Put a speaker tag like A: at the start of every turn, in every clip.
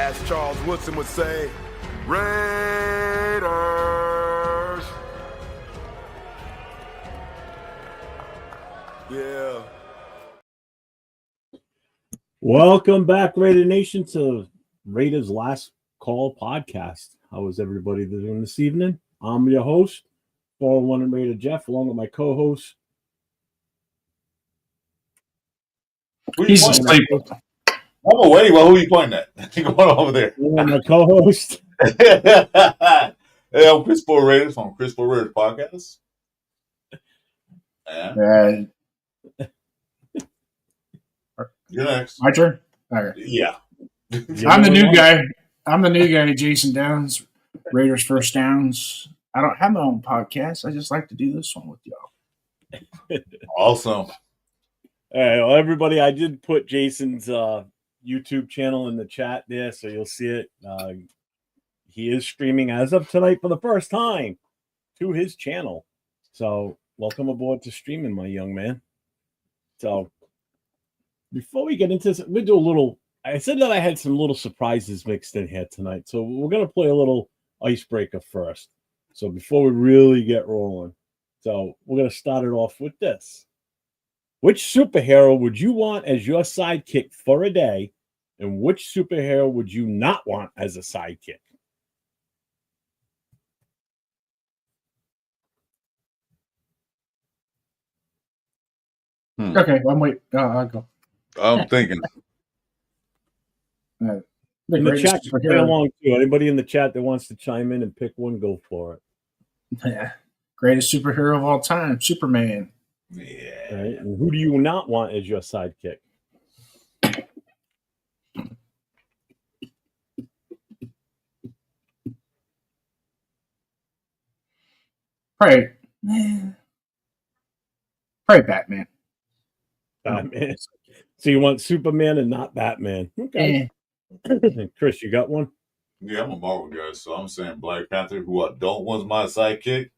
A: As Charles Woodson would say, Raiders! Yeah.
B: Welcome back, Raider Nation, to Raiders Last Call podcast. How is everybody doing this evening? I'm your host, 401 Raider Jeff, along with my co-host.
C: He's asleep. I'm away. Well, who are you pointing at? Going over there.
B: My co-host.
C: Hey, I'm Chris Four Raiders from Chris Four Raiders podcast. And you're next.
D: My turn? Okay.
C: Yeah.
D: I'm the new guy. I'm the new guy, Jason Downs, Raiders First Downs. I don't have my own podcast. I just like to do this one with y'all.
C: Awesome.
B: All right, well, everybody, I did put Jason's YouTube channel in the chat there, so you'll see it. He is streaming as of tonight for the first time to his channel. So welcome aboard to streaming, my young man. So before we get into this, we'll do a little. I said that I had some little surprises mixed in here tonight. So we're going to play a little icebreaker first. So before we really get rolling. So we're going to start it off with this. Which superhero would you want as your sidekick for a day? And which superhero would you not want as a sidekick?
D: Okay, I'm waiting. I'll go.
C: I'm thinking.
D: The
B: In the chat,
D: superhero.
B: play along too. Anybody in the chat that wants to chime in and pick one, go for it.
D: Yeah. Greatest superhero of all time, Superman.
C: Yeah.
B: Right? And who do you not want as your sidekick?
D: Probably Batman.
B: Batman. So you want Superman and not Batman. Okay. Chris, you got one?
C: Yeah, I'm a Marvel guy, so I'm saying Black Panther. Who I don't want as my sidekick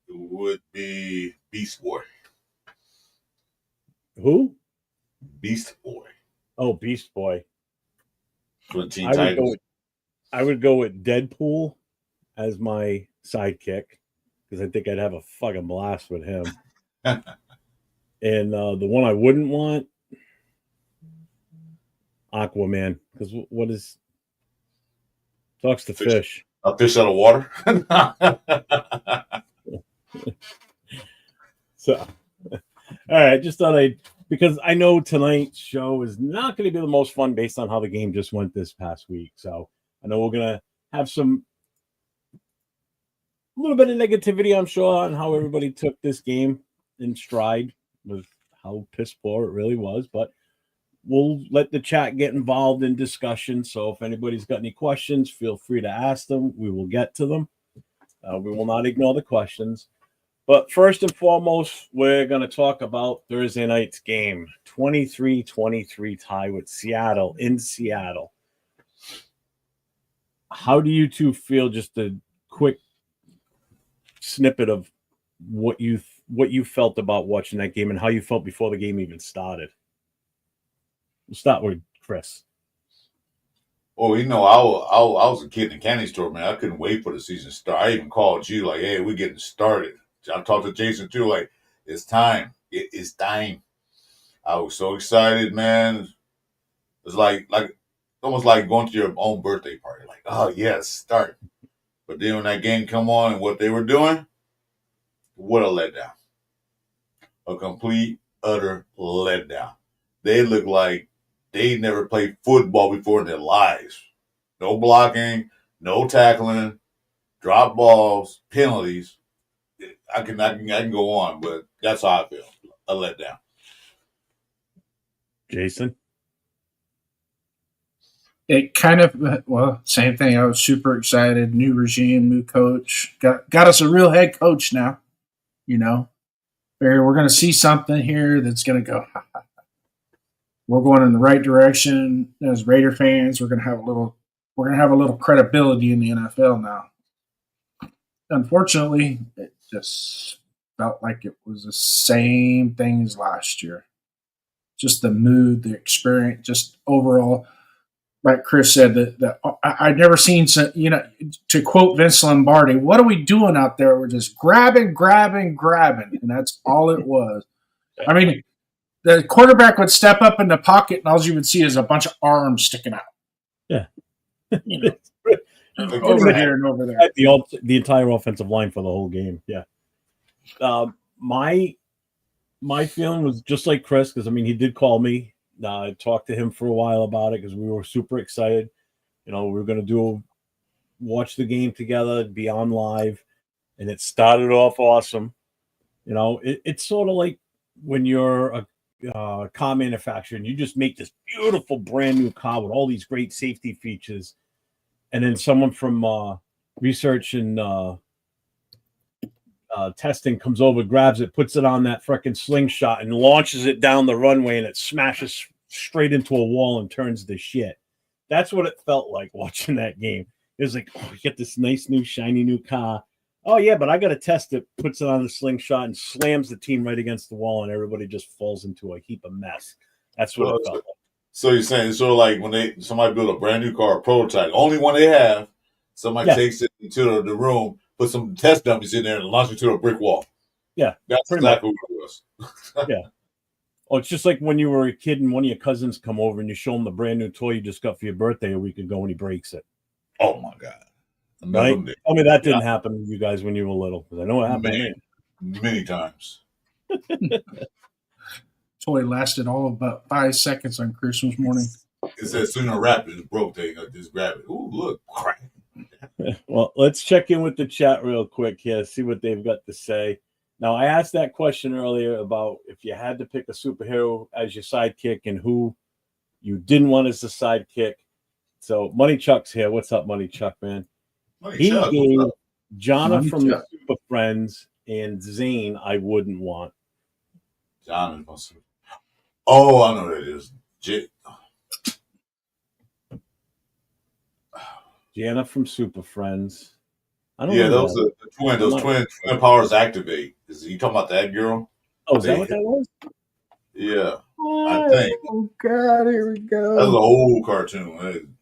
C: would be Beast Boy.
B: Who?
C: Beast Boy.
B: Oh, Beast Boy.
C: From the Teen Titans.
B: I would go with Deadpool as my sidekick because I think I'd have a fucking blast with him. And the one I wouldn't want, Aquaman, because what is talks to fish?
C: A fish out of water.
B: So, all right, just thought because I know tonight's show is not going to be the most fun based on how the game just went this past week. So I know we're going to have a little bit of negativity, I'm sure, on how everybody took this game in stride with how piss poor it really was. But we'll let the chat get involved in discussion. So if anybody's got any questions, feel free to ask them. We will get to them. We will not ignore the questions. But first and foremost, we're going to talk about Thursday night's game, 23-23 tie with Seattle in Seattle. How do you two feel? Just a quick snippet of what you felt about watching that game and how you felt before the game even started. We'll start with Chris.
C: Oh, I was a kid in the candy store, man. I couldn't wait for the season to start. I even called you like, hey, we're getting started. I talked to Jason too, like, it's time. It is time. I was so excited, man. It's like almost like going to your own birthday party. Like, oh yes, start. But then when that game come on and what they were doing, what a letdown. A complete, utter letdown. They look like they never played football before in their lives. No blocking, no tackling, drop balls, penalties. I can go on, but that's how I feel. A letdown.
B: Jason?
D: It kind of, same thing. I was super excited. New regime, new coach. Got us a real head coach now. You know, we're going to see something here that's going to go, we're going in the right direction. As Raider fans, we're going to have a little credibility in the NFL now. Unfortunately, it just felt like it was the same thing as last year. Just the mood, the experience, just overall. like Chris said, that I'd never seen, to quote Vince Lombardi, what are we doing out there? We're just grabbing, and that's all it was. I mean, the quarterback would step up in the pocket, and all you would see is a bunch of arms sticking out.
B: Yeah.
D: Over here and over there.
B: The entire offensive line for the whole game. Yeah. My feeling was just like Chris, because, I mean, he did call me. I talked to him for a while about it because we were super excited. We were going to watch the game together, be on live, and it started off awesome. It's sort of like when you're a car manufacturer and you just make this beautiful brand new car with all these great safety features, and then someone from research and testing comes over, grabs it, puts it on that freaking slingshot, and launches it down the runway, and it smashes straight into a wall and turns to shit. That's what it felt like watching that game. It was like, oh, you get this nice new shiny new car. Oh yeah, but I got to test it. Puts it on the slingshot and slams the team right against the wall, and everybody just falls into a heap of mess. That's what it felt like.
C: So you're saying it's sort of like when somebody build a brand new car, a prototype, only one they have, somebody takes it into the room, put some test dummies in there, and launch it to a brick wall.
B: Yeah,
C: that's exactly what it was.
B: Yeah. Oh, it's just like when you were a kid and one of your cousins come over and you show him the brand new toy you just got for your birthday a week ago, and he breaks it.
C: Oh my God!
B: Right? Tell me that didn't happen to you guys when you were little, because I know it happened
C: many times.
D: Toy lasted all about 5 seconds on Christmas morning.
C: It says sooner wrap it, broke. They just grab it. Ooh, look, crap.
B: Well, let's check in with the chat real quick here, see what they've got to say. Now, I asked that question earlier about if you had to pick a superhero as your sidekick and who you didn't want as the sidekick. So, Money Chuck's here. What's up, Money Chuck, man? He gave Jonna from the Super Friends and Zane I wouldn't want.
C: Jonna must have. Oh, I know what it is.
B: Jana from Super Friends. I don't
C: know.
B: Those
C: twin powers activate. Is you talking about that girl?
B: Oh, is that what that was?
C: Yeah. I think.
D: Oh God, here we go.
C: That's an old cartoon.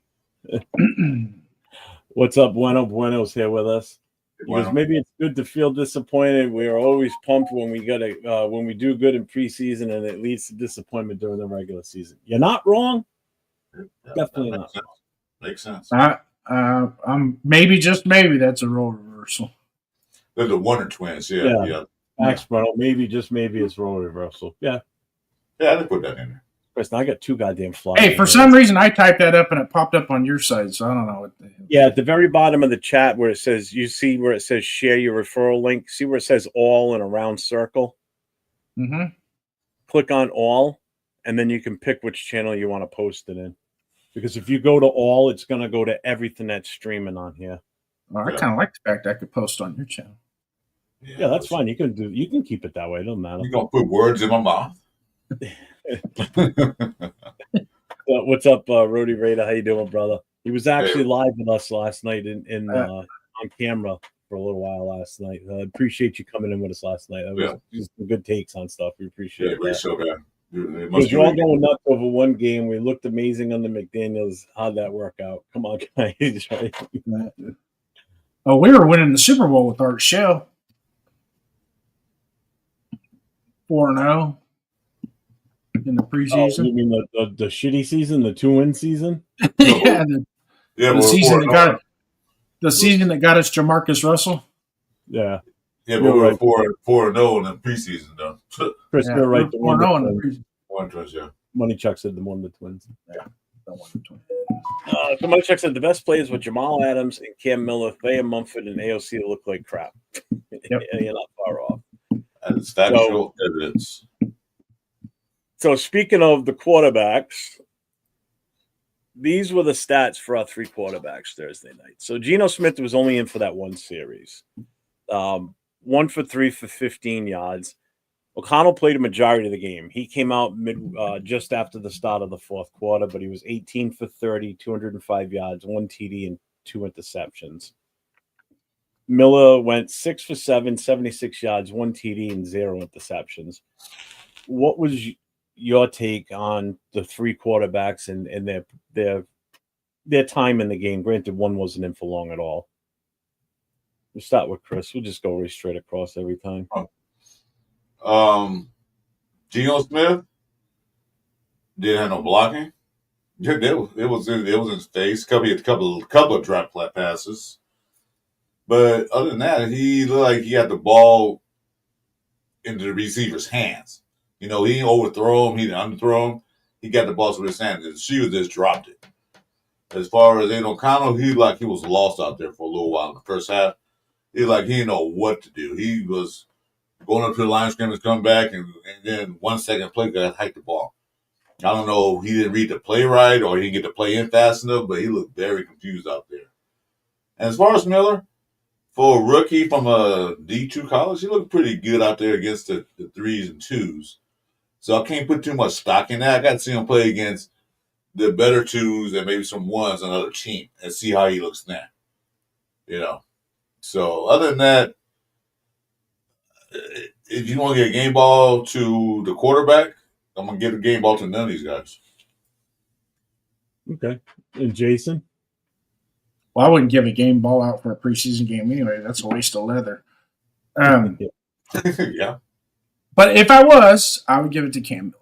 B: What's up, Bueno? Bueno's here with us. Because maybe it's good to feel disappointed. We are always pumped when we when we do good in preseason, and it leads to disappointment during the regular season. You're not wrong. Definitely not.
C: Makes sense.
D: I'm maybe that's a role reversal.
C: They're the Wonder Twins. Yeah.
B: Max, bro. Maybe it's role reversal. Yeah.
C: Yeah, they put that in there.
B: I got 2 goddamn flies.
D: Hey, for some reason I typed that up and it popped up on your side, so I don't know what the hell.
B: Yeah, at the very bottom of the chat where it says, you see where it says share your referral link. See where it says all in a round circle?
D: Mm-hmm.
B: Click on all, and then you can pick which channel you want to post it in. Because if you go to all, it's going to go to everything that's streaming on here.
D: Well, I kind of like the fact I could post on your channel.
B: Yeah, that's fine. You can keep it that way. It doesn't matter.
C: You're gonna put words in my mouth.
B: What's up, Rody Raider? How you doing, brother? He was actually live with us last night on camera for a little while last night. Appreciate you coming in with us last night. That was just some good takes on stuff. We appreciate it.
C: Great show, man.
B: Because you're all going nuts over one game. We looked amazing on the McDaniels. How'd that work out? Come on, guys. Right?
D: Oh, we were winning the Super Bowl with Art Shell. 4-0 in the preseason.
B: You mean the shitty season, the 2-win season?
D: The season that got us Jamarcus Russell.
B: Yeah.
C: Yeah, but we're 4-0 in the preseason, though.
B: Chris, you're right.
D: 4-0 in the preseason.
C: One Twins, yeah.
B: Money Chuck said the Twins.
D: Yeah, the Twins.
B: The Money Chuck said the best players were Jamal Adams and Cam Miller, Thayer Mumford, and AOC look like crap. Yep. You're not far off.
C: And it's factual evidence.
B: So speaking of the quarterbacks, these were the stats for our 3 quarterbacks Thursday night. So Geno Smith was only in for that one series. 1 for 3 for 15 yards. O'Connell played a majority of the game. He came out just after the start of the 4th quarter, but he was 18 for 30, 205 yards, 1 TD, and 2 interceptions. Miller went 6 for 7, 76 yards, 1 TD, and 0 interceptions. What was your take on the 3 quarterbacks and their their time in the game. Granted, one wasn't in for long at all. We'll start with Chris. We'll just go right straight across every time.
C: Geno Smith didn't have no blocking. It was in his face. Couple of drop passes. But other than that, he looked like he had the ball into the receiver's hands. He didn't overthrow him. He didn't underthrow him. He got the ball with his hands. The receiver just dropped it. As far as Aiden O'Connell, he was lost out there for a little while in the first half. He didn't know what to do. He was going up to the line of scrimmage, come back, and then 1 second play, got hike the ball. I don't know, he didn't read the play right or he didn't get the play in fast enough, but he looked very confused out there. And as far as Miller, for a rookie from a D2 college, he looked pretty good out there against the 3s and 2s. So I can't put too much stock in that. I got to see him play against the better 2s and maybe some 1s on another team and see how he looks then. So other than that, if you want to get a game ball to the quarterback, I'm going to give the game ball to none of these guys.
B: Okay. And Jason?
D: Well, I wouldn't give a game ball out for a preseason game anyway. That's a waste of leather.
C: Yeah.
D: But if I was, I would give it to Cam Miller.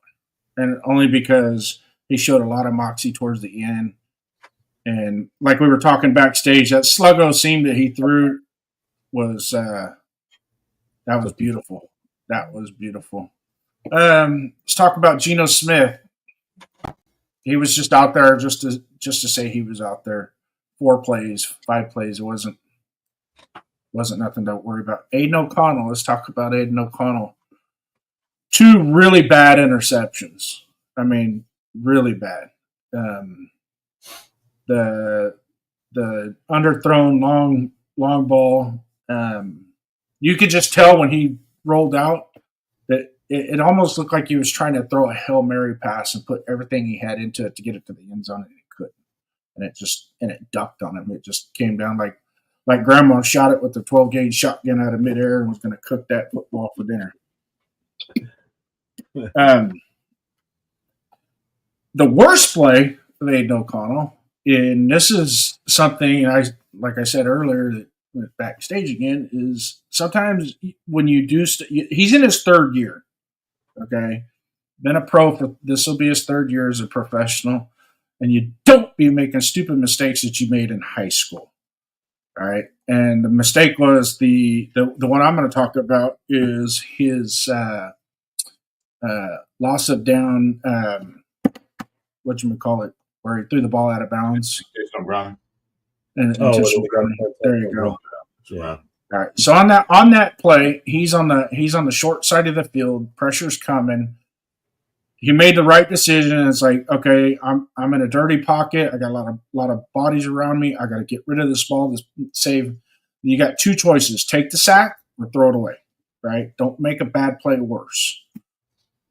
D: And only because he showed a lot of moxie towards the end. And like we were talking backstage, that sluggo seam that he threw was that was beautiful. That was beautiful. Let's talk about Geno Smith. He was just out there just to say he was out there. 4 plays, 5 plays. It wasn't nothing to worry about. Aiden O'Connell. Let's talk about Aiden O'Connell. 2 really bad interceptions. I mean, really bad. The underthrown long ball. You could just tell when he rolled out that it almost looked like he was trying to throw a Hail Mary pass and put everything he had into it to get it to the end zone, and he couldn't. And it ducked on him. It just came down like grandma shot it with the 12-gauge shotgun out of midair and was going to cook that football for dinner. The worst play of Aiden O'Connell, and this is something like I said earlier, backstage again, is sometimes when you do he's in his 3rd year, okay? Been a pro for this will be his 3rd year as a professional, and you don't be making stupid mistakes that you made in high school, all right? And the mistake was the one I'm going to talk about is his loss of down, whatchamacallit, where he threw the ball out of bounds. And there you go.
B: Yeah.
D: All right. So on that play, he's on the short side of the field. Pressure's coming. He made the right decision. It's like, okay, I'm in a dirty pocket. I got a lot of bodies around me. I got to get rid of this ball to save. You got 2 choices: take the sack or throw it away. Right? Don't make a bad play worse.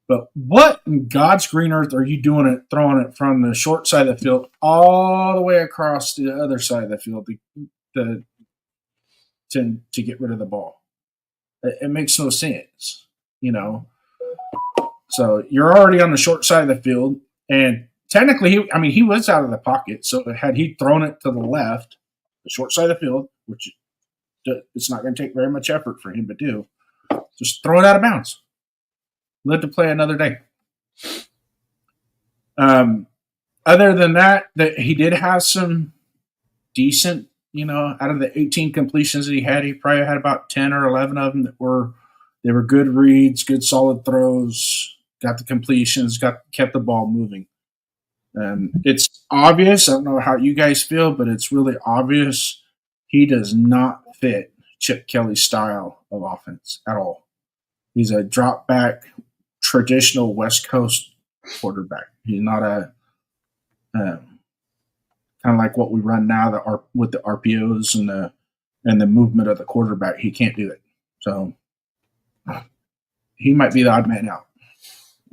D: But what in God's green earth are you doing throwing it from the short side of the field all the way across to the other side of the field to get rid of the ball? It makes no sense, So you're already on the short side of the field, and technically, he was out of the pocket. So had he thrown it to the left, the short side of the field, which it's not going to take very much effort for him to do, just throw it out of bounds. Live to play another day. Other than that he did have some decent, out of the 18 completions that he probably had about 10 or 11 of them that were good reads, good solid throws, got the completions, kept the ball moving. It's obvious. I don't know how you guys feel, but it's really obvious he does not fit Chip Kelly's style of offense at all. He's a drop back, traditional West Coast quarterback. He's not a kind of like what we run now with the RPOs and the movement of the quarterback. He can't do it. So he might be the odd man out.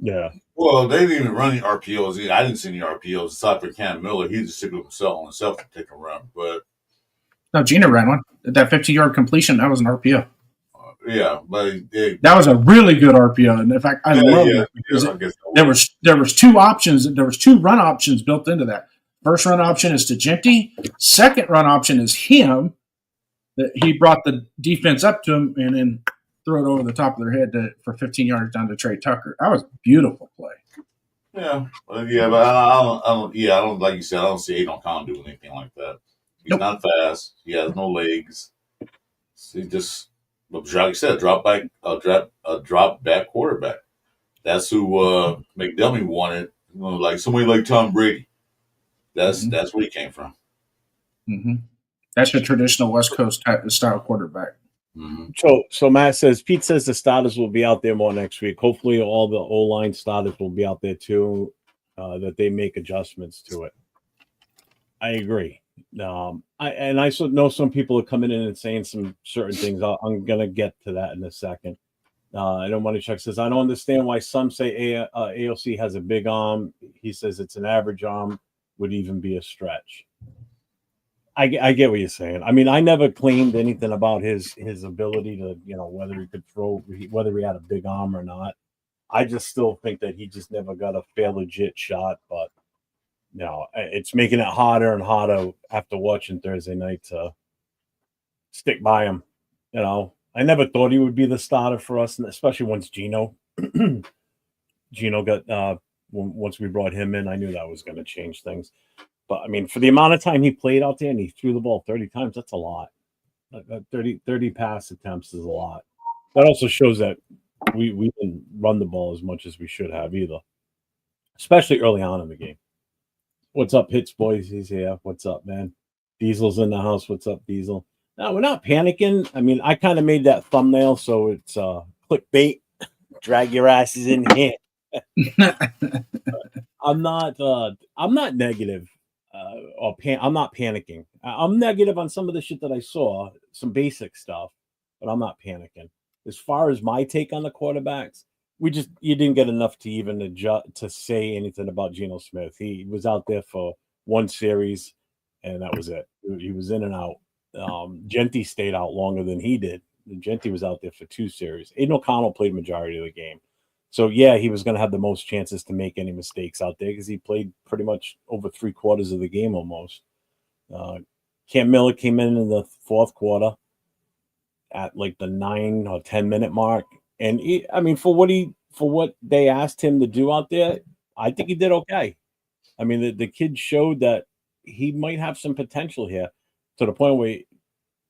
B: Yeah.
C: Well, they didn't even run the RPOs either. I didn't see any RPOs aside for Cam Miller. He just took himself to take a run. But
D: no, Gina ran one. That 15-yard completion, that was an RPO.
C: Yeah, but
D: that was a really good RPO, and in fact, I love it because there was 2 options. There was 2 run options built into that. First run option is to Genty. Second run option is him. That he brought the defense up to him and then throw it over the top of their head for 15 yards down to Trey Tucker. That was a beautiful play.
C: Yeah, but I don't like you said. I don't see Aiden O'Connell doing anything like that. He's not fast. He has no legs. He just, like you said, drop back quarterback. That's who McDermott wanted. Like somebody like Tom Brady. That's where he came from.
D: Mm-hmm. That's a traditional West Coast style quarterback.
B: Mm-hmm. So Matt says, Pete says the starters will be out there more next week. Hopefully all the O-line starters will be out there too, that they make adjustments to it. I agree. I know some people are coming in and saying some certain things. I'm going to get to that in a second. I know Money Chuck says, I don't understand why some say AOC has a big arm. He says it's an average arm, would even be a stretch. I get what you're saying. I mean, I never claimed anything about his ability to, whether he could throw, whether he had a big arm or not. I just still think that he just never got a fair, legit shot. But, it's making it harder and harder after watching Thursday night to stick by him. I never thought he would be the starter for us, and especially once Gino got once we brought him in, I knew that was going to change things. But, I mean, for the amount of time he played out there and he threw the ball 30 times, that's a lot. 30 pass attempts is a lot. That also shows that we didn't run the ball as much as we should have either, especially early on in the game. What's up, Hits Boys? He's here. What's up, man? Diesel's in the house. What's up, Diesel? No, we're not panicking. I mean, I kind of made that thumbnail, so it's clickbait. Drag your asses in here. I'm not negative. I'm not panicking. I'm negative on some of the shit that I saw, some basic stuff, but I'm not panicking. As far as my take on the quarterbacks, you didn't get enough to even adjust to say anything about Geno Smith. He was out there for one series, and that was it. He was in and out. Genty stayed out longer than he did. Genty was out there for 2 series. Aiden O'Connell played majority of the game. So, yeah, he was going to have the most chances to make any mistakes out there because he played pretty much over 3/4 of the game almost. Cam Miller came in the fourth quarter at like the 9 or 10 minute mark. And, for what they asked him to do out there, I think he did okay. I mean, the kid showed that he might have some potential here to the point where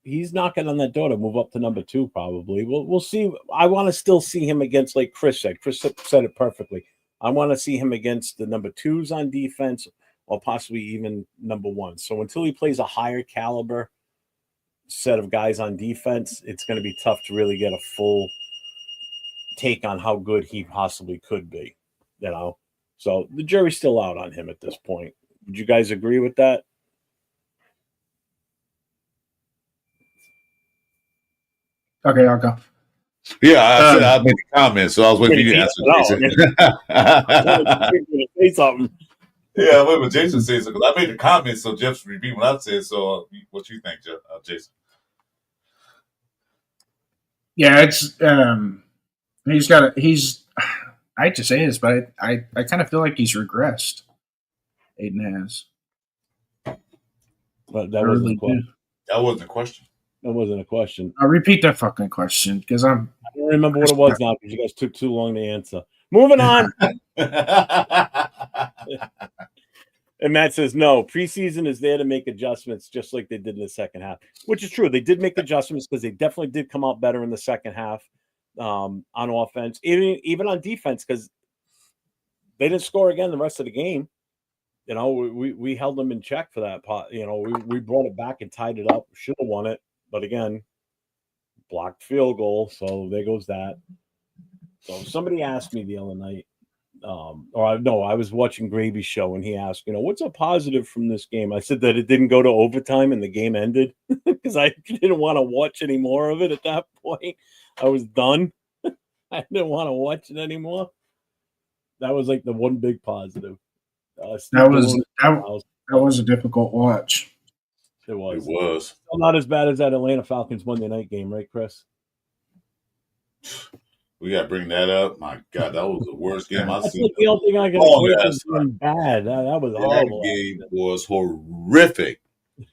B: he's knocking on that door to move up to number 2, probably. We'll see. I want to still see him against, like Chris said. Chris said it perfectly. I want to see him against the number 2s on defense or possibly even number 1. So until he plays a higher caliber set of guys on defense, it's going to be tough to really get a full take on how good he possibly could be. So the jury's still out on him at this point. Would you guys agree with that?
C: Okay, I'll go. Yeah, I said I made a comment, so I was waiting for you to answer.
B: Say something.
C: Yeah, I'm waiting for Jason to say something. I made a comment, so Jeff's repeating what I said. So, what you think, Jeff, Jason?
D: Yeah, it's I hate to say this, but I kind of feel like he's regressed. Aiden has.
B: But that wasn't
C: a question.
B: That wasn't a question.
D: I'll repeat that fucking question because I
B: don't remember what it was now because you guys took too long to answer. Moving on. And Matt says, no, preseason is there to make adjustments just like they did in the second half, which is true. They did make adjustments because they definitely did come out better in the second half on offense, even on defense, because they didn't score again the rest of the game. We held them in check for that part. We brought it back and tied it up. Should have won it. But again, blocked field goal. So there goes that. So somebody asked me the other night, I was watching Gravy's show and he asked, what's a positive from this game? I said that it didn't go to overtime and the game ended because I didn't want to watch any more of it at that point. I was done. I didn't want to watch it anymore. That was like the one big positive.
D: That was a difficult watch.
B: It was.
C: Still
B: not as bad as that Atlanta Falcons Monday night game, right, Chris?
C: We got to bring that up. My God, that was the worst game I've
B: That's
C: seen.
B: like the only thing I can equate to being bad. That was horrible.
C: That game was horrific.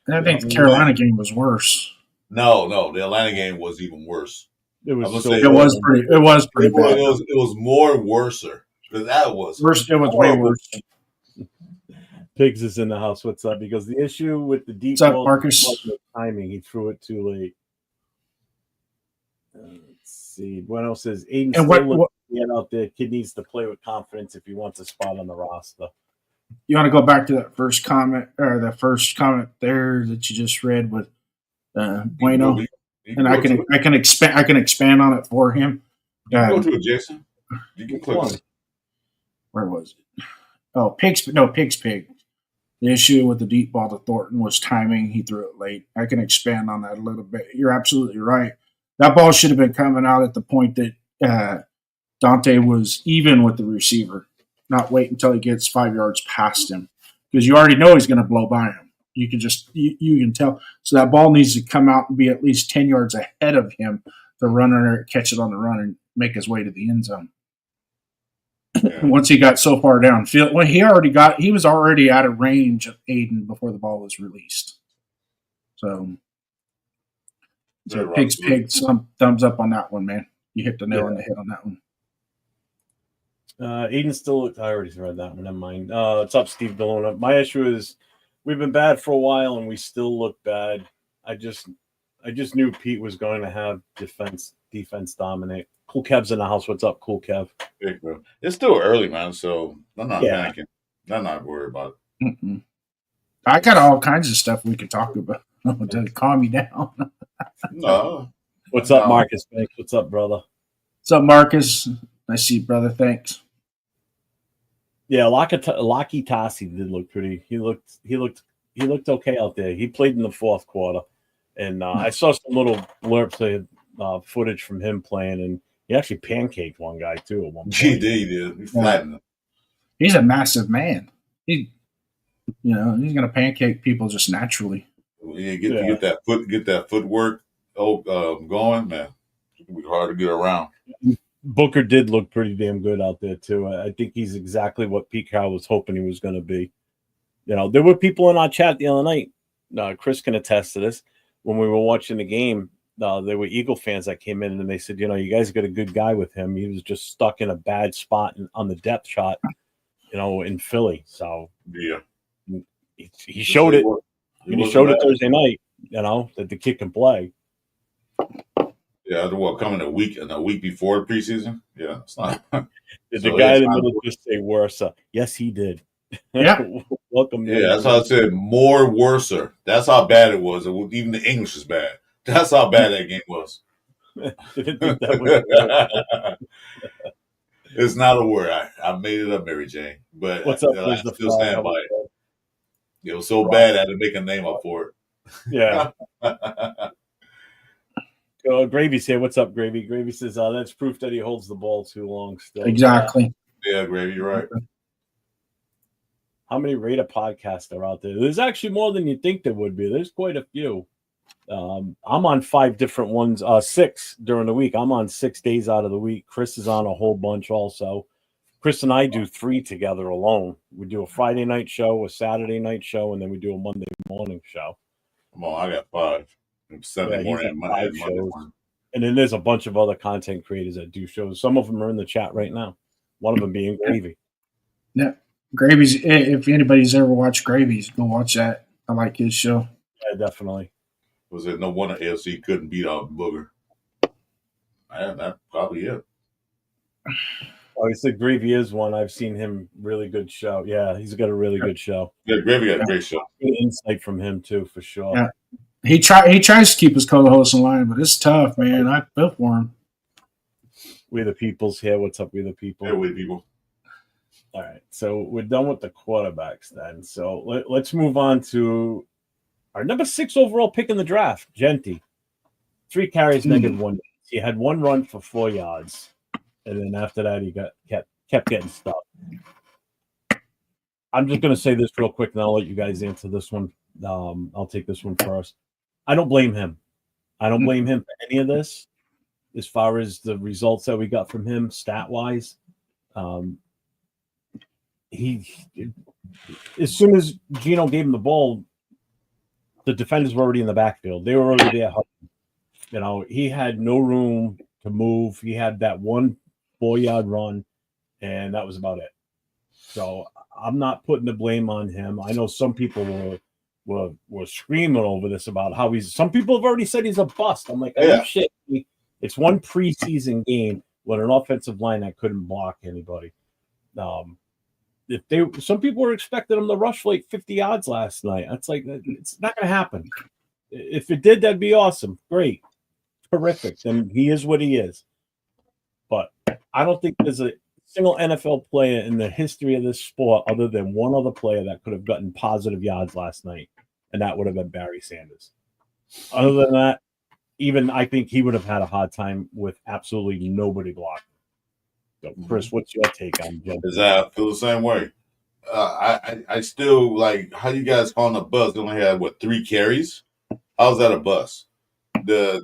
D: And I think the Carolina game was worse.
C: No, the Atlanta game was even worse.
B: It was
D: It was pretty bad.
C: It was more worser because that was
D: worse. It was way worse.
B: Pigs is in the house. What's up? Because the issue with the deep
D: What's up,
B: ball
D: Marcus?
B: was the timing. He threw it too late. Let's see. Bueno says Aiden
D: And
B: still looking out there. Kid needs to play with confidence if he wants a spot on the roster.
D: You want to go back to that first comment or the first comment there that you just read with Bueno, and I can expand on it for him.
C: Go to it, Jason. You can click it.
D: Where was it? Oh, Pig's Pig. The issue with the deep ball to Thornton was timing. He threw it late. I can expand on that a little bit. You're absolutely right. That ball should have been coming out at the point that Dante was even with the receiver, not wait until he gets 5 yards past him, because you already know he's going to blow by him. You can just you can tell. So that ball needs to come out and be at least 10 yards ahead of him. The runner catch it on the run and make his way to the end zone. Yeah. Once he got so far downfield, when he was already out of range of Aiden before the ball was released. So Pig's Pig, some thumbs up on that one, man. You hit the nail on the head on that one.
B: Aiden still looked. I already read that one. Never mind. What's up, Steve Delona? My issue is we've been bad for a while and we still look bad. I just knew Pete was going to have defense dominate. Cool Kev's in the house. What's up, Cool Kev?
C: Hey, bro. It's still early, man, so I'm not panicking. I'm not worried about it.
D: Mm-mm. I got all kinds of stuff we could talk about to calm you down.
C: No.
B: What's up, Marcus? Thanks. What's up, brother?
D: What's up, Marcus? I see you, brother. Thanks.
B: Yeah, Laki Tassi did look pretty. He looked okay out there. He played in the fourth quarter, and I saw some little blurbs of footage from him playing, and he actually pancaked one guy too at one point.
C: He did. He flattened him.
D: He's a massive man. He's going to pancake people just naturally.
C: Yeah, get that footwork going, man. It's gonna be hard to get around.
B: Booker did look pretty damn good out there too. I think he's exactly what Pete Carroll was hoping he was going to be. There were people in our chat the other night. Chris can attest to this. When we were watching the game, there were Eagle fans that came in and they said, you guys got a good guy with him. He was just stuck in a bad spot on the depth shot, in Philly. So
C: yeah,
B: he showed it. He showed it Thursday night. That the kid can play.
C: Yeah, coming a week before preseason. Yeah, it's not.
B: Did the guy in the middle just say worse? Yes, he did.
D: Yeah.
B: Welcome.
C: Yeah, that's how I said more worser. That's how bad it was. Even the English is bad. That's how bad that game was. It's not a word. I made it up, Mary Jane. But
B: what's up?
C: I still stand by it. It was so bad I had to make a name up for it.
B: Yeah. Gravy's here. What's up, Gravy? Gravy says that's proof that he holds the ball too long still.
D: Exactly.
C: Yeah, Gravy, you're right.
B: How many Raider podcasts are out there? There's actually more than you think there would be. There's quite a few. I'm on 5 different ones, 6 during the week. I'm on 6 days out of the week. Chris is on a whole bunch also. Chris and I do 3 together alone. We do a Friday night show, a Saturday night show, and then we do a Monday morning show.
C: Come on, I got 5. Sunday morning and Monday morning.
B: And then there's a bunch of other content creators that do shows. Some of them are in the chat right now. One of them being Gravy.
D: Yeah. Gravy's, if anybody's ever watched Gravy's, go watch that. I like his show.
B: Yeah, definitely.
C: Was it no wonder AFC couldn't beat out Booger? Man, that's probably it.
B: Oh, he said Gravy is one. I've seen him. Really good show. Yeah, he's got a really good show.
C: Yeah, Gravy got a great show.
B: Good insight from him too, for sure.
D: Yeah. He tries to keep his co-hosts in line, but it's tough, man. I feel for him.
B: We the people's here. What's up, we the people?
C: Yeah, we the people.
B: All right, so we're done with the quarterbacks then. So let's move on to our number 6 overall pick in the draft, Genty. 3 carries, -1. He had 1 run for 4 yards, and then after that he kept getting stuck. I'm just going to say this real quick, and I'll let you guys answer this one. I'll take this one first. I don't blame him. I don't blame him for any of this. as far as the results that we got from him stat wise. He as soon as Gino gave him the ball, the defenders were already in the backfield. They were already there. You know, he had no room to move. He had that 1 4-yard run, and that was about it. So I'm not putting the blame on him. I know some people were screaming over this about how he's. Some people have already said he's a bust. I'm like, are you shit? It's one preseason game with an offensive line that couldn't block anybody. Some people were expecting him to rush for like 50 yards last night. It's like it's not going to happen. If it did, that'd be awesome. Great, terrific. Then he is what he is. But I don't think there's a single NFL player in the history of this sport other than one other player that could have gotten positive yards last night, and that would have been Barry Sanders. Other than that, even I think he would have had a hard time with absolutely nobody blocking. So, Chris, what's your take on Jen?
C: I feel the same way. I still like how you guys calling a bust. They only had 3 carries. How's that a bust? The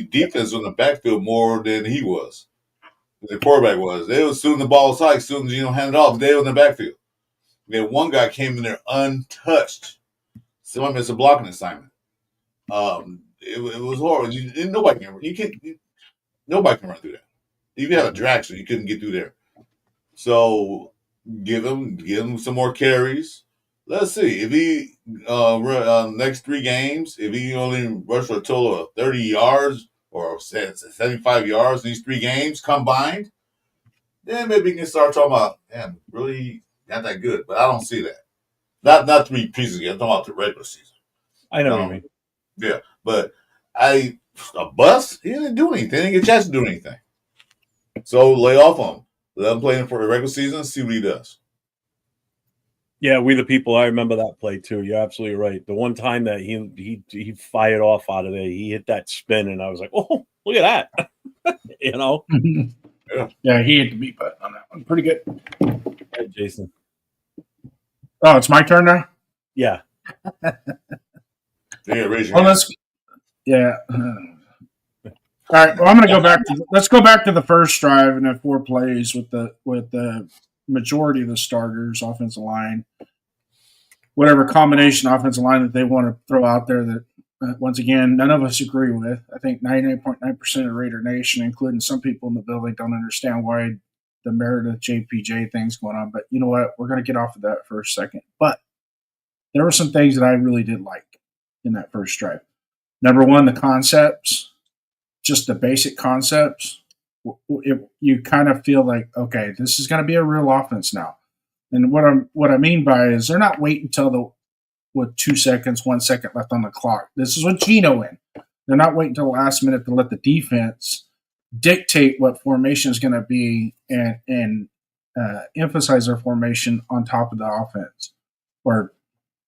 C: defense on the backfield more than he was. The quarterback was. They was shooting the ball aside as soon as you hand it off. They were in the backfield. Then one guy came in there untouched. Someone missed a blocking assignment. It was horrible. Nobody can run through that. If you have a drag, so you couldn't get through there. So give him some more carries. Let's see if he next 3 games, if he only rushed for a total of 30 yards or 75 yards in these 3 games combined, then maybe we can start talking about, man, really not that good. But I don't see that. Not 3 pieces again. I'm talking about the regular season.
B: I know what you mean.
C: Yeah, but a bust, he didn't do anything. He didn't get a chance to do anything. So lay off on him. Let him play him for the regular season, see what he does.
B: Yeah, We the People, I remember that play too. You're absolutely right. The one time that he fired off out of there, he hit that spin, and I was like, oh, look at that. You know?
D: Yeah, he hit the beat button on that one. Pretty good.
B: Hey, Jason.
D: Oh, it's my turn now?
B: Yeah.
C: Yeah, raise your hand.
D: All right. Well, I'm going to go back to. Let's go back to the first drive and the 4 plays with the majority of the starters, offensive line, whatever combination offensive line that they want to throw out there. That once again, none of us agree with. I think 99.9% of Raider Nation, including some people in the building, don't understand why the Meredith JPJ thing's going on. But you know what? We're going to get off of that for a second. But there were some things that I really did like in that first drive. Number one, the concepts. Just the basic concepts, you kind of feel like, okay, this is going to be a real offense now. And what I mean by is they're not waiting until with 2 seconds, 1 second left on the clock. This is with Gino in. They're not waiting until the last minute to let the defense dictate what formation is going to be and emphasize their formation on top of the offense. Or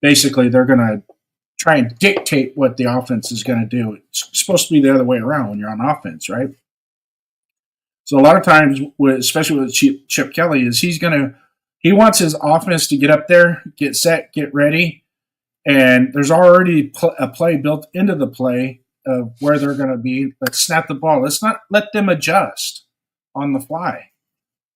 D: basically, they're going to try and dictate what the offense is going to do. It's supposed to be the other way around when you're on offense, right? So a lot of times, especially with Chip Kelly, is he wants his offense to get up there, get set, get ready, and there's already a play built into the play of where they're going to be. Let's snap the ball. Let's not let them adjust on the fly.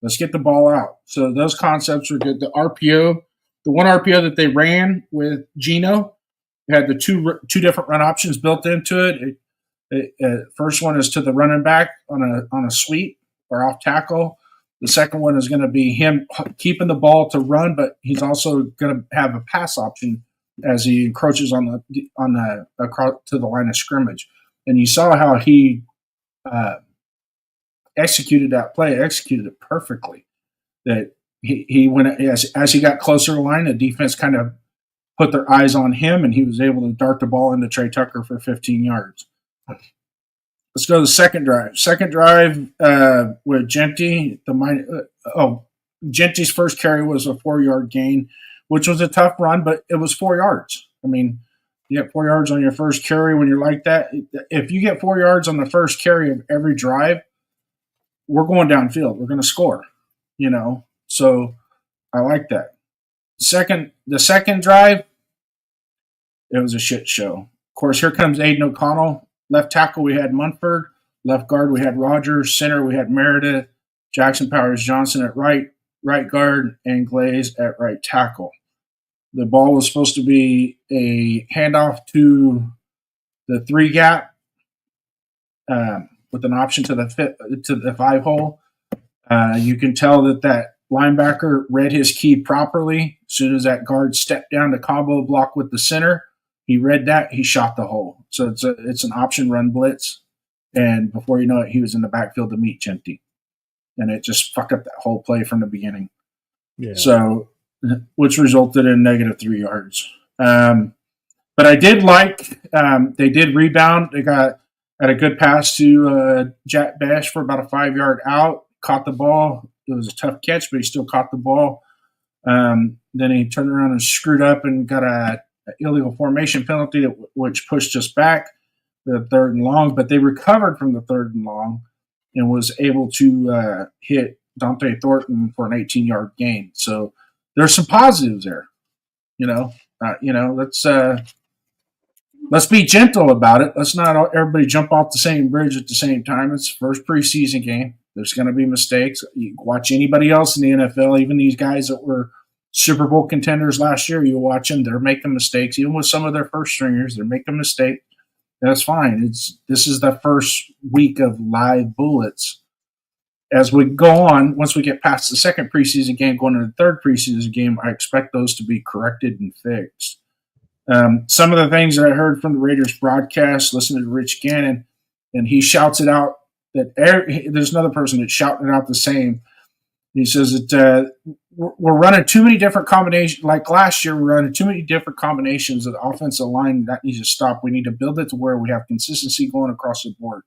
D: Let's get the ball out. So those concepts are good. The RPO, the one RPO that they ran with Gino, had the two different run options built into it. First one is to the running back on a sweep or off tackle. The second one is going to be him keeping the ball to run, but he's also going to have a pass option as he encroaches on the across to the line of scrimmage. And you saw how he executed that play, executed it perfectly. That he went as he got closer to the line, the defense kind of put their eyes on him, and he was able to dart the ball into Trey Tucker for 15 yards. Let's go to the second drive. Second drive with Genty. Genty's first carry was a 4-yard gain, which was a tough run, but it was 4 yards. I mean, you get 4 yards on your first carry when you're like that. If you get 4 yards on the first carry of every drive, we're going downfield. We're going to score, you know. So I like that. The second drive, it was a shit show. Of course, here comes Aiden O'Connell. Left tackle, we had Munford. Left guard, we had Rogers. Center, we had Meredith, Jackson Powers Johnson at right guard, and Glaze at right tackle. The ball was supposed to be a handoff to the 3 gap with an option to the 5 hole. You can tell that linebacker read his key properly. As soon as that guard stepped down to combo block with the center, he read that, he shot the hole. So it's an option run blitz. And before you know it, he was in the backfield to meet Genty. And it just fucked up that whole play from the beginning.
B: Yeah.
D: So, which resulted in -3 yards. But I did like, they did rebound. They got a good pass to Jack Bash for about a 5-yard out, caught the ball. It was a tough catch, but he still caught the ball. Then he turned around and screwed up and got an illegal formation penalty, which pushed us back to the 3rd and long. But they recovered from the 3rd and long and was able to hit Dante Thornton for an 18-yard gain. So there's some positives there. Let's be gentle about it. Let's not everybody jump off the same bridge at the same time. It's the first preseason game. There's going to be mistakes. You watch anybody else in the NFL, even these guys that were Super Bowl contenders last year, you watch them, they're making mistakes. Even with some of their first stringers, they're making mistakes. That's fine. This is the first week of live bullets. As we go on, once we get past the second preseason game, going into the 3rd preseason game, I expect those to be corrected and fixed. Some of the things that I heard from the Raiders broadcast, listening to Rich Gannon, and he shouts it out that there's another person that's shouting it out the same. He says that we're running too many different combinations. Like last year, we're running too many different combinations of the offensive line. That needs to stop. We need to build it to where we have consistency going across the board.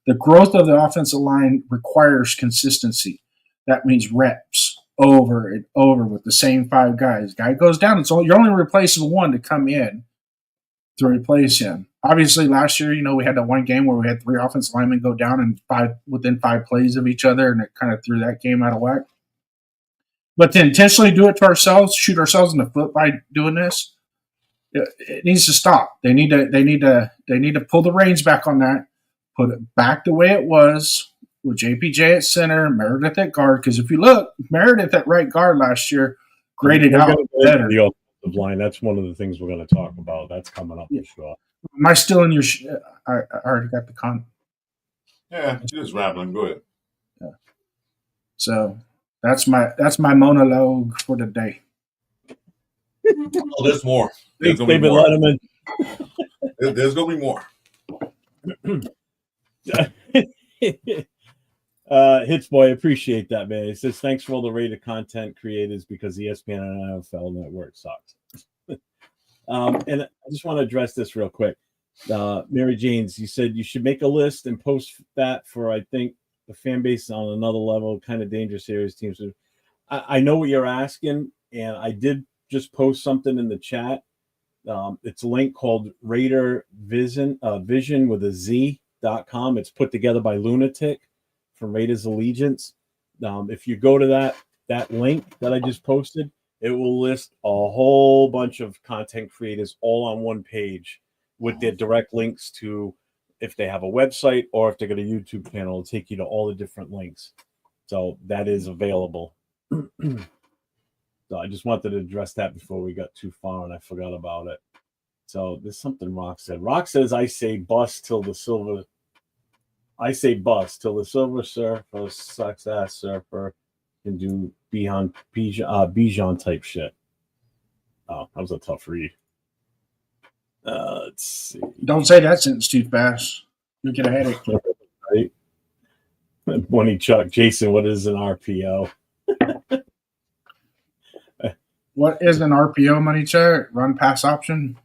D: The growth of the offensive line requires consistency. That means reps over and over with the same 5 guys. Guy goes down, you're only replacing one to come in to replace him. Obviously, last year, we had that one game where we had 3 offensive linemen go down and within 5 plays of each other, and it kind of threw that game out of whack. But to intentionally do it to ourselves, shoot ourselves in the foot by doing this, it needs to stop. They need to pull the reins back on that, put it back the way it was with JPJ at center, Meredith at guard. Because if you look, Meredith at right guard last year graded out better.
B: The offensive line. That's one of the things we're going to talk about. That's coming up for sure.
D: Am I still in your? I already got the con.
C: Yeah, just rambling. Go ahead.
D: Yeah. So that's my monologue for the day.
C: Oh, there's more.
B: There's going to be more.
C: There's going to be more.
B: Hits boy, appreciate that, man. He says thanks for all the rated content creators because ESPN and NFL Network sucks. And I just want to address this real quick. Mary Janes, you said you should make a list and post that for, I think, the fan base on another level, kind of dangerous areas teams. I know what you're asking, and I did just post something in the chat. It's a link called Raider Vision with a Z.com. It's put together by Lunatic from Raiders Allegiance. If you go to that link that I just posted, it will list a whole bunch of content creators all on one page with their direct links to if they have a website or if they got a YouTube channel. It'll take you to all the different links. So that is available. So I just wanted to address that before we got too far and I forgot about it. So there's something Rock said. Rock says, I say bust till the silver surfer, sucks-ass surfer can do Bijan type shit. Oh, that was a tough read. Let's see.
D: Don't say that sentence too fast. You'll get a headache.
B: Right? Money Chuck. Jason, what is an RPO?
D: What is an RPO, Money Chuck? Run pass option?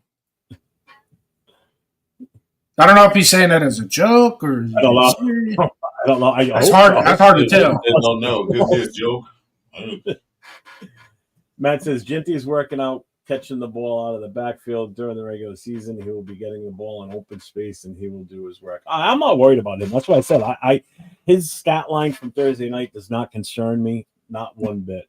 D: I don't know if he's saying that as a joke or.
B: I don't know. I don't know.
D: That's hard to tell.
C: I don't know. This is a joke.
B: Matt says Genty's working out, catching the ball out of the backfield during the regular season. He will be getting the ball in open space, and he will do his work. I'm not worried about him. That's what I said. His stat line from Thursday night does not concern me, not one bit.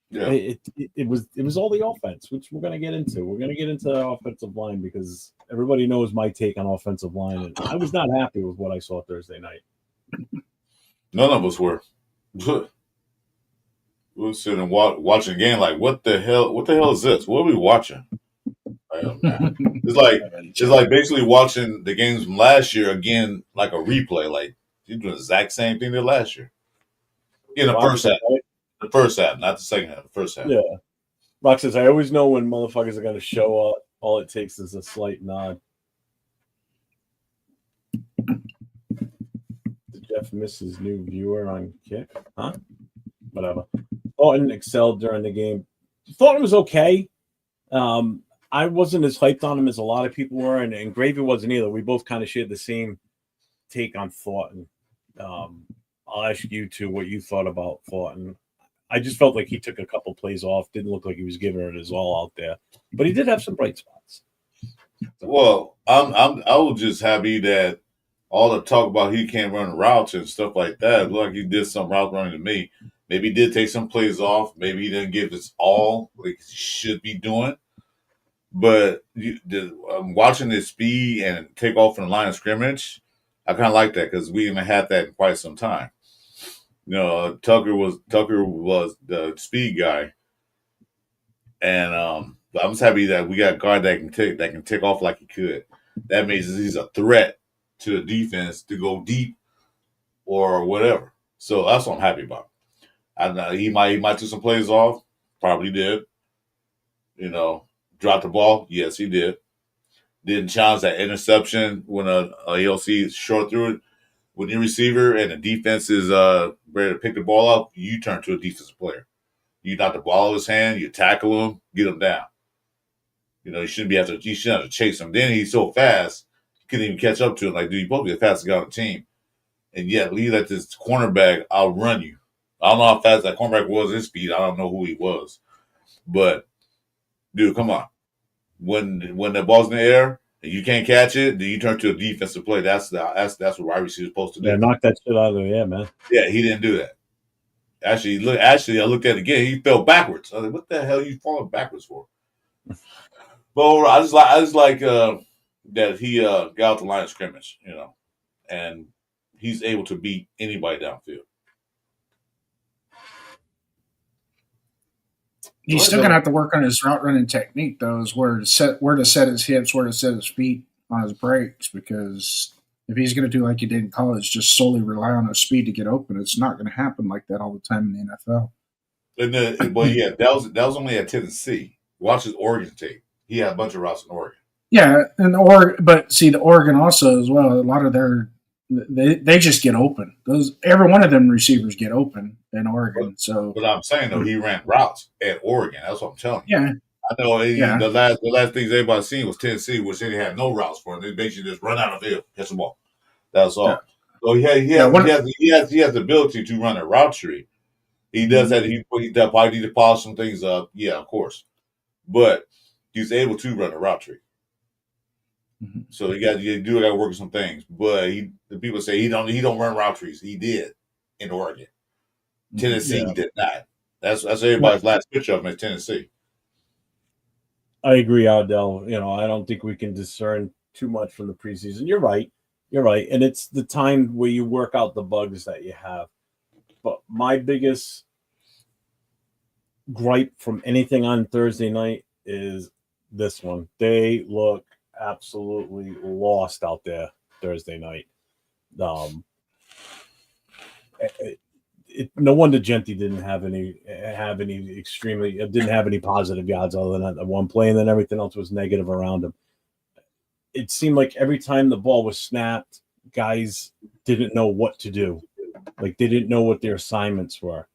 C: Yeah.
B: It was all the offense, which we're going to get into. We're going to get into the offensive line because everybody knows my take on offensive line, and I was not happy with what I saw Thursday night.
C: None of us were. We were sitting and watching the game like, what the hell? What the hell is this? What are we watching? Oh, man. It's like basically watching the games from last year again, like a replay. Like you're doing the exact same thing that last year in the first half. The first half, not the second half. The first half.
B: Yeah. Rock says, I always know when motherfuckers are going to show up. All it takes is a slight nod. Did Jeff miss his new viewer on Kick? Huh? Whatever. Thornton excelled during the game. Thornton was okay. I wasn't as hyped on him as a lot of people were, and Gravy wasn't either. We both kind of shared the same take on Thornton. I'll ask you two what you thought about Thornton. I just felt like he took a couple plays off. Didn't look like he was giving it his all out there, but he did have some bright spots.
C: Well, I was just happy that all the talk about he can't run routes and stuff like that. It looked like he did some route running to me. Maybe he did take some plays off. Maybe he didn't give his all like he should be doing. But watching his speed and take off from the line of scrimmage, I kind of like that because we haven't had that in quite some time. Tucker was the speed guy, and I'm just happy that we got a guard that can take off like he could. That means he's a threat to the defense to go deep or whatever. So that's what I'm happy about. I know he might took some plays off, probably did. Dropped the ball, yes he did. Didn't challenge that interception when a ALC short through it. When your receiver and the defense is ready to pick the ball up, you turn to a defensive player. You knock the ball out of his hand, you tackle him, get him down. You shouldn't have to chase him. Then he's so fast, you couldn't even catch up to him. Like, dude, you're supposed to be the fastest guy on the team. And yet, you let this cornerback outrun you. I don't know how fast that cornerback was, his speed. I don't know who he was. But, dude, come on. When the ball's in the air, and you can't catch it, then you turn to a defensive play. That's what wide receiver is supposed to do.
B: Yeah, knock that shit out of the air, man.
C: Yeah, he didn't do that. Actually, I looked at it again. He fell backwards. I was like, "What the hell are you falling backwards for?" But overall, I just like that he got out the line of scrimmage, and he's able to beat anybody downfield.
D: He's still gonna have to work on his route running technique, though, is where to set his hips, where to set his feet on his breaks. Because if he's gonna do like he did in college, just solely rely on his speed to get open, it's not gonna happen like that all the time in the NFL.
C: That was only at Tennessee. Watch his Oregon tape. He had a bunch of routes in Oregon.
D: Yeah, but see the Oregon also as well. A lot of they just get open. Every one of them receivers get open in Oregon.
C: But I'm saying though, he ran routes at Oregon. That's what I'm telling you.
D: Yeah,
C: I know. The last things everybody seen was Tennessee, which they had no routes for him. They basically just run out of the field, catch the ball. That's all. Yeah. So he has the ability to run a route tree. He does that. He probably need to polish some things up. Yeah, of course, but he's able to run a route tree. Mm-hmm. So you do got to work with some things, but the people say he don't run route trees. He did in Oregon. Tennessee did not. That's everybody's last picture of him at Tennessee.
B: I agree, Aldell. I don't think we can discern too much from the preseason. You're right, and it's the time where you work out the bugs that you have. But my biggest gripe from anything on Thursday night is this one. They look absolutely lost out there Thursday night. No wonder Genti didn't have any positive yards other than that one play, and then everything else was negative around him. It seemed like every time the ball was snapped, guys didn't know what to do. Like they didn't know what their assignments were.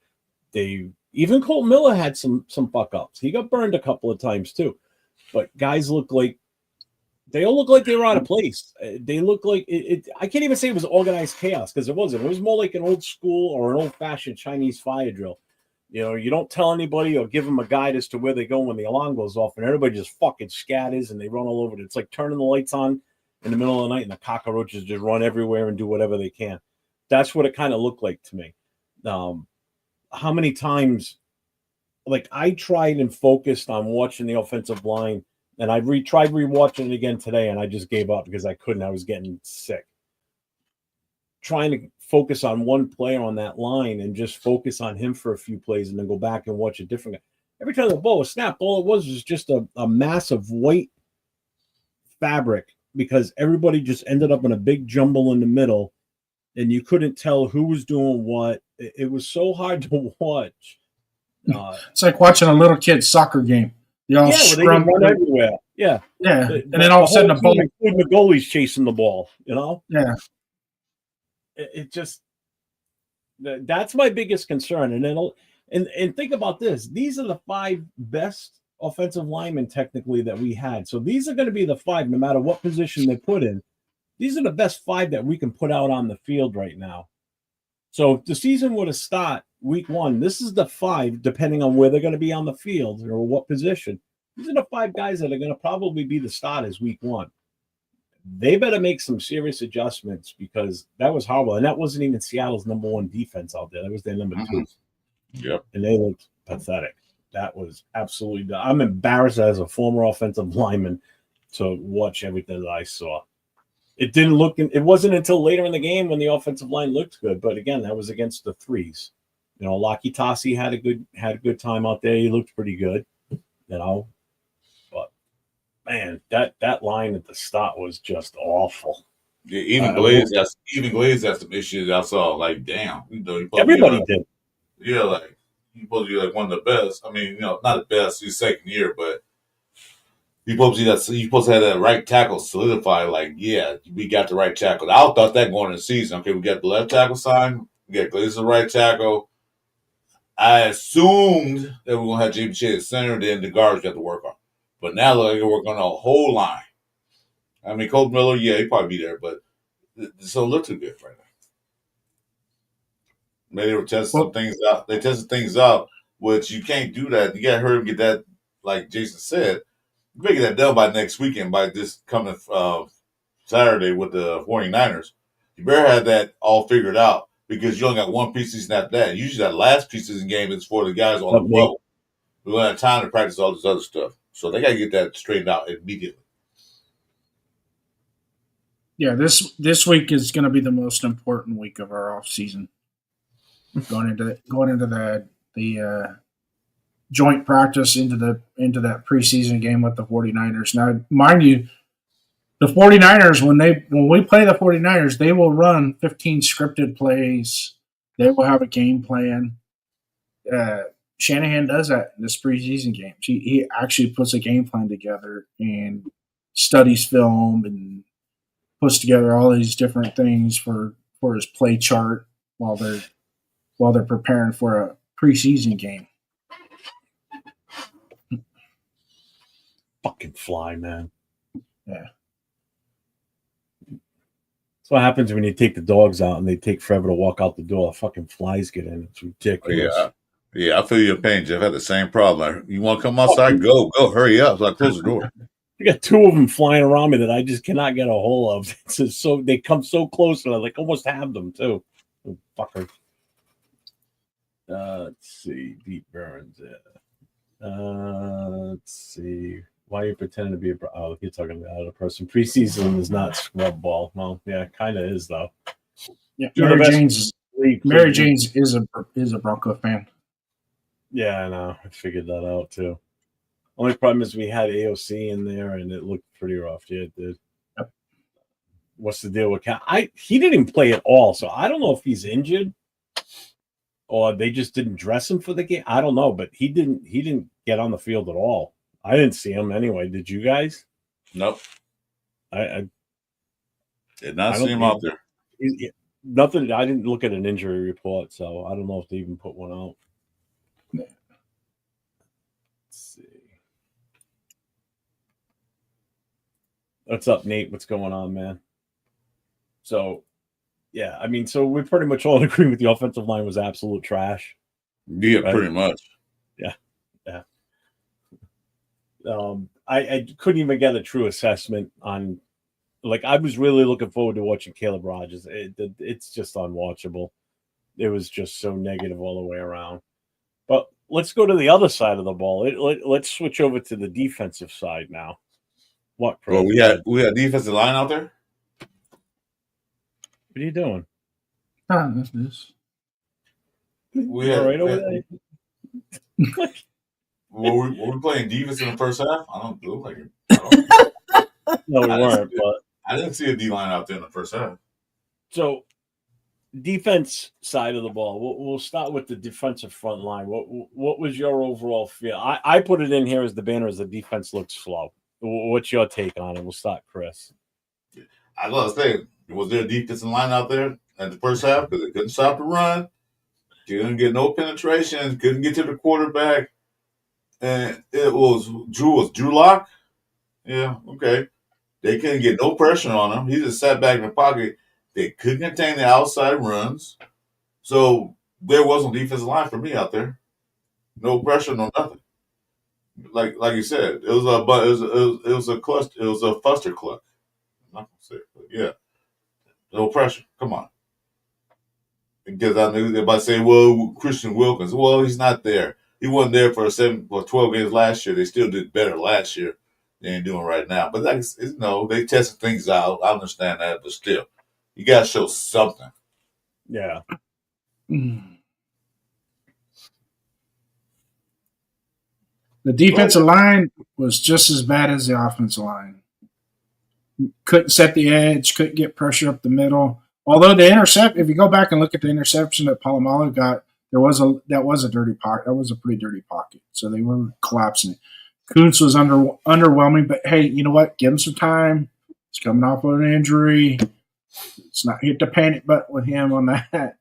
B: Even Colt Miller had some fuck ups. He got burned a couple of times too. But guys all look like they were out of place. They look like it. I can't even say it was organized chaos because it wasn't. It was more like an old school or an old fashioned Chinese fire drill. You don't tell anybody or give them a guide as to where they go when the alarm goes off, and everybody just fucking scatters and they run all over it. It's like turning the lights on in the middle of the night and the cockroaches just run everywhere and do whatever they can. That's what it kind of looked like to me. How many times like I tried and focused on watching the offensive line, and I tried rewatching it again today, and I just gave up because I couldn't. I was getting sick. Trying to focus on one player on that line and just focus on him for a few plays and then go back and watch a different guy. Every time the ball was snapped, all it was just a mass of white fabric because everybody just ended up in a big jumble in the middle, and you couldn't tell who was doing what. It was so hard to watch.
D: It's like watching a little kid's soccer game. They all scrum
B: run everywhere. Yeah.
D: And then all of a sudden the ball,
B: including the goalie's chasing the ball,
D: Yeah.
B: It just, that's my biggest concern. And think about this. These are the 5 best offensive linemen technically that we had. So these are going to be the 5, no matter what position they put in. These are the best 5 that we can put out on the field right now. So if the season were to start week 1, this is the 5, depending on where they're going to be on the field or what position. These are the 5 guys that are going to probably be the starters week 1. They better make some serious adjustments because that was horrible. And that wasn't even Seattle's number 1 defense out there. That was their number 2.
C: Yep.
B: And they looked pathetic. That was absolutely – I'm embarrassed as a former offensive lineman to watch everything that I saw. It didn't look – it wasn't until later in the game when the offensive line looked good. But, again, that was against the 3s. Laki Tassi had a good time out there. He looked pretty good, But, man, that line at the start was just awful.
C: Yeah, even Glaze has some issues I saw. Like, damn.
B: Everybody did.
C: Yeah, like, he's supposed to be like one of the best. I mean, not the best, his second year, but you're supposed to have that right tackle solidified. Like, yeah, we got the right tackle. I thought that going into the season. Okay, we got the left tackle signed. We got Glaze the right tackle. I assumed that we're going to have Jamie Shea at center, then the guards got to work on. But now they're going to work on the whole line. I mean, Colt Miller, yeah, he'd probably be there, but this don't look too good right now. Maybe they were testing some things out. They tested things out, which you can't do that. You got to hurry and get that, like Jason said, you better get that done by next weekend, by this coming Saturday with the 49ers. You better have that all figured out because you only got one preseason after that. Usually that last preseason game is for the guys on the level. We don't have time to practice all this other stuff. So they got to get that straightened out immediately.
D: Yeah, this week is going to be the most important week of our off season. Going into the joint practice into that preseason game with the 49ers. Now, mind you, the 49ers when we play the 49ers, they will run 15 scripted plays. They will have a game plan. Shanahan does that in this preseason games. He actually puts a game plan together and studies film and puts together all these different things for his play chart while they're preparing for a preseason game.
B: Fucking fly, man.
D: Yeah.
B: That's what happens when you take the dogs out and they take forever to walk out the door. Fucking flies get in. It's ridiculous.
C: Yeah, I feel your pain, Jeff. I had the same problem. You want to come outside? Go, hurry up. So I close the door.
B: I got 2 of them flying around me that I just cannot get a hold of. It's just so they come so close and I like almost have them too. Oh, fucker. Let's see. Deep burns. Let's see. Why are you pretending to be you're talking about another person. Preseason is not scrub ball. Well, yeah, kind of is though.
D: Yeah, Mary Jane's is a Bronco fan.
B: Yeah, I know. I figured that out too. Only problem is we had AOC in there and it looked pretty rough. Yeah, it did.
D: Yep.
B: What's the deal with Cal? He didn't even play at all, so I don't know if he's injured or they just didn't dress him for the game. I don't know, but he didn't get on the field at all. I didn't see him anyway. Did you guys?
C: Nope.
B: I
C: did not see him out there.
B: Nothing. I didn't look at an injury report, so I don't know if they even put one out.
D: Yeah.
B: Let's see. What's up, Nate? What's going on, man? So, yeah, I mean, so we're pretty much all in agreement with the offensive line was absolute trash.
C: Yeah, right? Pretty much.
B: Yeah. I couldn't even get a true assessment on. Like, I was really looking forward to watching Caleb Rogers. It's just unwatchable. It was just so negative all the way around. But let's go to the other side of the ball. Let's switch over to the defensive side now. What?
C: Well, we had defensive line out there.
B: What are you doing?
D: That's this.
C: We had
B: Right over there.
C: were we playing defense in the first half? I don't look like it.
B: No, we weren't. But
C: I didn't see a D line out there in the first half.
B: so, defense side of the ball. We'll start with the defensive front line. What was your overall feel? I put it in here as the banner as the defense looks slow. What's your take on it? We'll start, Chris.
C: I gotta say, was there a defensive line out there at the first half because they couldn't stop the run, couldn't get no penetration, couldn't get to the quarterback, and it was Drew Lock. Yeah, okay. They couldn't get no pressure on him. He just sat back in the pocket. They couldn't contain the outside runs, so there was no defensive line for me out there. No pressure, no nothing. Like you said, it was a cluster. It was a fuster cluck. I'm not gonna say it, but yeah, no pressure. Come on, because I knew everybody say, "Well, Christian Wilkins." Well, he's not there. He wasn't there for 12 games last year. They still did better last year. They ain't doing right now. But they tested things out. I understand that, but still, you gotta show something.
B: Yeah.
D: The defensive line was just as bad as the offensive line. Couldn't set the edge, couldn't get pressure up the middle. Although if you go back and look at the interception that Polamalu got, that was a dirty pocket. That was a pretty dirty pocket. So they were collapsing it. Kuntz was underwhelming, but hey, you know what? Give him some time. He's coming off of an injury. It's not hit the panic button with him on that.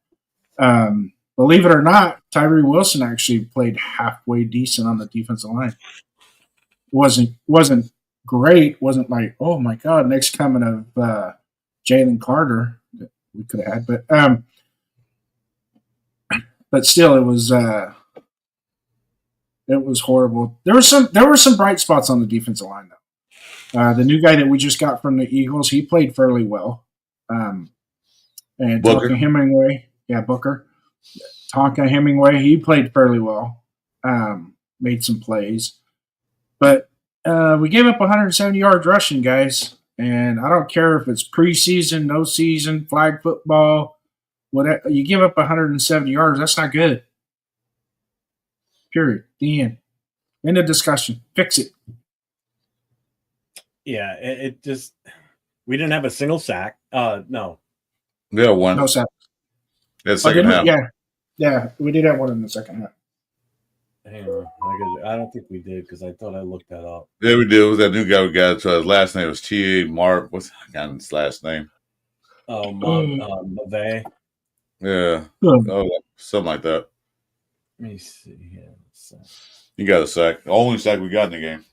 D: Believe it or not, Tyree Wilson actually played halfway decent on the defensive line. It wasn't great. Wasn't like, oh my God, next coming of Jalen Carter that we could have had, but still, it was horrible. There were some bright spots on the defensive line though. The new guy that we just got from the Eagles, he played fairly well. And Tonka Hemingway, Booker. Tonka Hemingway, he played fairly well. Made some plays. But we gave up 170 yards rushing, guys. And I don't care if it's preseason, no season, flag football, whatever. You give up 170 yards, that's not good. Period. The end. End of discussion. Fix it.
B: Yeah, it just we didn't have a single sack. No.
C: Yeah, one.
D: No sack.
C: That's second half.
D: Yeah, we did have one in the second half.
B: Hang on. I don't think we did because I thought I looked that up.
C: Yeah, we did. It was that new guy we got. So his last name was T.A. Mark. What's his last name?
B: Oh, Mundane.
C: Yeah.
D: Oh.
C: Oh, something like that.
B: Let me see here.
C: You got a sack. The only sack we got in the game.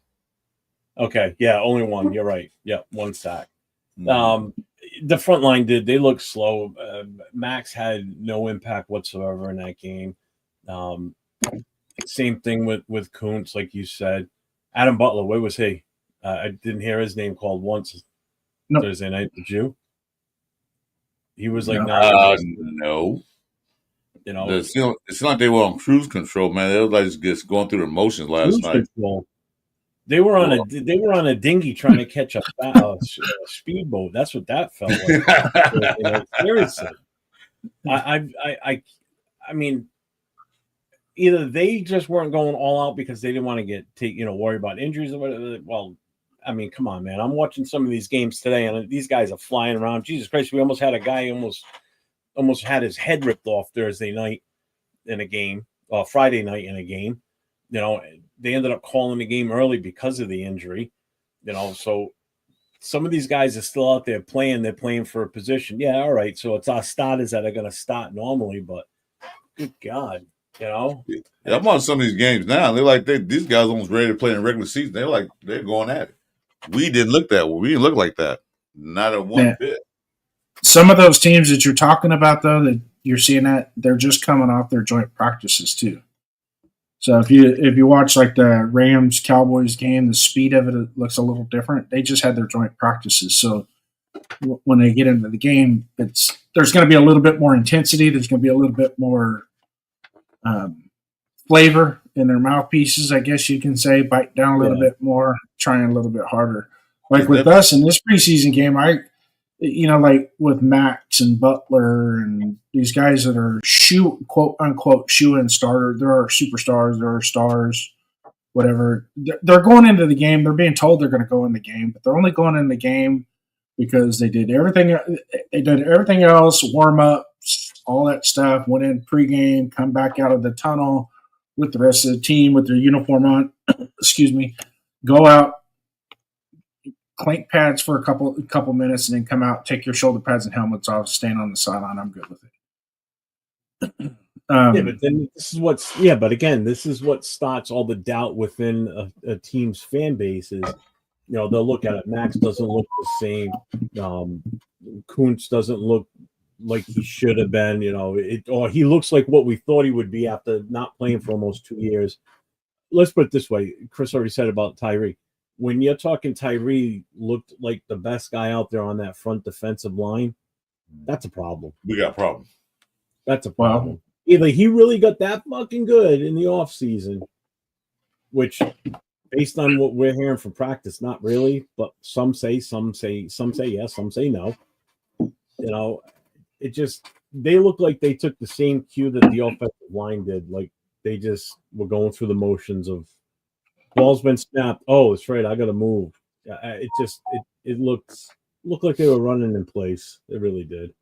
B: Okay, yeah, only one. You're right. Yeah, one sack. The front line did. They looked slow. Max had no impact whatsoever in that game. Same thing with Kuntz, like you said. Adam Butler, where was he? I didn't hear his name called once Thursday night. Did you? He was like,
C: no.
B: You know,
C: it's not like they were on cruise control, man. They were like just going through the motions last night.
B: Control. They were on a dinghy trying to catch a speedboat. That's what that felt like. Seriously, I mean, either they just weren't going all out because they didn't want to worry about injuries or whatever. Well, I mean, come on, man. I'm watching some of these games today, and these guys are flying around. Jesus Christ, we almost had a guy almost had his head ripped off Thursday night in a game, or Friday night in a game. You know, they ended up calling the game early because of the injury. You know, so some of these guys are still out there playing. They're playing for a position. Yeah, all right. So it's our starters that are going to start normally, but good God, you know.
C: Yeah, I'm on some of these games now. They're like these guys almost ready to play in the regular season. They're going at it. We didn't look that way. We didn't look like that. Not a one bit.
D: Some of those teams that you're talking about, though, that you're seeing that they're just coming off their joint practices too. So if you watch like the Rams Cowboys game, the speed of it looks a little different. They just had their joint practices, so when they get into the game, there's going to be a little bit more intensity. There's going to be a little bit more flavor in their mouthpieces, I guess you can say, bite down a little bit more, trying a little bit harder. Like with us in this preseason game, like with Max and Butler and these guys that are quote unquote shoe-in starter, there are superstars, there are stars, whatever. They're going into the game. They're being told they're going to go in the game, but they're only going in the game because they did everything. They did everything else, warm ups, all that stuff. Went in pregame, come back out of the tunnel with the rest of the team with their uniform on. Excuse me. Go out, clink pads for a couple minutes, and then come out, take your shoulder pads and helmets off, stand on the sideline. I'm good with it.
B: But then this is what starts all the doubt within a team's fan bases. They'll look at it. Max doesn't look the same. Kuntz doesn't look like he should have been. Or he looks like what we thought he would be after not playing for almost 2 years. Let's put it this way. Chris already said about Tyree. When you're talking Tyree looked like the best guy out there on that front defensive line, that's a problem.
C: We got a problem.
B: That's a problem. Wow. Either he really got that fucking good in the offseason, which based on what we're hearing from practice, not really, but some say yes, some say no. They look like they took the same cue that the offensive line did. Like they just were going through the motions of ball's been snapped. Oh, it's right. I got to move. It looked like they were running in place. It really did.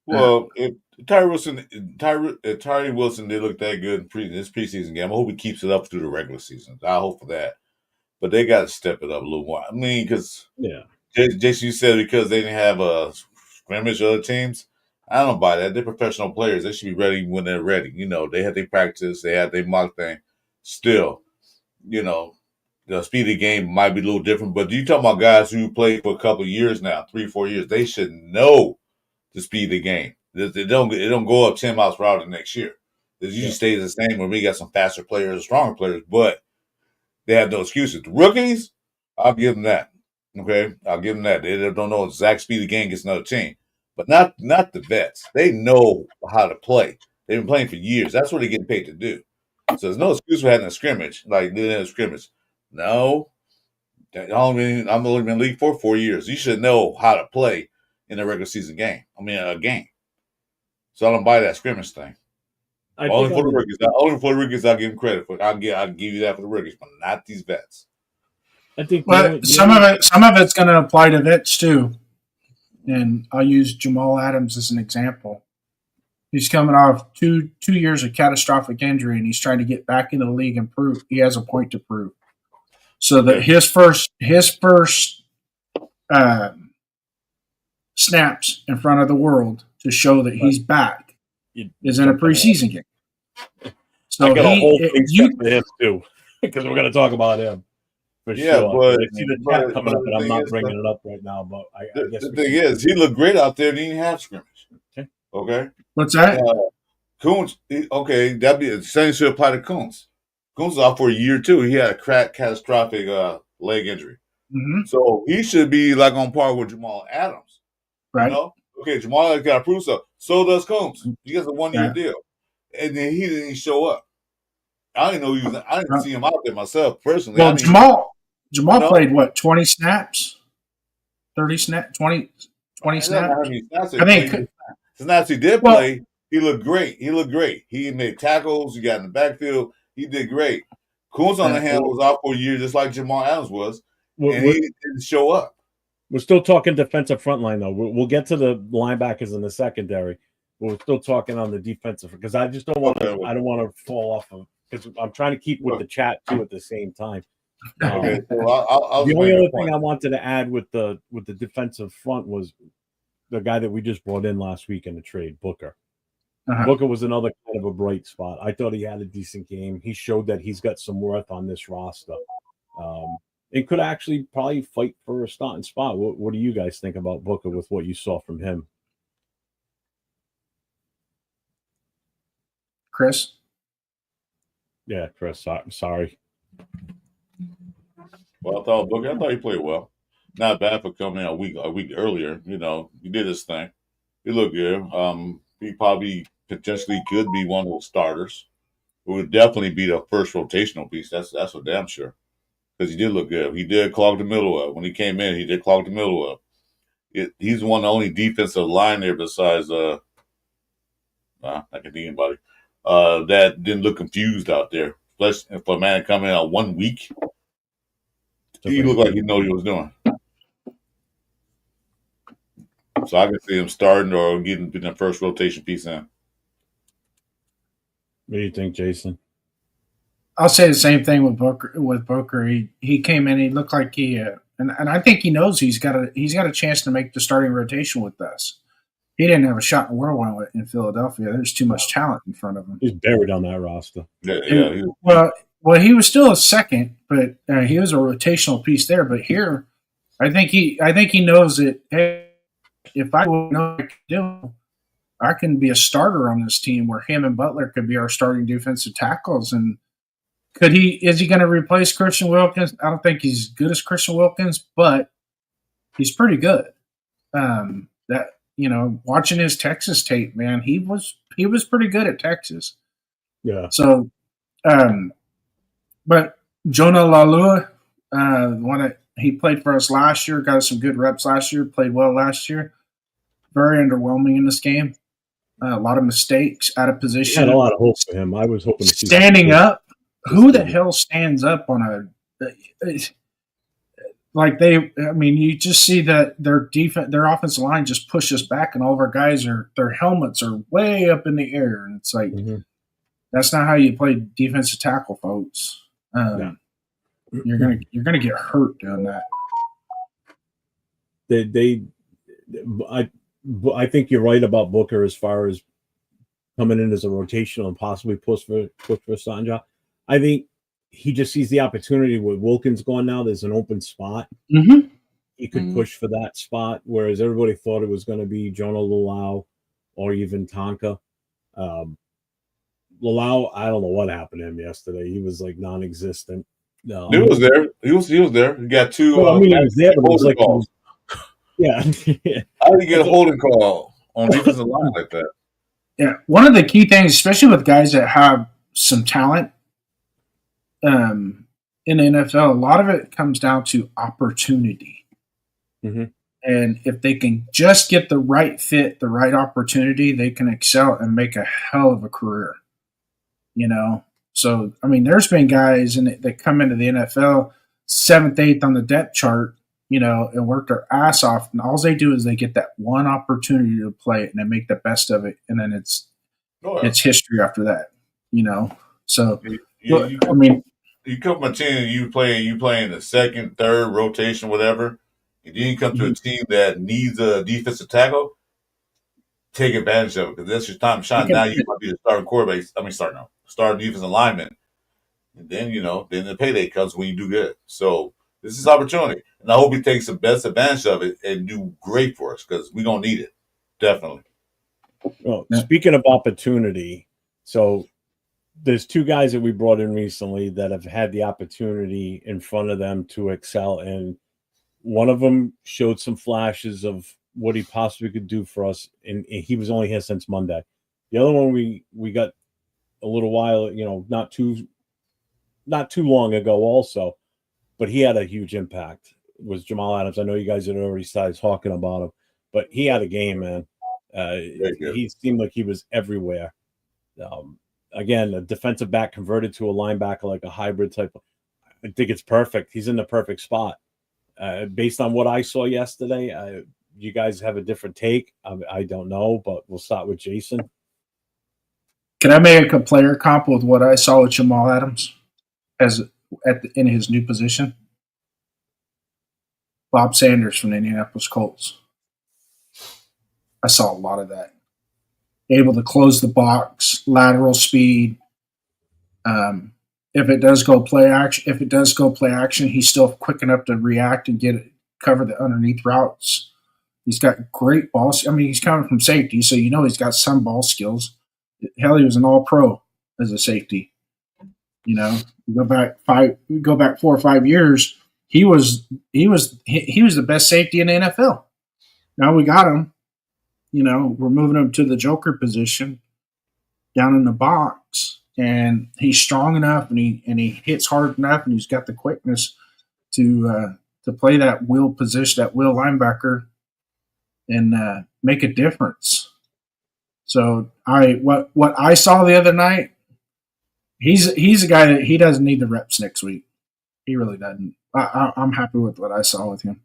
C: Well, if Tyree Wilson did look that good in this preseason game, I hope he keeps it up through the regular season. I hope for that. But they got to step it up a little more. I mean, because Jason, you said because they didn't have a scrimmage of other teams. I don't buy that. They're professional players. They should be ready when they're ready. They had their practice. They had their mock thing. Still, the speed of the game might be a little different. But you talking about guys who played for a couple of years now, 3-4 years. They should know the speed of the game. It don't go up 10 miles per hour the next year. It usually stays the same when we got some faster players, stronger players, but they have no excuses. The rookies, I'll give them that. Okay? I'll give them that. They don't know exact speed of the game against another team. But not the vets. They know how to play. They've been playing for years. That's what they're getting paid to do. So there's no excuse for having a scrimmage, like doing a scrimmage. No. I've only been in the league for 4 years. You should know how to play in a regular season game. A game. So I don't buy that scrimmage thing. Only for the rookies, I'll give them credit for it. I'll give you that for the rookies, but not these vets.
B: I think
D: some of it's going to apply to vets too. And I'll use Jamal Adams as an example. He's coming off two years of catastrophic injury, and he's trying to get back into the league and prove he has a point to prove. So that his first snaps in front of the world to show that he's back is in a preseason game. So
B: I got a whole thing set for him too, because we're going to talk about him. For sure.
C: But
B: I see the chat coming up, and I'm not bringing it up right now. But I guess
C: the thing is, he looked great out there, and he didn't have scrimmage. Okay.
D: What's that?
C: Kuntz. Okay, that'd be the same should apply to Kuntz. Kuntz was out for a year too. He had a catastrophic leg injury, so he should be like on par with Jamal Adams.
D: Right.
C: Okay, Jamal Adams got to prove so. So does Kuntz. He gets a 1-year deal, and then he didn't show up. I didn't know he was. I didn't see him out there myself personally.
D: Well, Jamal played what, 20 snaps, 30 snaps, 20 snaps. I mean,
C: snaps he did play. He looked great. He made tackles. He got in the backfield. He did great. Kuntz on the hand was out for a year, just like Jamal Adams was, and he didn't show up.
B: We're still talking defensive front line, though. We'll get to the linebackers in the secondary. We're still talking on the defensive because I just don't want to. I don't want to fall off of because I'm trying to keep with the chat too at the same time.
C: Okay, I'll
B: the only other thing I wanted to add with the defensive front was the guy that we just brought in last week in the trade, Booker. Booker was another kind of a bright spot. I thought he had a decent game. He showed that he's got some worth on this roster. It could actually probably fight for a starting spot. What do you guys think about Booker with what you saw from him?
D: Chris?
B: Yeah, Chris. Sorry.
C: Well, I thought he played well. Not bad for coming in a week earlier. He did his thing. He looked good. He probably potentially could be one of those starters. would definitely be the first rotational piece. That's for damn sure. Because he did look good. He did clog the middle up. When he came in, he did clog the middle up. He's one of the only defensive line there besides I can think anybody that didn't look confused out there. Especially for a man coming out 1 week, he looked like he knew what he was doing. So I can see him starting or getting the first rotation piece in.
B: What do you think, Jason?
D: I'll say the same thing with Booker. He came in. He looked like he and I think he knows he's got a chance to make the starting rotation with us. He didn't have a shot in the world in Philadelphia. There's too much talent in front of him.
B: He's buried on that roster.
C: Yeah.
D: Well, he was still a second, but he was a rotational piece there. But here, I think he knows that. Hey, if I know what I can do, I can be a starter on this team. Where him and Butler could be our starting defensive tackles. And is he going to replace Christian Wilkins? I don't think he's as good as Christian Wilkins, but he's pretty good. Watching his Texas tape, man, he was pretty good at Texas.
B: Yeah.
D: So, but Jonah Lalua, he played for us last year, got us some good reps last year, played well last year. Very underwhelming in this game. A lot of mistakes, out of position.
B: I had a lot of hope for him. I was hoping to see
D: standing up. Who the hell stands up on you just see that their offensive line just pushes back, and all of our guys their helmets are way up in the air, and it's like that's not how you play defensive tackle, folks. You're gonna get hurt doing that.
B: I think you're right about Booker as far as coming in as a rotational and possibly push for Sanja. I think he just sees the opportunity with Wilkins gone now. There's an open spot.
D: Mm-hmm.
B: He could push for that spot, whereas everybody thought it was going to be Jonah Lalau or even Tonka. Lalau, I don't know what happened to him yesterday. He was like non-existent.
C: He was there. He was there. He got two.
B: Well, he was there, but it was like yeah.
C: How did he get a holding call on defensive line like that?
D: Yeah, one of the key things, especially with guys that have some talent in the NFL, a lot of it comes down to opportunity.
B: Mm-hmm.
D: And if they can just get the right fit, the right opportunity, they can excel and make a hell of a career. So there's been guys that come into the NFL 7th, 8th on the depth chart, and work their ass off, and all they do is they get that one opportunity to play it, and they make the best of it, and then it's history after that. So
C: you come from a team you play in the second, third rotation, whatever, and then you come to a team that needs a defensive tackle. Take advantage of it, because that's your time to shine. Now you might be the starting quarterback. Starting defensive lineman, and then then the payday comes when you do good. So this is opportunity, and I hope he takes the best advantage of it and do great for us, because we're gonna need it, definitely.
B: Well, speaking of opportunity, so there's two guys that we brought in recently that have had the opportunity in front of them to excel, and one of them showed some flashes of what he possibly could do for us, and he was only here since Monday. The other one we got a little while, not too long ago also, but he had a huge impact, was Jamal Adams. I know you guys had already started talking about him, but he had a game, man. He seemed like he was everywhere. Again, a defensive back converted to a linebacker, like a hybrid type. I think it's perfect. He's in the perfect spot. Based on what I saw yesterday, you guys have a different take. I don't know, but we'll start with Jason.
D: Can I make a player comp with what I saw with Jamal Adams in his new position? Bob Sanders from the Indianapolis Colts. I saw a lot of that. Able to close the box, lateral speed. If it does go play action, he's still quick enough to react and cover the underneath routes. He's got great ball. He's coming from safety, so he's got some ball skills. Hell, he was an all-pro as a safety. We go back 4 or 5 years. He was the best safety in the NFL. Now we got him. We're moving him to the joker position down in the box. and he's strong enough, and he hits hard enough, and he's got the quickness to play that will position, that will linebacker, and make a difference. So what I saw the other night, he's a guy that he doesn't need the reps next week. He really doesn't. I'm happy with what I saw with him.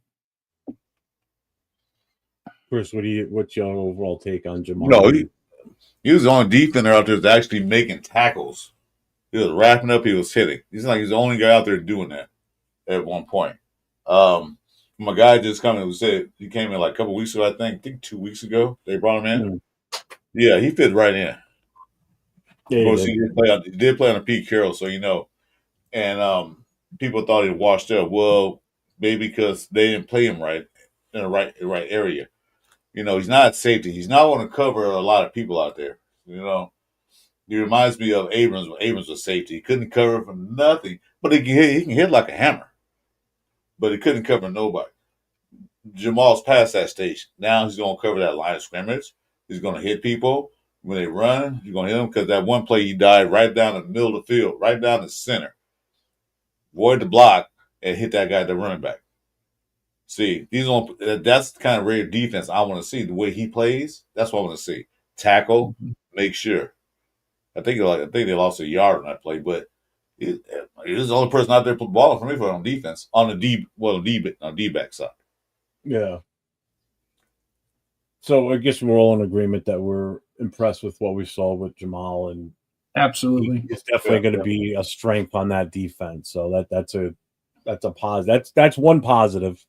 B: Chris, what's your overall take on Jamal?
C: No, he was the only defender out there that's actually making tackles. He was wrapping up, he was hitting. He's like he's the only guy out there doing that at one point. My guy just coming and said he came in like a couple weeks ago, I think 2 weeks ago. They brought him in. Mm-hmm. Yeah, he fit right in. Yeah, of course, he did play on a Pete Carroll, so you know. And people thought he washed up. Well, maybe because they didn't play him right in the right area. You know, he's not safety. He's not going to cover a lot of people out there. You know, he reminds me of Abrams when Abrams was safety. He couldn't cover for nothing, but he can hit like a hammer. But he couldn't cover nobody. Jamal's past that stage. Now he's going to cover that line of scrimmage. He's going to hit people. When they run, he's going to hit them because that one play he died right down the middle of the field, right down the center. Void the block and hit that guy, the running back. See, that's the kind of rare defense I want to see. The way he plays, that's what I want to see. Tackle, make sure. I think they lost a yard on that play, but he's the only person out there put the ball for me on defense on the D-back side.
B: Yeah. So I guess we're all in agreement that we're impressed with what we saw with Jamal, and
D: absolutely,
B: it's definitely going to be a strength on that defense. So that's a positive. That's one positive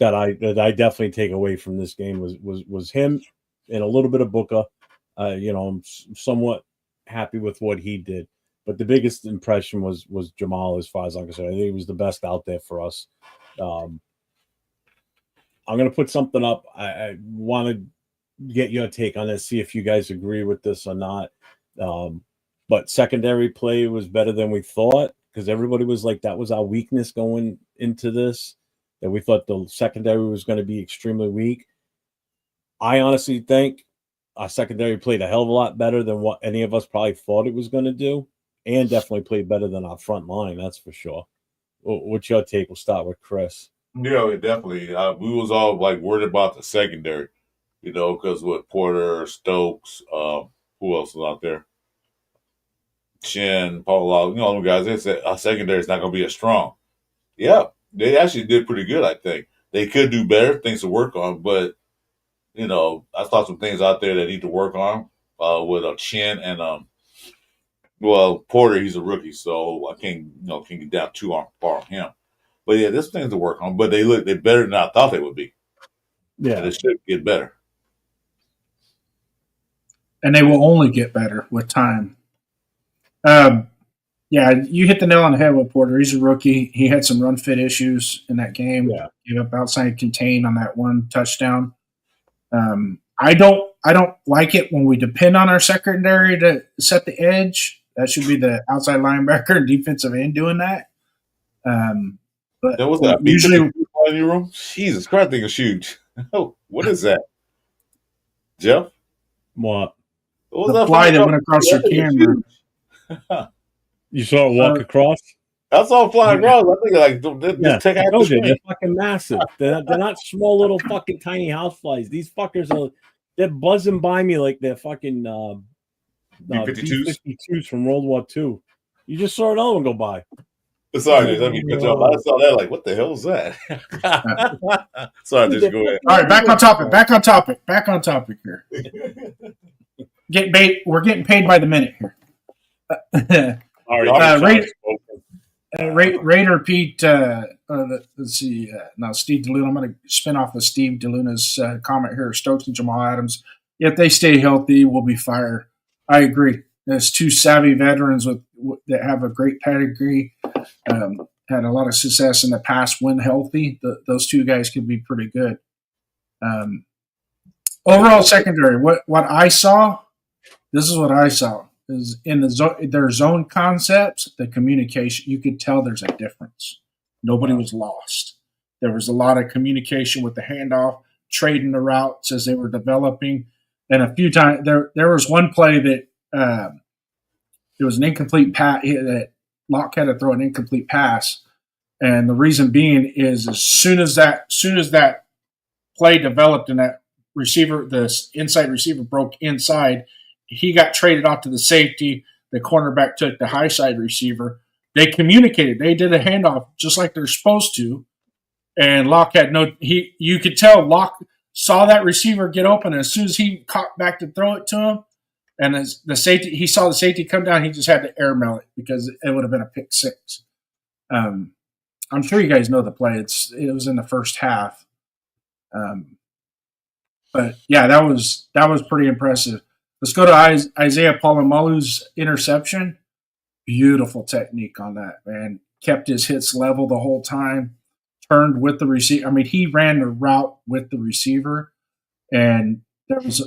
B: that I definitely take away from this game was him and a little bit of Booker. I'm somewhat happy with what he did, but the biggest impression was Jamal, as far as I'm concerned. I think he was the best out there for us. I'm going to put something up. I want to get your take on this, see if you guys agree with this or not. But secondary play was better than we thought, because everybody was like, that was our weakness going into this, that we thought the secondary was going to be extremely weak. I honestly think our secondary played a hell of a lot better than what any of us probably thought it was going to do, and definitely played better than our front line, that's for sure. What's your take? We'll start with Chris.
C: Yeah, definitely. We was all like worried about the secondary, because with Porter, Stokes, who else was out there? Chin, Paul, all them guys. They said our secondary is not going to be as strong. Yeah, they actually did pretty good. I think they could do better, things to work on, but I saw some things out there that need to work on with Chin and Porter. He's a rookie, so I can't get down too far on him. But yeah, there's things to work on. But they're better than I thought they would be.
B: Yeah,
C: and they should get better.
D: And they will only get better with time. Yeah, you hit the nail on the head with Porter. He's a rookie. He had some run fit issues in that game.
B: Yeah,
D: gave up outside contain on that one touchdown. I don't like it when we depend on our secondary to set the edge. That should be the outside linebacker and defensive end doing that. But
C: there was that usually in your room. Jesus Christ, thing is huge. Oh, what is that, Jeff?
B: What?
D: The fly that went across your camera.
B: You saw it walk across?
C: I saw it flying across. I think they take out the screen.
B: They're fucking massive. They're not small little fucking tiny house flies. These fuckers they're buzzing by me like they're fucking B-52s from World War II. You just saw another one go by.
C: Sorry, let me cut you off. I saw that like, what the hell is that? Sorry, just go ahead.
D: All right, back on topic here. We're getting paid by the minute here. Raider Pete, let's see. Now, Steve DeLuna. I'm going to spin off of Steve DeLuna's comment here. Stokes and Jamal Adams, if they stay healthy, will be fired. I agree. There's two savvy veterans that have a great pedigree. Had a lot of success in the past when healthy. Those two guys could be pretty good. Overall secondary, what I saw, this is what I saw. Is in their zone concepts, the communication, you could tell there's a difference. Nobody was lost. There was a lot of communication with the handoff, trading the routes as they were developing. And a few times, there was one play that it was an incomplete pass that Locke had to throw an incomplete pass. And the reason being is as soon as that play developed and that receiver, the inside receiver broke inside, he got traded off to the safety. The cornerback took the high side receiver. They communicated. They did a handoff just like they're supposed to. And Locke had you could tell Locke saw that receiver get open. And as soon as he caught back to throw it to him, and as he saw the safety come down, he just had to airmail it because it would have been a pick six. I'm sure you guys know the play. It was in the first half. But yeah, that was pretty impressive. Let's go to Isaiah Palomalu's interception. Beautiful technique on that, man. Kept his hits level the whole time. Turned with the receiver. I mean, he ran the route with the receiver, and it's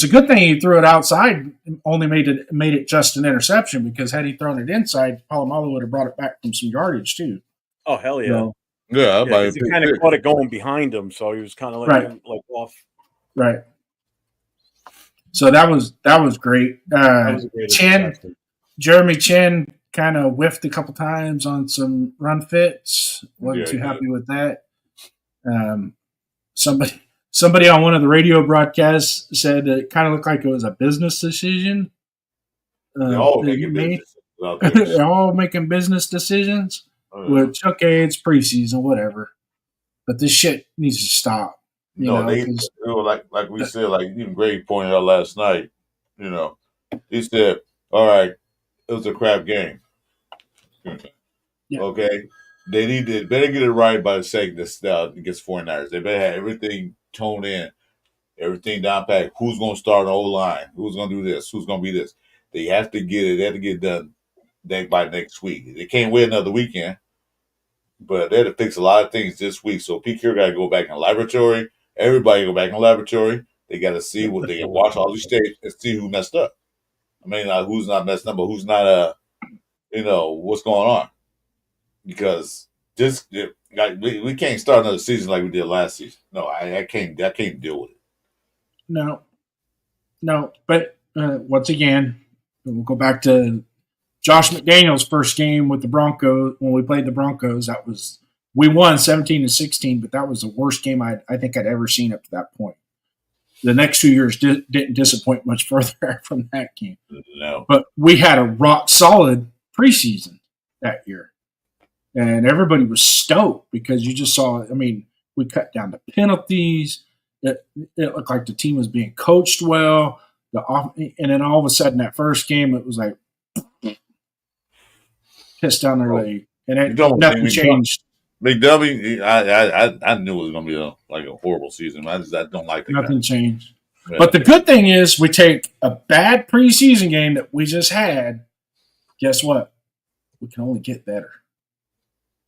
D: a good thing he threw it outside. Only made it just an interception because had he thrown it inside, Palomalu would have brought it back from some yardage too.
B: Oh hell yeah!
D: So,
C: Yeah,
B: he kind of caught it going behind him, so he was kind of like off.
D: Right. So that was great.
B: That was a great
D: Jeremy Chin kind of whiffed a couple times on some run fits. Wasn't too happy with that. Somebody on one of the radio broadcasts said it kind of looked like it was a business decision.
C: They're all making business.
D: They're all making business decisions. Which, okay, it's preseason, whatever. But this shit needs to stop.
C: Like we said, like even Greg pointed out last night, he said, all right, it was a crap game.
D: Yeah.
C: Okay. They better get it right by the second against 49ers. They better have everything toned in, everything down pat. Who's going to start on O-line? Who's going to do this? Who's going to be this? They have to get it. They have to get it done by next week. They can't wait another weekend, but they had to fix a lot of things this week. So PQ got to go back in the laboratory. Everybody go back in the laboratory. They got to see what they can watch all these tapes and see who messed up. I mean, who's not messed up, but who's not, what's going on. Because we can't start another season like we did last season. No, I can't deal with it.
D: No. But once again, we'll go back to Josh McDaniels' first game with the Broncos. When we played the Broncos, we won 17-16, but that was the worst game I think I'd ever seen up to that point. The next 2 years didn't disappoint much further from that game.
C: No.
D: But we had a rock solid preseason that year. And everybody was stoked because you just saw, we cut down the penalties. It looked like the team was being coached well. And then all of a sudden, that first game, it was like pissed down their leg. And nothing changed.
C: McDuffie, I knew it was going to be a horrible season. I don't like that.
D: Nothing changed. Yeah. But the good thing is we take a bad preseason game that we just had. Guess what? We can only get better.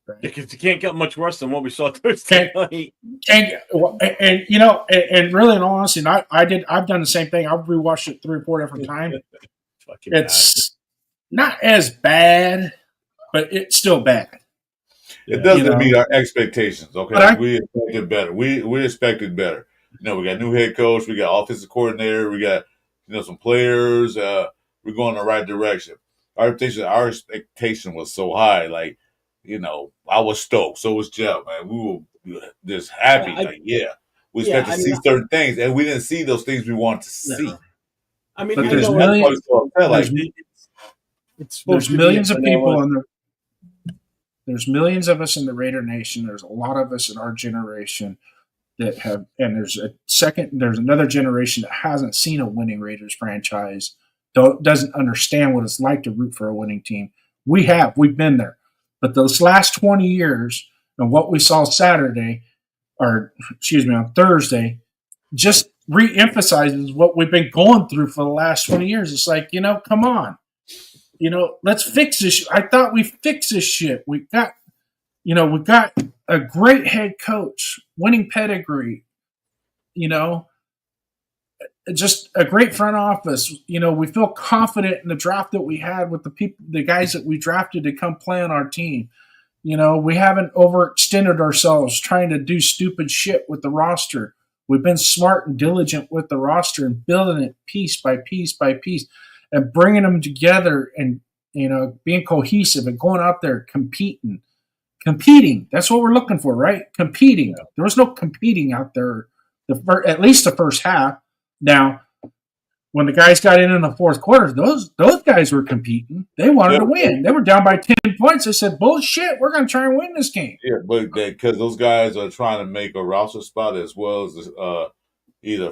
B: Right? Because you can't get much worse than what we saw Thursday night.
D: And really, in all honesty, I've done the same thing. I've rewatched it 3 or 4 different times. It's not as bad, but it's still bad.
C: It doesn't meet our expectations. Okay, we expected better. We expected better. We got new head coach. We got offensive coordinator. We got some players. We're going in the right direction. Our expectation was so high. Like, I was stoked. So was Jeff. Man, we were just happy. We expected to see certain things, and we didn't see those things we wanted to see.
D: I mean, but there's millions. There's millions of people on the. There's millions of us in the Raider Nation. There's a lot of us in our generation that have, and there's another generation that hasn't seen a winning Raiders franchise, doesn't understand what it's like to root for a winning team. We've been there. But those last 20 years and what we saw on Thursday, just re-emphasizes what we've been going through for the last 20 years. It's like, come on. Let's fix this. I thought we fixed this shit. We got a great head coach, winning pedigree, just a great front office. We feel confident in the draft that we had with the guys that we drafted to come play on our team. We haven't overextended ourselves trying to do stupid shit with the roster. We've been smart and diligent with the roster and building it piece by piece by piece and bringing them together and, being cohesive and going out there competing. That's what we're looking for, right? Competing.
B: Yeah.
D: There was no competing out there, at least the first half. Now, when the guys got in the fourth quarter, those guys were competing. They wanted to win. They were down by 10 points. They said, bullshit, we're going to try and win this game.
C: Yeah, but because those guys are trying to make a roster spot as well as either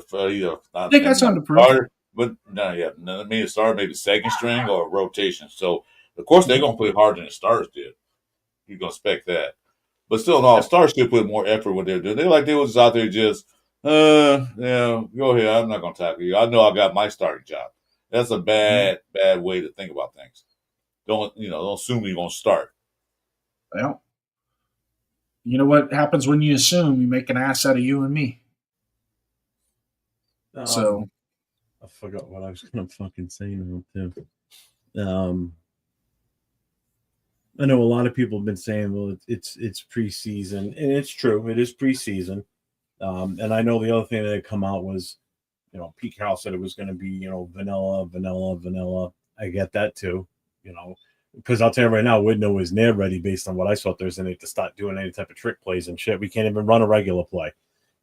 D: I think that's on the proof.
C: starter, but maybe a starter, maybe second string or a rotation. So of course they're gonna play harder than the starters did. You're gonna expect that, but still, no, stars should put more effort what they're doing. They was out there just, go ahead. I'm not gonna tackle you. I know I got my starting job. That's a bad way to think about things. Don't assume you're gonna start.
D: Well, you know what happens when you assume? You make an ass out of you and me. So
B: I forgot what I was gonna fucking say now too. I know a lot of people have been saying, well, it's preseason, and it's true. It is preseason. And I know the other thing that had come out was, Pete Carroll said it was going to be, vanilla. I get that too, because I'll tell you right now, Widnow is near ready based on what I saw Thursday night to start doing any type of trick plays and shit. We can't even run a regular play.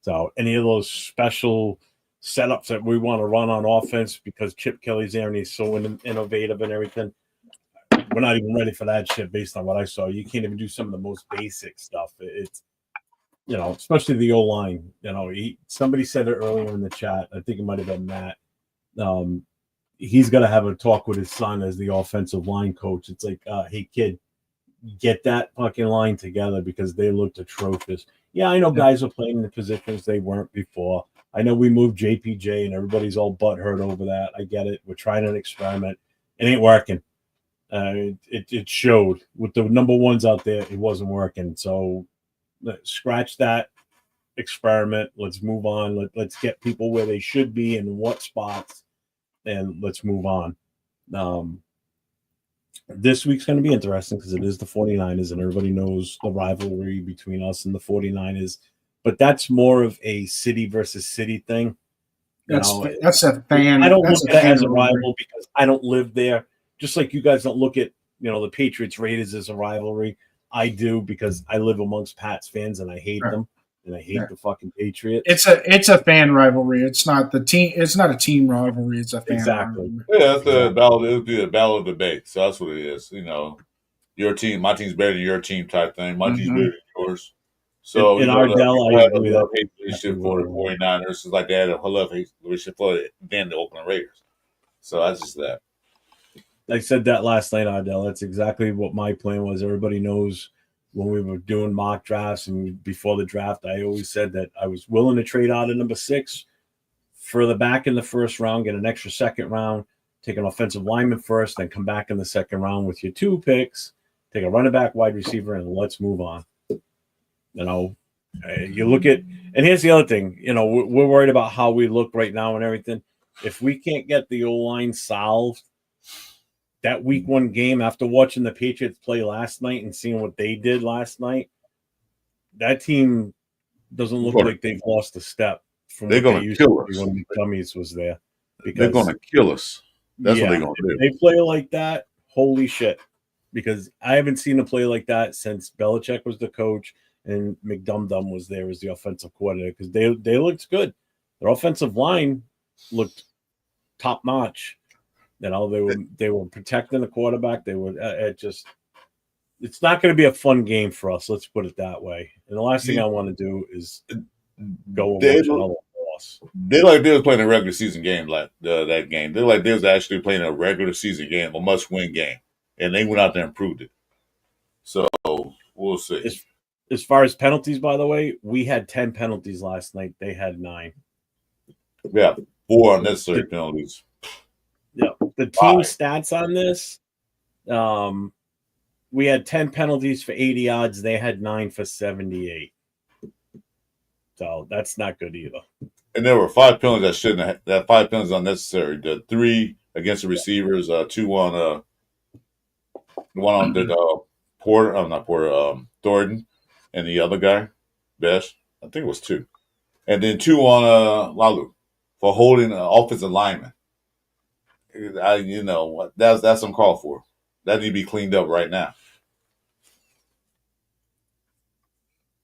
B: So any of those special setups that we want to run on offense because Chip Kelly's there and he's so innovative and everything, we're not even ready for that shit based on what I saw. You can't even do some of the most basic stuff. It's, especially the O-line. Somebody said it earlier in the chat. I think it might have been Matt. He's got to have a talk with his son as the offensive line coach. It's like, hey, kid, get that fucking line together because they looked atrocious. Yeah, I know guys are playing in the positions they weren't before. I know we moved JPJ and everybody's all butthurt over that. I get it. We're trying an experiment. It ain't working. It showed with the number ones out there. It wasn't working. So scratch that experiment. Let's move on. Let's get people where they should be and what spots, and let's move on. This week's going to be interesting because it is the 49ers, and everybody knows the rivalry between us and the 49ers. But that's more of a city versus city thing.
D: That's a fan.
B: I don't look at it as a
D: rivalry.
B: rival because I don't live there. Just like you guys don't look at the Patriots Raiders as a rivalry. I do because I live amongst Pats fans and I hate them and I hate the fucking Patriots.
D: It's a fan rivalry. It's not the team. It's not a team rivalry. It's a fan rivalry.
C: Yeah, it's a battle. It would be a battle of debate. So that's what it is. Your team, my team's better than your team type thing. My team's better than yours. So
B: in Ardell, I agree with
C: hate relationship for the 49ers. It's like they had a love-hate relationship for the Oakland Raiders. So that's just that.
B: I said that last night, Ardell. That's exactly what my plan was. Everybody knows when we were doing mock drafts and before the draft, I always said that I was willing to trade out of number 6 further back in the first round, get an extra second round, take an offensive lineman first, then come back in the second round with your 2 picks, take a running back, wide receiver, and let's move on. You look at, and here's the other thing, we're worried about how we look right now and everything. If we can't get the O-line solved, that week 1 game, after watching the Patriots play last night and seeing what they did last night, that team doesn't look like they've lost a step from
C: they're
B: what they used to
C: us
B: when the dummies was there.
C: They're going to kill us. That's what they're going to do.
B: They play like that, holy shit. Because I haven't seen them play like that since Belichick was the coach and McDumdum was there as the offensive coordinator because they looked good. Their offensive line looked top notch. They were protecting the quarterback. They were it's not going to be a fun game for us. Let's put it that way. And the last thing I want to do is go and watch another loss.
C: They like they was playing a regular season game like that game. They're like they was actually playing a regular season game, a must-win game, and they went out there and proved it. So we'll see.
B: As far as penalties, by the way, we had 10 penalties last night. They had 9.
C: Yeah, 4 unnecessary penalties.
B: Yeah, the team stats on this, we had 10 penalties for 80 yards. They had 9 for 78. So that's not good either.
C: And there were 5 penalties that shouldn't have. That 5 penalties unnecessary. The 3 against the receivers, 2 on one on the Thornton, and the other guy, Best. I think it was 2. and then 2 on Lalu for holding an offensive lineman. You know what? That's uncalled for. That need to be cleaned up right now.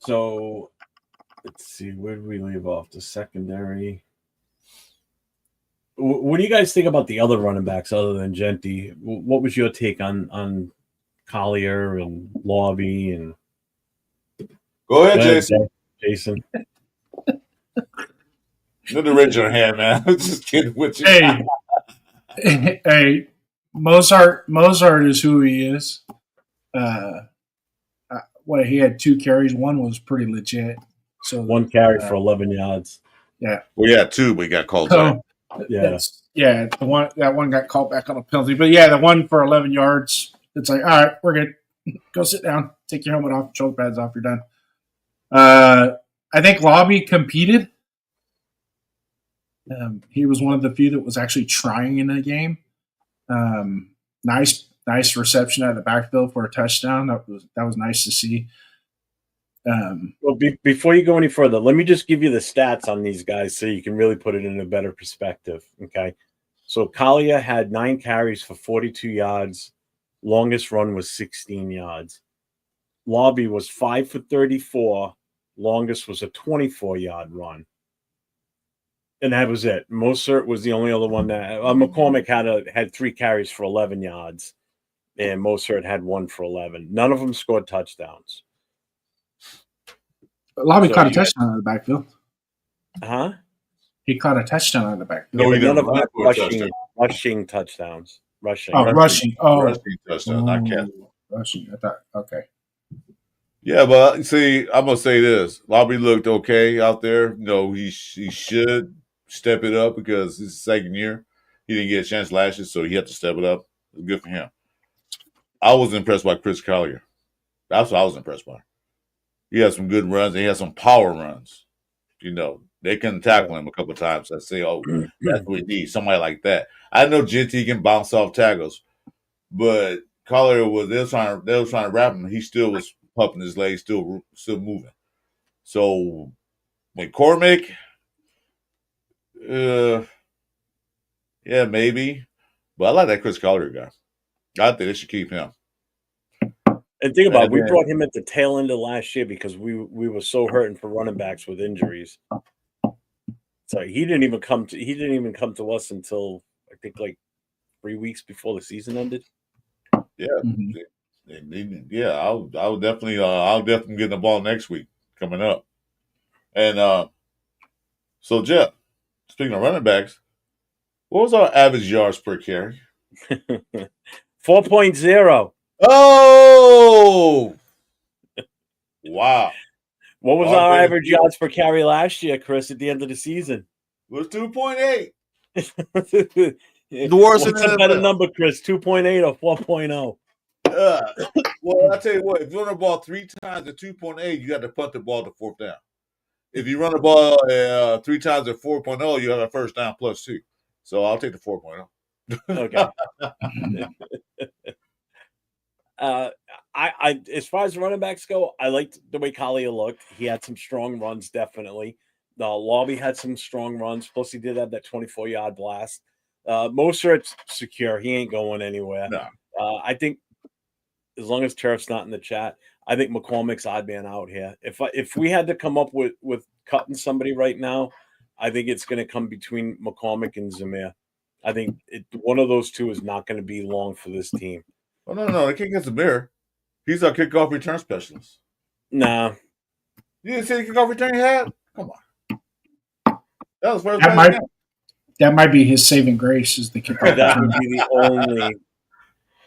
B: So let's see, where did we leave off? The secondary. What do you guys think about the other running backs other than Genti? What was your take on Collier and Lobby and
C: Go ahead, Jason.
B: Jason.
C: Let the raise your hand, man. I'm just kidding with you.
D: Hey, Mozart is who he is. What he had 2 carries. One was pretty legit. So
B: 1 carry for 11 yards.
D: Yeah.
C: Well, yeah, 2, but he got called back.
B: Yeah.
D: That one got called back on a penalty. But yeah, the one for 11 yards. It's like, all right, we're good. Go sit down. Take your helmet off. Shoulder pads off. You're done. I think Lobby competed. He was one of the few that was actually trying in the game. Nice reception out of the backfield for a touchdown. That was nice to see.
B: Well, before you go any further, let me just give you the stats on these guys so you can really put it in a better perspective. Okay. So Collier had 9 carries for 42 yards. Longest run was 16 yards. Lobby was 5 for 34. Longest was a 24-yard run. And that was it. Mozart was the only other one that McCormick had 3 carries for 11 yards, and Mozart had 1 for 11. None of them scored touchdowns.
D: Lobby caught a touchdown out of the backfield.
B: Huh?
D: He caught a touchdown out of the backfield.
C: No, he
B: none
C: didn't
B: of them had
C: run
B: rushing touchdowns. Rushing.
D: Rushing.
C: Rushing touchdown, not catch.
D: Rushing. I thought, okay.
C: Yeah, but see, I'm gonna say this: Lobby looked okay out there. You know, he should step it up because it's his second year. He didn't get a chance last year, so he had to step it up. It's good for him. I was impressed by Chris Collier. That's what I was impressed by. He had some good runs. And he had some power runs. You know, they couldn't tackle him a couple of times. I say, oh, that's what we need, somebody like that. I know Genti can bounce off tackles, but Collier they was trying to wrap him. He still was pumping his legs, still moving. So McCormick, yeah, maybe. But I like that Chris Collier guy. I think they should keep him.
B: And think about it, we brought him at the tail end of last year because we were so hurting for running backs with injuries. So he didn't even come to us until I think like 3 weeks before the season ended.
C: Yeah. Mm-hmm. Yeah, I'll definitely get the ball next week coming up. And so Jeff, speaking of running backs, what was our average yards per carry?
B: 4.0.
C: Oh, wow!
B: What was our average yards per carry last year, Chris? At the end of the season,
C: it was 2.8.
B: The
C: worst.
B: What's a better number, Chris? 2.8 or 4.0?
C: Well, I tell you what, if you run the ball 3 times at 2.8, you got to punt the ball to 4th down. If you run the ball 3 times at 4.0, you have a first down plus 2. So I'll take the 4.0.
B: Okay. I as far as running backs go, I liked the way Collier looked. He had some strong runs, definitely. Lobby had some strong runs. Plus, he did have that 24-yard blast. Mosert's secure. He ain't going anywhere.
C: No.
B: I think as long as Turf's not in the chat, I think McCormick's odd man out here. If we had to come up with cutting somebody right now, I think it's going to come between McCormick and Zamir. I think one of those two is not going to be long for this team.
C: Oh, no. They can't get Zamir. He's our kickoff return specialist.
B: Nah.
C: You didn't see the kickoff return he had? Come on. That was first.
D: That might be his saving grace is the kickoff.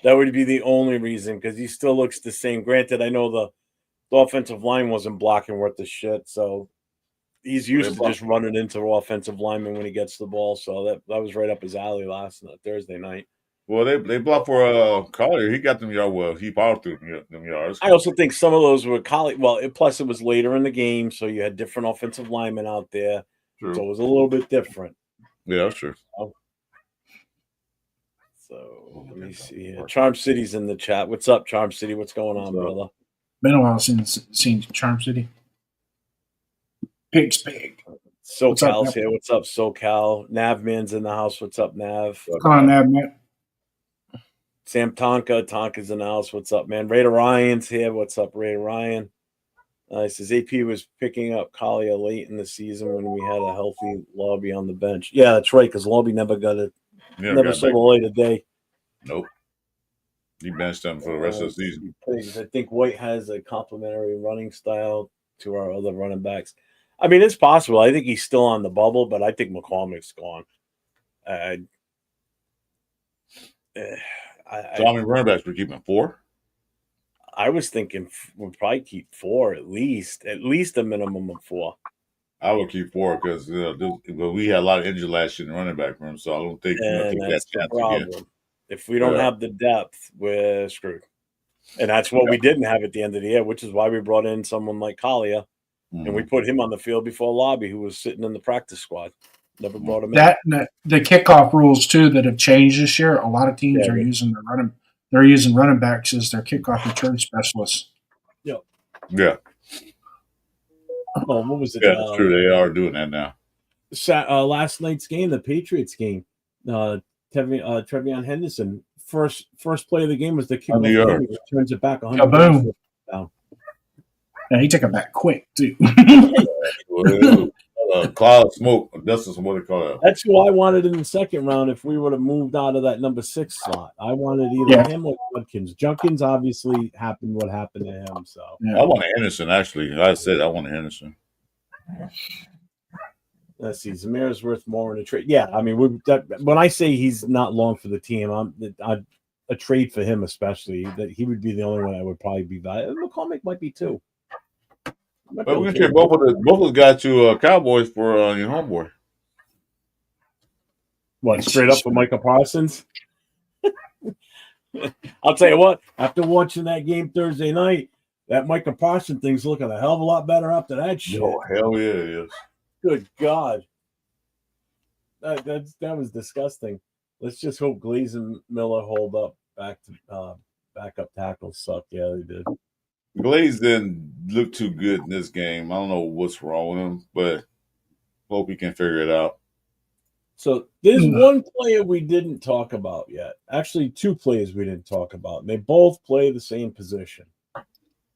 B: That would be the only reason because he still looks the same. Granted, I know the offensive line wasn't blocking worth the shit, so he's used to just running into offensive linemen when he gets the ball. So that was right up his alley Thursday night.
C: Well, they blocked for Collier. He got them yards. Well, he powered through them yards.
B: I also think some of those were Collier. Well, plus it was later in the game, so you had different offensive linemen out there.
C: True.
B: So it was a little bit different.
C: Yeah, that's true.
B: So let me see here. Charm City's in the chat. What's up, Charm City? What's going on, brother?
D: Been a while since seen Charm City. Pig's pig.
B: SoCal's here. What's up, SoCal? Navman's in the house. What's up, Nav?
D: Come on, Navman.
B: Sam Tonka's in the house. What's up, man? Raider Ryan's here. What's up, Raider Ryan? He says AP was picking up Collier late in the season when we had a healthy Lobby on the bench. Yeah, that's right, because Lobby never got it. Never saw the light of day.
C: Nope. He benched him for the rest of the season.
B: I think White has a complementary running style to our other running backs. I mean, it's possible. I think he's still on the bubble, but I think McCormick's gone.
C: So how many running backs we're keeping? 4?
B: I was thinking we'll probably keep 4 at least a minimum of 4.
C: I would keep 4 because we had a lot of injury last year in the running back room, so I don't think we're going to take that chance again.
B: If we don't have the depth, we're screwed. And that's what we didn't have at the end of the year, which is why we brought in someone like Collier, and we put him on the field before Lobby, who was sitting in the practice squad. Never brought him in.
D: The kickoff rules too that have changed this year. A lot of teams are using they're using running backs as their kickoff return specialists.
B: Yep.
C: Yeah.
B: Oh, what was it?
C: Yeah, it's true. They are doing that now.
B: Last night's game, the Patriots game. Trevion Henderson, first play of the game was the kickoff. He turns it back 100
D: boom. Down. And he took it back quick too.
C: Cloud of smoke. That's what they call it.
B: That's who I wanted in the second round if we would have moved out of that number 6 slot. I wanted either him or Judkins. Judkins obviously happened what happened to him. So
C: I wanted Henderson, actually. I said I wanted Henderson.
B: Let's see. Zamir's worth more in a trade. Yeah, I mean, when I say he's not long for the team, a trade for him especially, that he would be the only one I would probably be valuable. McCormick might be too.
C: But we're gonna trade both of those guys to Cowboys for your homeboy.
B: What, straight up for Micah Parsons? I'll tell you what. After watching that game Thursday night, that Micah Parsons thing's looking a hell of a lot better after that shit.
C: Oh hell yeah, it is.
B: Good God, that was disgusting. Let's just hope Glaze and Miller hold up. Backup tackles suck. Yeah, they did.
C: Glaze didn't look too good in this game. I don't know what's wrong with him, but hope he can figure it out.
B: So there's one player we didn't talk about yet. Actually, 2 players we didn't talk about. And they both play the same position.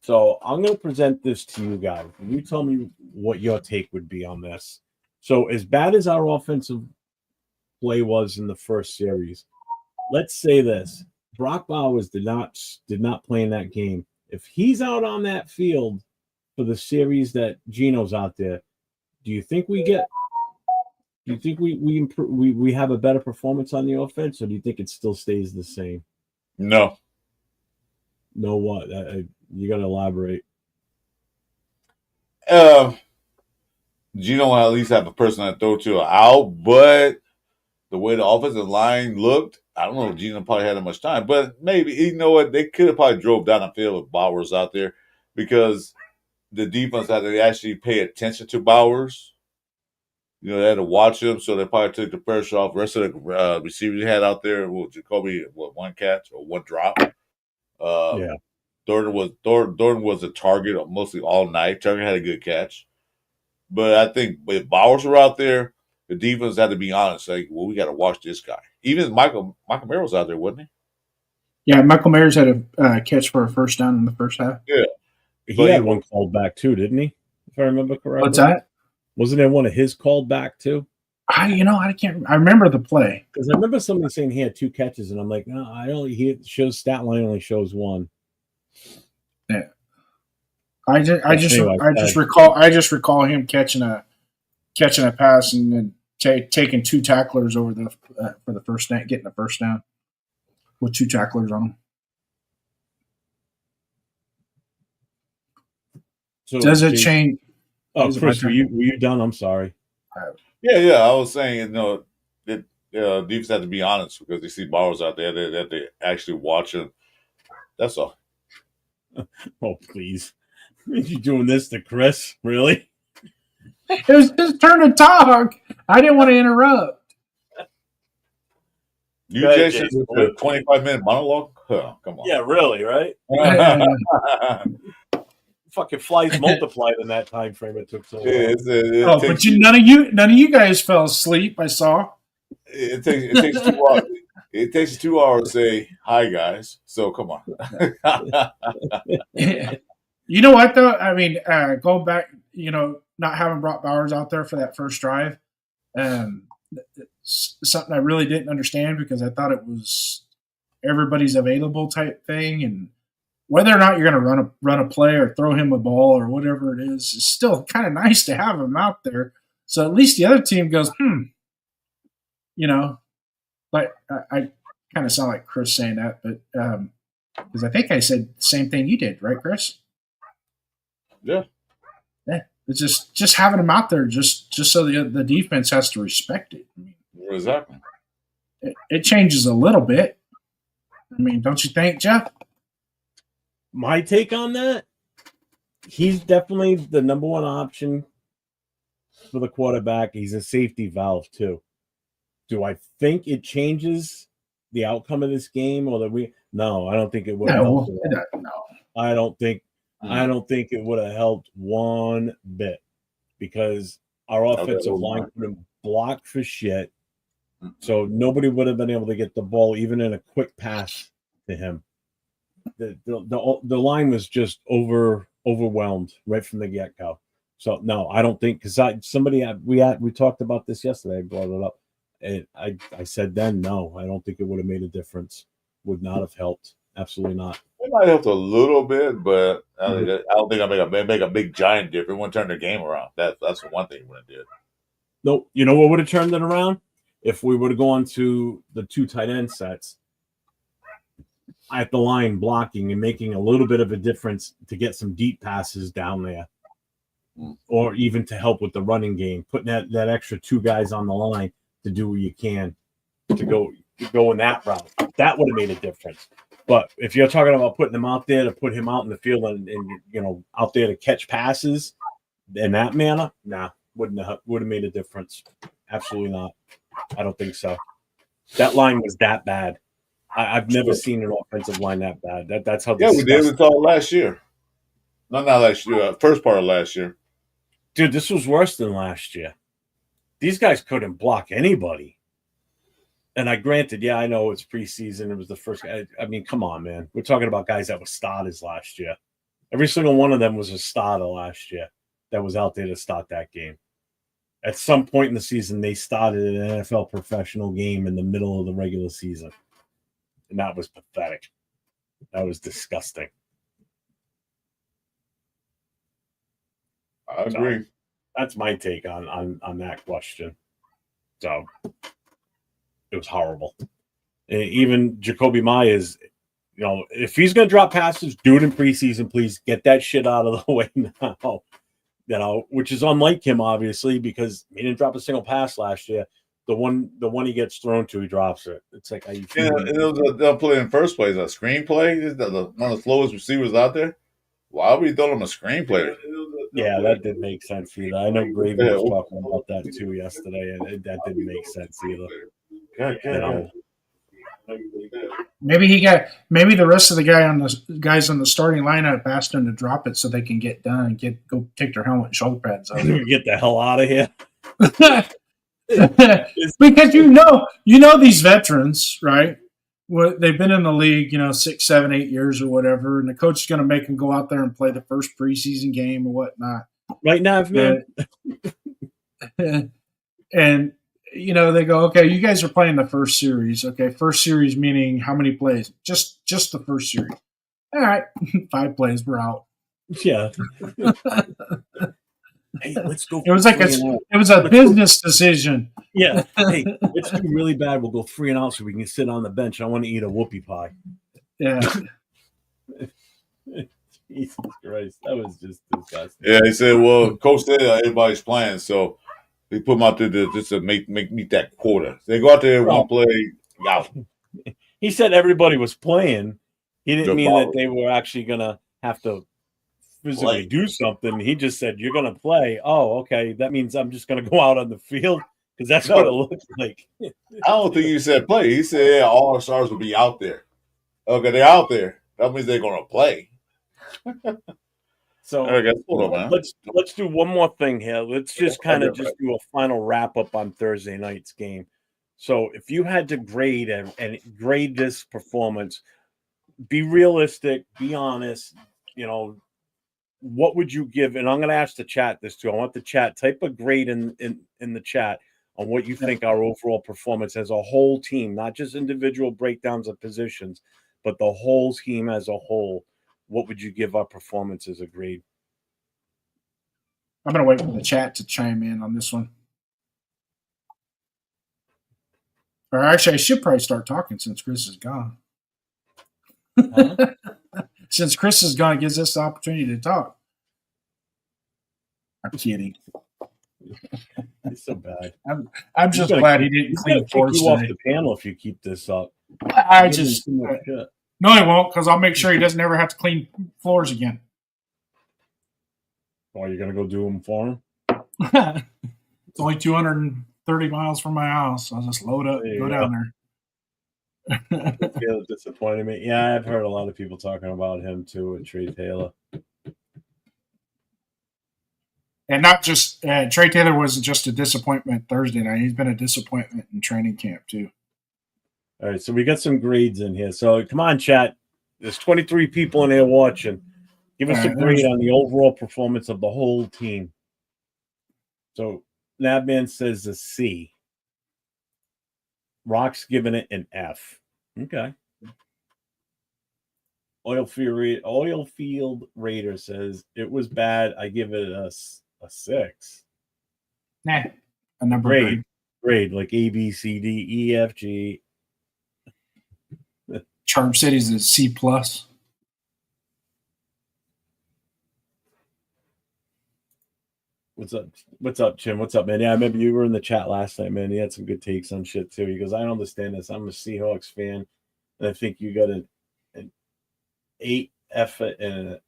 B: So I'm going to present this to you guys. And you tell me what your take would be on this. So as bad as our offensive play was in the first series, let's say this. Brock Bowers did not play in that game. If he's out on that field for the series that Gino's out there, do you think we have a better performance on the offense, or do you think it still stays the same?
C: No.
B: No what? You got to elaborate.
C: Gino will at least have a person to throw to out, but the way the offensive line looked, I don't know if Gino probably had that much time, but maybe, you know what, they could have probably drove down the field with Bowers out there because the defense had to actually pay attention to Bowers. You know, they had to watch him, so they probably took the pressure off. The rest of the receivers they had out there, Jacoby, 1 catch or 1 drop. Thornton was a target mostly all night. Turner had a good catch. But I think if Bowers were out there, the defense had to be honest. Like, well, we got to watch this guy. Even Michael Mayer was out there, wasn't he?
D: Yeah, Michael Mayer's had a catch for a first down in the first half.
C: Yeah.
B: He had one called back too, didn't he? If I remember correctly.
D: What's that?
B: Wasn't there one of his called back too?
D: I remember the play.
B: Because I remember somebody saying he had 2 catches, and I'm like, no, stat line only shows 1.
D: Yeah. I just recall him catching a pass and then taking 2 tacklers over for the first down, getting the first down with 2 tacklers on him.
B: So
D: does it change?
B: Oh, Chris, were you done? I'm sorry.
C: Yeah. I was saying, that defense have to be honest because they see Bowers out there that they actually watch him. That's all.
B: Oh, please. You doing this to Chris? Really?
D: It was his turn to talk. I didn't want to interrupt.
C: You, Jason, a 25-minute monologue? Oh, come on.
B: Yeah, really, right? fucking flies multiplied in that time frame. It took so long.
D: But none of you guys fell asleep. I saw.
C: It takes 2 hours. It takes 2 hours to say hi, guys. So come on.
D: You know what though? I mean, going back, not having brought Bowers out there for that first drive, something I really didn't understand because I thought it was everybody's available type thing, and whether or not you're going to run a play or throw him a ball or whatever it is, it's still kind of nice to have him out there. So at least the other team goes, But I kind of sound like Chris saying that, but because I think I said the same thing you did, right, Chris?
C: Yeah.
D: Yeah. It's just having him out there just so the defense has to respect it. I mean,
C: exactly.
D: It changes a little bit. I mean, don't you think, Jeff?
B: My take on that, he's definitely the number one option for the quarterback. He's a safety valve too. Do I think it changes the outcome of this game or No, I don't think it would have helped.
D: No.
B: I don't think it would have helped one bit because our offensive line couldn't block for shit. So nobody would have been able to get the ball even in a quick pass to him. The line was just overwhelmed right from the get-go. So no, I don't think because we talked about this yesterday. I brought it up. And I said then, no, I don't think it would have made a difference. Would not have helped. Absolutely not.
C: It might help a little bit, but I don't think I make a big giant difference. It wouldn't turn the game around. That's the one thing it wouldn't do.
B: Nope. You know what would have turned it around? If we would have gone to the 2 tight end sets at the line blocking and making a little bit of a difference to get some deep passes down there. Or even to help with the running game, putting that extra 2 guys on the line to do what you can to go in that route. That would have made a difference. But if you're talking about putting them out there to put him out in the field and out there to catch passes in that manner, wouldn't have made a difference. Absolutely not. I don't think so. That line was that bad. I've never seen an offensive line that bad. That's how.
C: Yeah, we did. We saw it last year. Not last year. First part of last year.
B: Dude, this was worse than last year. These guys couldn't block anybody. And I know it's preseason. It was the first. I mean, come on, man. We're talking about guys that were starters last year. Every single one of them was a starter last year that was out there to start that game. At some point in the season, they started an NFL professional game in the middle of the regular season. And that was pathetic. That was disgusting.
C: I agree.
B: So, that's my take on that question. So it was horrible. And even Jacoby Myers, if he's going to drop passes, do it in preseason, please. Get that shit out of the way now. Which is unlike him, obviously, because he didn't drop a single pass last year. The one he gets thrown to, he drops it. It's like,
C: they'll play in first place. A screenplay is one of the slowest receivers out there. Why would we throw him a screenplay?
B: Yeah, that didn't make sense either. I know Gravy was talking about that too yesterday, and that didn't make sense either.
D: Maybe the rest of the guys on the starting lineup asked him to drop it so they can get done and go take their helmet and shoulder pads off.
B: Get the hell out of here.
D: Because these veterans, right? They've been in the league, 6, 7, 8 years or whatever, and the coach is going to make them go out there and play the first preseason game or whatnot.
B: Right now, man.
D: And they go, okay, you guys are playing the first series. Okay, first series meaning how many plays? Just the first series. All right, 5 plays, we're out.
B: Yeah. Hey, let's go.
D: It was a business decision.
B: Yeah. Hey, let's do really bad. We'll go 3 and out so we can sit on the bench. I want to eat a whoopie pie.
D: Yeah.
B: Jesus Christ, that was just disgusting.
C: Yeah, he said, "Well, coach said everybody's playing, so they put them out there just to meet that quota. They go out there, one play, out."
B: He said everybody was playing. He didn't mean that they were actually gonna have to physically do something. He just said, "You're gonna play." Oh, okay. That means I'm just gonna go out on the field because that's what it looks like.
C: I don't think he said play. He said all our stars will be out there. Okay, they're out there. That means they're gonna play.
B: So
C: All right, guys, hold on, man.
B: let's do one more thing here. Let's just
C: Okay,
B: kind
C: I'll
B: of
C: get
B: just do a final wrap up on Thursday night's game. So if you had to grade and grade this performance, be realistic, be honest, you know, what would you give? And I'm going to ask the chat this too. I want the chat type a grade in the chat on what you think our overall performance as a whole team, not just individual breakdowns of positions, but the whole team as a whole. What would you give our performance as a grade?
D: I'm going to wait for the chat to chime in on this one. Or actually, I should probably start talking since Chris is gone.
B: Huh?
D: Since Chris is gone, it gives us the opportunity to talk. I'm kidding.
B: It's so bad.
D: I'm just glad he didn't clean floors
B: you off
D: today.
B: the panel if you keep this up.
D: I just no, he won't, because I'll make sure he doesn't ever have to clean floors again.
B: Oh, you're gonna go do them for him?
D: It's only 230 miles from my house. I'll just load up, go down there.
B: Taylor disappointed me. Yeah, I've heard a lot of people talking about him too with Trey Taylor.
D: And not just Trey Taylor wasn't just a disappointment Thursday night. He's been a disappointment in training camp too.
B: All right, so we got some grades in here. So come on, chat. There's 23 people in here watching. Give us a grade on the overall performance of the whole team. So Nabman says a C. Rock's giving it an F. Okay. Oilfield Raider says it was bad. I give it a 6.
D: Nah, a number
B: grade like A, B, C, D, E, F, G.
D: Charm City's a C+.
B: What's up? What's up, Jim? What's up, man? Yeah, I remember you were in the chat last night, man. You had some good takes on shit too. He goes, I don't understand this. I'm a Seahawks fan, and I think you got an 8 F and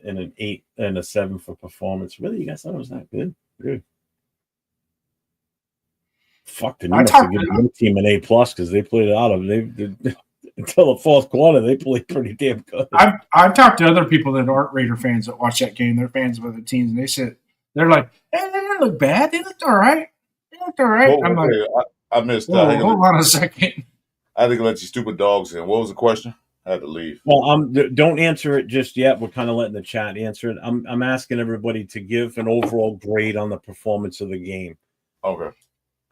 B: an 8 and a 7 for performance. Really, you guys thought it was that good? Good. Fuck, then you must have given your team an A+ because they played it out of they until the fourth quarter. They played pretty damn good.
D: I've talked to other people that aren't Raider fans that watch that game. They're fans of other teams, and they said they're like, "Hey, they didn't look bad. They looked all right. They looked all right."
C: Well,
D: I'm like,
C: I missed.
D: hold on a second.
C: I think I let you stupid dogs in. What was the question? I had to leave.
B: Well, don't answer it just yet. We're kind of letting the chat answer it. I'm asking everybody to give an overall grade on the performance of the game.
C: Okay.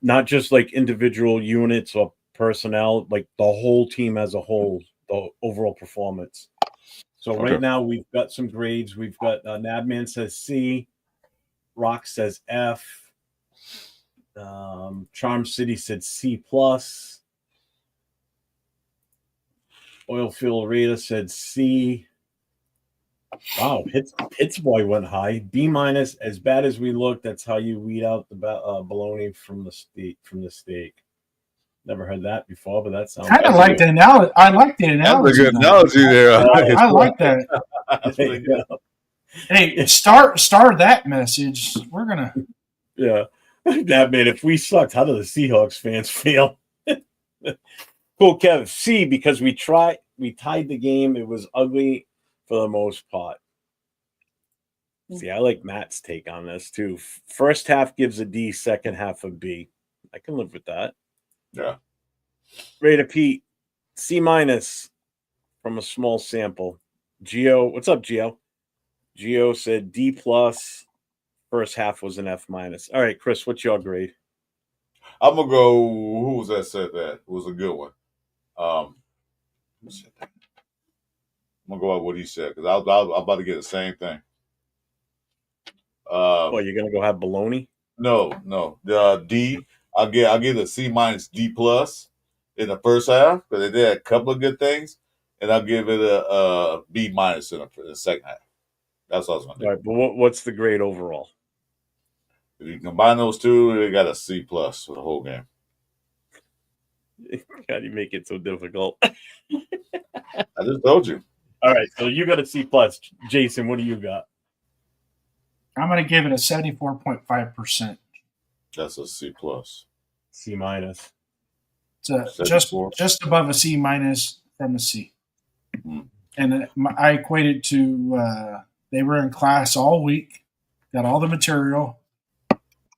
B: Not just like individual units or personnel, like the whole team as a whole, the overall performance. So right now we've got some grades. We've got Nabman says C, Rock says F, Charm City said C+, Oilfield Raider said C. Wow, Hits Boy went high. B-. As bad as we look, that's how you weed out the bologna from the steak. Never heard that before, but that sounds.
D: Kind of like the analogy. I like the analogy.
C: That's a good analogy there.
D: I like that. Hey, start that message. We're gonna.
B: Yeah, that man. If we sucked, how do the Seahawks fans feel? Cool, Kev. C, because we tied the game. It was ugly for the most part. See, I like Matt's take on this too. First half gives a D, second half a B. I can live with that.
C: Yeah.
B: Raider Pete, C- from a small sample. Geo, what's up, Geo? Geo said D+. First half was an F-. All right, Chris, what's your grade?
C: I'm gonna go. Who was that said that? It was a good one. I'm gonna go out what he said because I'm about to get the same thing.
B: You're gonna go have bologna?
C: No. The D. I'll give it a C-, D+ in the first half because they did a couple of good things, and I'll give it a B- in the second half. That's what I was gonna do.
B: All right, but what's the grade overall?
C: If you combine those two, they got a C+ for the whole game.
B: God, you make it so difficult.
C: I just told you.
B: All right, so you got a C+. Jason, what do you got?
D: I'm going to give it a 74.5%.
C: That's a C+.
B: C-.
D: It's just above a C- from a C.
C: Mm-hmm.
D: And I equate it to They were in class all week, got all the material,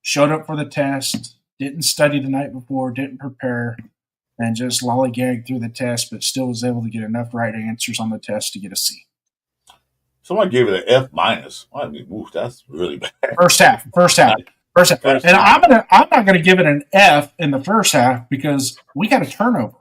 D: showed up for the test, didn't study the night before, didn't prepare, and just lollygagged through the test, but still was able to get enough right answers on the test to get a C.
C: Someone gave it an F minus. I mean, oof, that's really bad.
D: First half. And I'm not gonna give it an F in the first half because we got a turnover,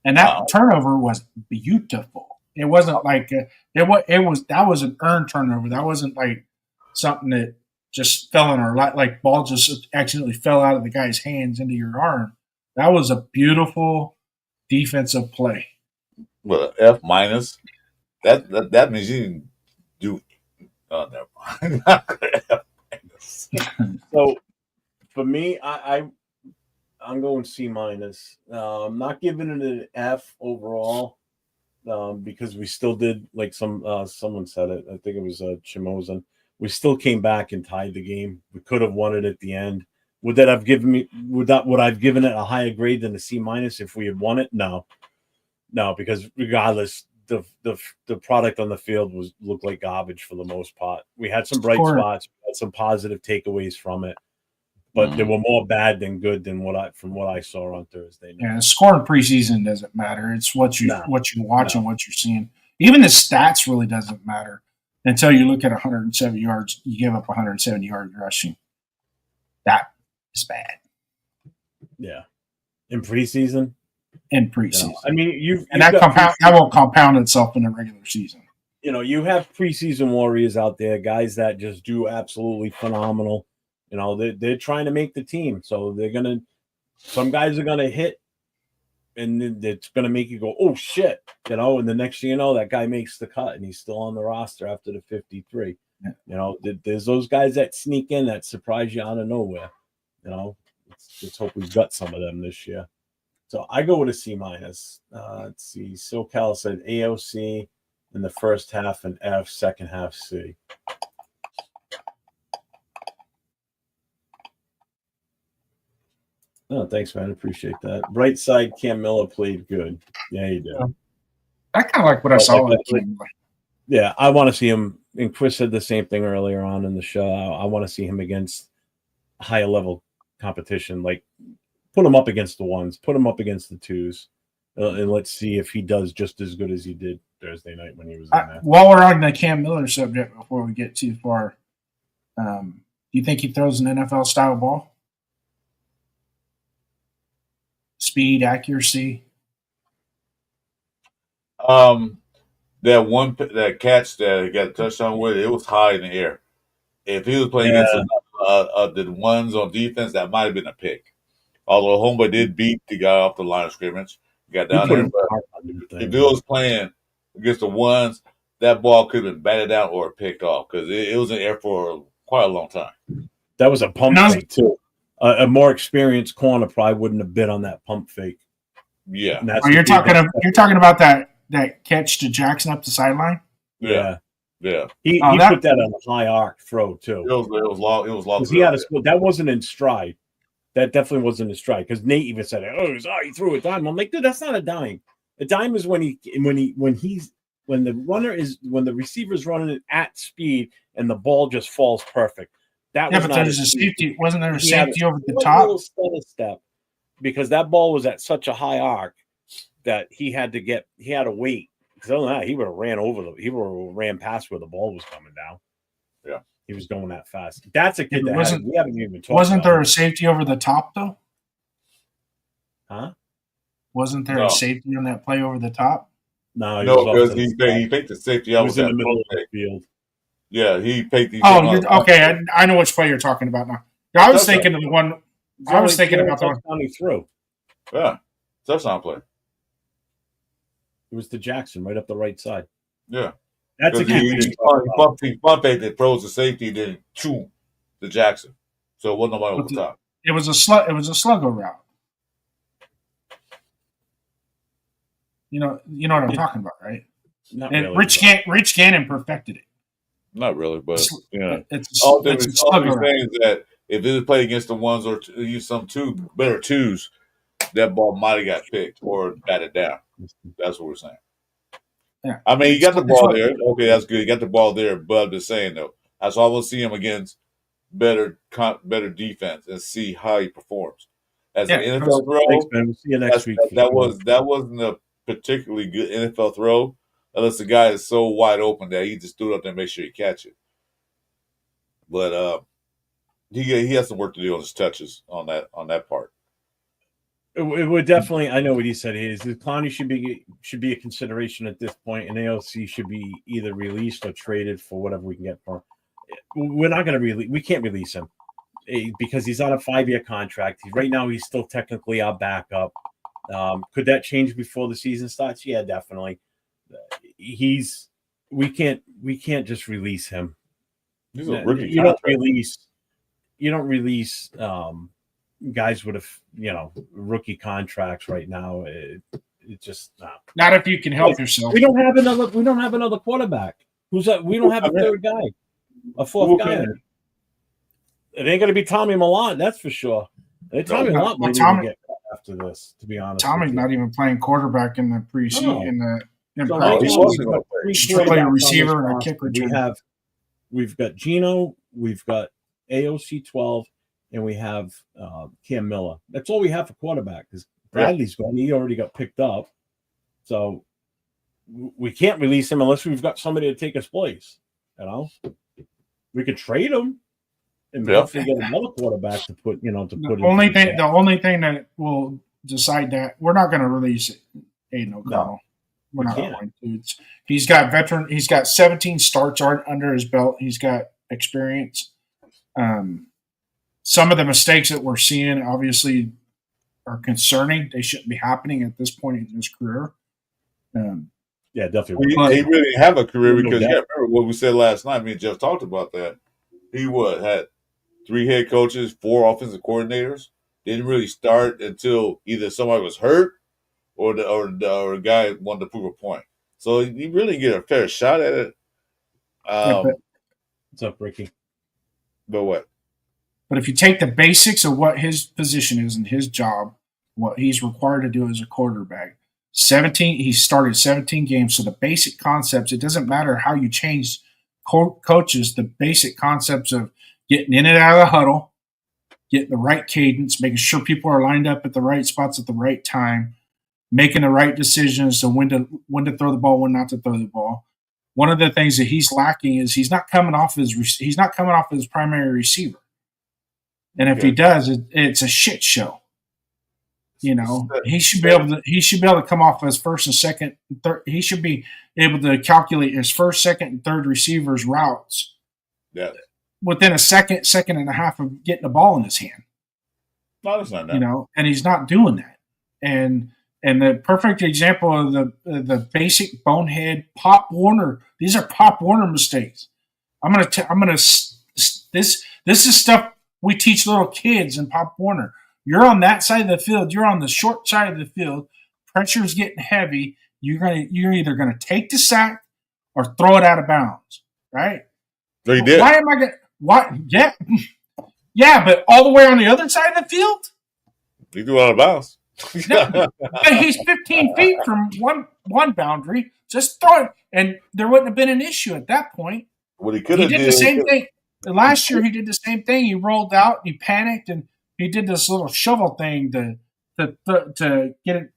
D: and that turnover was beautiful. It wasn't like that was an earned turnover. That wasn't like something that just fell in our lap, like ball just accidentally fell out of the guy's hands into your arm. That was a beautiful defensive play.
C: Well, F minus. That means you didn't do. Oh, never mind. F minus.
B: So for me, I'm going C minus. I'm not giving it an F overall because we still did, like someone said it. I think it was Chimozan. We still came back and tied the game. We could have won it at the end. Would I've given it a higher grade than a C minus if we had won it? No, because regardless, the product on the field looked like garbage for the most part. We had some bright spots, we had some positive takeaways from it, but they were more bad than good than what I saw on Thursday night.
D: Yeah, scoring preseason doesn't matter. It's what you watch and what you're seeing. Even the stats really doesn't matter until you look at 107 yards. You give up 170 yards rushing. That is bad.
B: Yeah, in preseason.
D: I
B: mean,
D: that will compound itself in the regular season.
B: You have preseason warriors out there, guys that just do absolutely phenomenal. They're trying to make the team, so some guys are gonna hit, and it's gonna make you go, oh shit, and the next thing you know, that guy makes the cut and he's still on the roster after the 53. Yeah. There's those guys that sneak in that surprise you out of nowhere. Let's hope we've got some of them this year. So I go with a C minus. Let's see. SoCal said AOC in the first half and F, second half C. Oh, thanks, man. Appreciate that. Bright side, Cam Miller played good. Yeah, he did.
D: I kind of like what I saw.
B: Yeah, I want to see him. And Chris said the same thing earlier on in the show. I want to see him against higher level competition. Like, put him up against the ones, put him up against the twos, and let's see if he does just as good as he did Thursday night when he was in there.
D: While we're on the Cam Miller subject, before we get too far, do you think he throws an NFL style ball? Speed, accuracy.
C: That catch that he got a touchdown with, it was high in the air. If he was playing against the ones on defense, that might have been a pick. Although homeboy did beat the guy off the line of scrimmage, got down there. But if he was playing against the ones, that ball could have been batted out or picked off because it was in the air for quite a long time.
B: That was a pump fake too. A more experienced corner probably wouldn't have been on that pump fake.
C: Yeah.
D: You're talking about that catch to Jackson up the sideline?
C: Yeah.
B: He put that on a high arc throw too.
C: It was long. It was long.
B: He had that wasn't in stride. That definitely wasn't in stride because Nate even said, he threw a dime. I'm like, dude, that's not a dime. A dime is when the receiver's running it at speed and the ball just falls perfect. That was
D: but there's a safety. Wasn't there a safety over the top?
B: Little step, because that ball was at such a high arc that he had to wait. Because other than that, he would have ran past where the ball was coming down.
C: Yeah,
B: he was going that fast. That's a kid we haven't even talked about.
D: Wasn't there a safety over the top though?
B: Huh?
D: Wasn't there a safety on that play over the top?
C: No, because he picked the safety out.
B: Was in the middle of the field.
C: Yeah, he picked.
D: Okay. I know which play you're talking about now. I was thinking of the one. I was thinking about the one
B: he threw.
C: Yeah, touchdown play.
B: It was to Jackson right up the right side.
C: Yeah,
B: that's a kid.
C: He pump fake that throws the safety, then to Jackson. So it wasn't nobody over the top.
D: It was a sluggo route. You know what I'm talking about, right?
B: Really,
D: Rich Gannon perfected it.
C: Not really, but
D: it's
C: all I'm saying is that if it was played against the ones or some better twos, that ball might have got picked or batted down. That's what we're saying.
D: Yeah.
C: I mean, he got the ball there. Okay, that's good. He got the ball there, but I'm just saying though, I just almost see him against better defense and see how he performs as an NFL throw.
B: Thanks, man. We'll see you next week.
C: That wasn't a particularly good NFL throw, unless the guy is so wide open that he just threw it up there and make sure he catch it. But he has some work to do on his touches on that part.
B: It would definitely. I know what he said. Is Clowney should be a consideration at this point, and AOC should be either released or traded for whatever we can get for him. We're not going to release. We can't release him because he's on a 5-year contract. Right now, he's still technically our backup. Could that change before the season starts? Yeah, definitely. We can't just release him.
C: He's a rookie.
B: You don't release guys with rookie contracts right now. It just
D: not if you can help yourself.
B: We don't have another quarterback. We don't have a third guy, a fourth guy. It ain't gonna be Tommy Milan, that's for sure. Tommy Milan might even get cut after this. To be honest,
D: Tommy's not even playing quarterback in the preseason.
B: He's
D: playing a receiver and a kick return.
B: We've got Gino, we've got AOC 12, and we have Cam Miller. That's all we have for quarterback because Bradley's gone. He already got picked up. So we can't release him unless we've got somebody to take his place. We could trade him and hopefully get another quarterback to put. The
D: only thing that will decide that we're not going to release it. Aiden O'Connell. No, we're not going to. He's got 17 starts under his belt. He's got experience. Some of the mistakes that we're seeing obviously are concerning. They shouldn't be happening at this point in his career.
B: Yeah, definitely.
C: He really didn't have a career because remember what we said last night. Me and Jeff talked about that. He had 3 head coaches, 4 offensive coordinators. Didn't really start until either somebody was hurt or the guy wanted to prove a point. So he really didn't get a fair shot at it.
B: What's up, Ricky?
C: But what?
D: But if you take the basics of what his position is and his job, what he's required to do as a quarterback, he started 17 games. So the basic concepts, it doesn't matter how you change coaches, the basic concepts of getting in and out of the huddle, getting the right cadence, making sure people are lined up at the right spots at the right time, making the right decisions to when to throw the ball, when not to throw the ball. One of the things that he's lacking is he's not coming off his primary receiver. And if he does, it's a shit show. He should be able to come off his first and second, third. He should be able to calculate his first, second, and third receivers' routes.
C: Yeah.
D: Within a second and a half of getting the ball in his hand.
C: No, that's not that.
D: And he's not doing that. And the perfect example of the basic bonehead Pop Warner. These are Pop Warner mistakes. This is stuff we teach little kids in Pop Warner. You're on that side of the field. You're on the short side of the field. Pressure's getting heavy. You're either gonna take the sack or throw it out of bounds, right?
C: So he did.
D: Why am I gonna? What? Yeah, but all the way on the other side of the field.
C: He threw out of bounds.
D: But he's 15 feet from one boundary. Just throw it, and there wouldn't have been an issue at that point.
C: What he could have
D: did the same thing. Last year he did the same thing. He rolled out, he panicked, and he did this little shovel thing to get it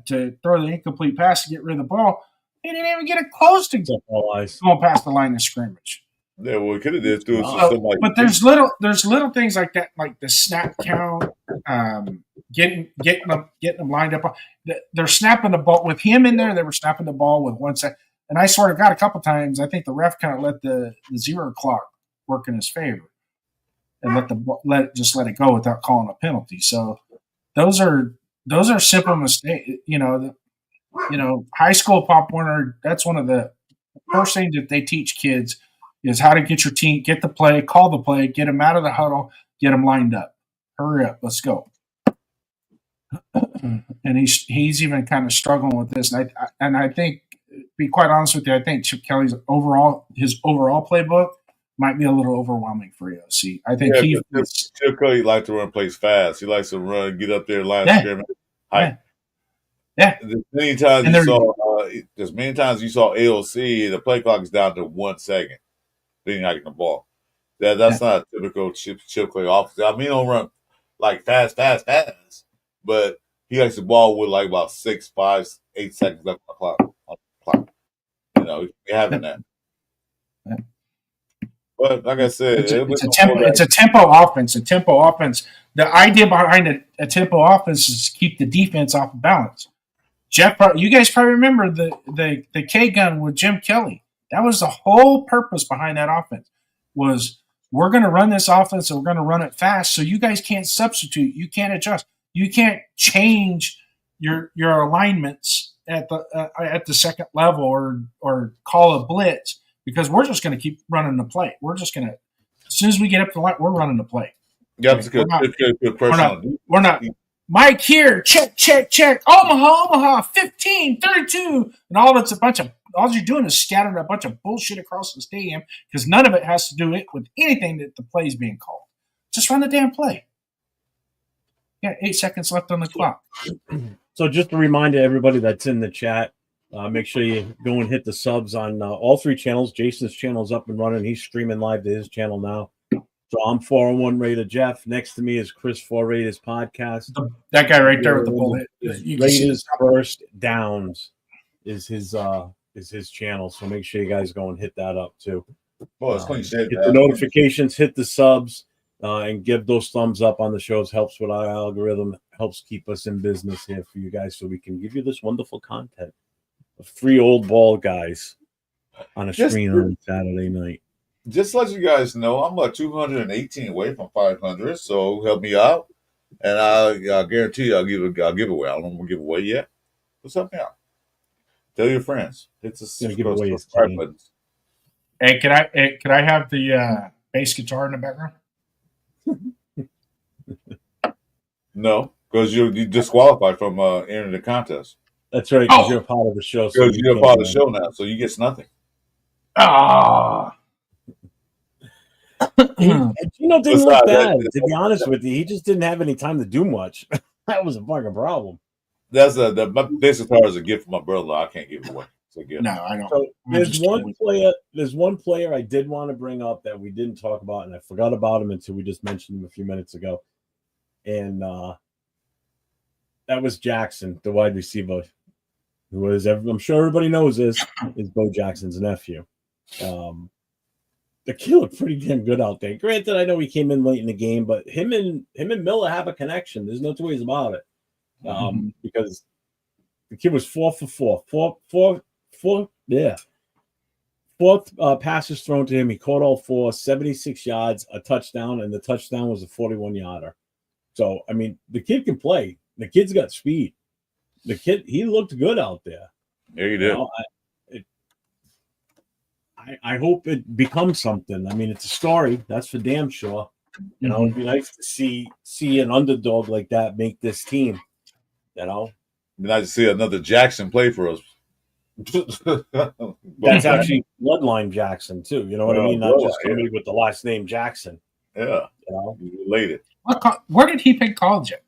D: to throw the incomplete pass to get rid of the ball. He didn't even get it close to going past the line of scrimmage.
C: Yeah, well, he could have did too.
D: But there's little things like that, like the snap count, getting them lined up. They're snapping the ball with him in there. They were snapping the ball with 1 second. And I swear to God, a couple times I think the ref kind of let the 0 clock work in his favor and let it go without calling a penalty. So those are simple mistakes. High school Pop Warner. That's one of the first things that they teach kids is how to get your team, get the play, call the play, get them out of the huddle, get them lined up. Hurry up, let's go. And he's even kind of struggling with this. And I think, to be quite honest with you, I think Chip Kelly's overall playbook might be a little overwhelming for AOC. I think
C: Chip Kelly likes to run plays fast. He likes to run, get up there, line of scrimmage.
D: Yeah.
C: There's many times
D: And
C: you
D: they're
C: saw. There's many times you saw AOC. The play clock is down to 1 second. Then you're not getting the ball. That's not a typical chip play offense. I mean, he don't run like fast, but he likes the ball with like about 6, 5, 8 seconds left on the clock. You know, you're having that.
D: Yeah.
C: But like I said,
D: it's a tempo offense. A tempo offense. The idea behind a tempo offense is to keep the defense off of balance. Jeff, you guys probably remember the K gun with Jim Kelly. That was the whole purpose behind that offense. Was we're going to run this offense and we're going to run it fast, so you guys can't substitute, you can't adjust, you can't change your alignments at the second level or call a blitz, because we're just going to keep running the play. We're just going to, as soon as we get up the line, we're running the play.
C: Yeah, it's good.
D: We're not. Mike here, check. Omaha, 15, 32. And all you're doing is scattering a bunch of bullshit across the stadium, because none of it has to do with anything that the play is being called. Just run the damn play. Yeah, 8 seconds left on the clock.
B: So just a reminder to everybody that's in the chat, make sure you go and hit the subs on all 3 channels. Jason's channel is up and running. He's streaming live to his channel now. So I'm 401 Raider Jeff. Next to me is Chris 4 Raiders podcast.
D: That guy right there with the bullet.
B: Raiders First Downs is his channel. So make sure you guys go and hit that up too.
C: Well, it's clean shit.
B: Hit the notifications, hit the subs, and give those thumbs up on the shows. Helps with our algorithm. Helps keep us in business here for you guys, so we can give you this wonderful content of 3 old ball guys on a screen on Saturday night.
C: Just to let you guys know, I'm like 218 away from 500, so help me out, and I'll guarantee you I'll give away. I don't know if we'll give away yet. What's up now? Tell your friends. It's a subscribe button.
D: Hey, can I have the bass guitar in the background?
C: No, because you disqualified from entering the contest.
B: That's right, because you're a part of the show.
C: Because you're a part of the show now, so you get nothing.
D: Ah.
B: Gino didn't look bad. To be honest with you, he just didn't have any time to do much. That was a fucking problem.
C: My bass guitar is a gift from my brother. I can't give it away. It's a gift.
D: No, I don't.
B: So there's one player I did want to bring up that we didn't talk about, and I forgot about him until we just mentioned him a few minutes ago. And that was Jackson, the wide receiver, who is, I'm sure everybody knows this, is Bo Jackson's nephew. The kid looked pretty damn good out there. Granted, I know he came in late in the game, but him and Miller have a connection. There's no two ways about it. Because the kid was 4 for 4. Four passes thrown to him. He caught all 4, 76 yards, a touchdown, and the touchdown was a 41-yarder. So, I mean, the kid can play. The kid's got speed. The kid, he looked good out there.
C: Yeah, you did.
B: I hope it becomes something. I mean, it's a story. That's for damn sure. You know, it'd be nice to see an underdog like that make this team. You know,
C: it'd be nice to see another Jackson play for us.
B: That's actually bloodline Jackson too. You know what I mean? Not just somebody with the last name Jackson.
C: Yeah,
B: you know,
C: he's related.
D: Where did he pick college at?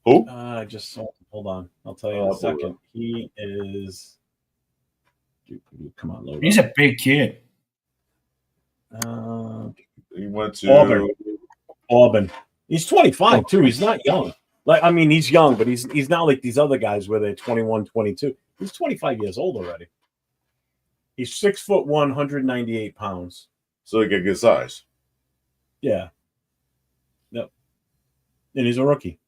C: Who?
B: I just saw. Hold on, I'll tell you in a second. He is. Come on, load.
D: He's a big kid.
C: He went to
B: Auburn. He's 25 too. He's not young. Like, I mean, he's young, but he's not like these other guys where they're 21, 22. He's 25 years old already. He's 6'1", 198 pounds.
C: So he got good size.
B: Yeah. Yep. And he's a rookie.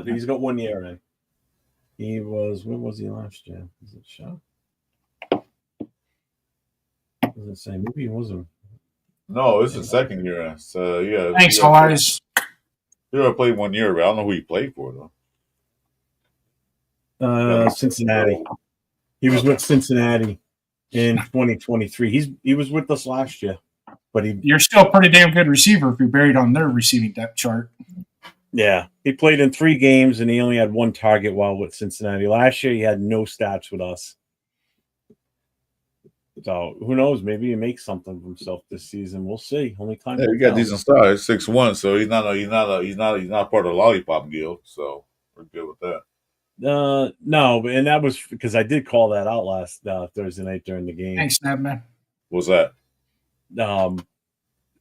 B: He's got 1 year in. He was, where was he last year? Is it Shaw? Does it say? Maybe he wasn't.
C: No, it's his second year. So yeah.
D: Thanks, Elias.
C: He only played 1 year, but I don't know who he played for though.
B: Cincinnati. He was with Cincinnati in 2023. He was with us last year, but
D: you're still a pretty damn good receiver if you're buried on their receiving depth chart.
B: Yeah, he played in 3 games and he only had 1 target while with Cincinnati. Last year, he had no stats with us. So who knows? Maybe he makes something for himself this season. We'll see. Only time.
C: Yeah, he got decent size, 6'1", so he's not part of the lollipop guild. So we're good with that.
B: No, and that was because I did call that out last Thursday night during the game.
D: Thanks, man.
C: What's that?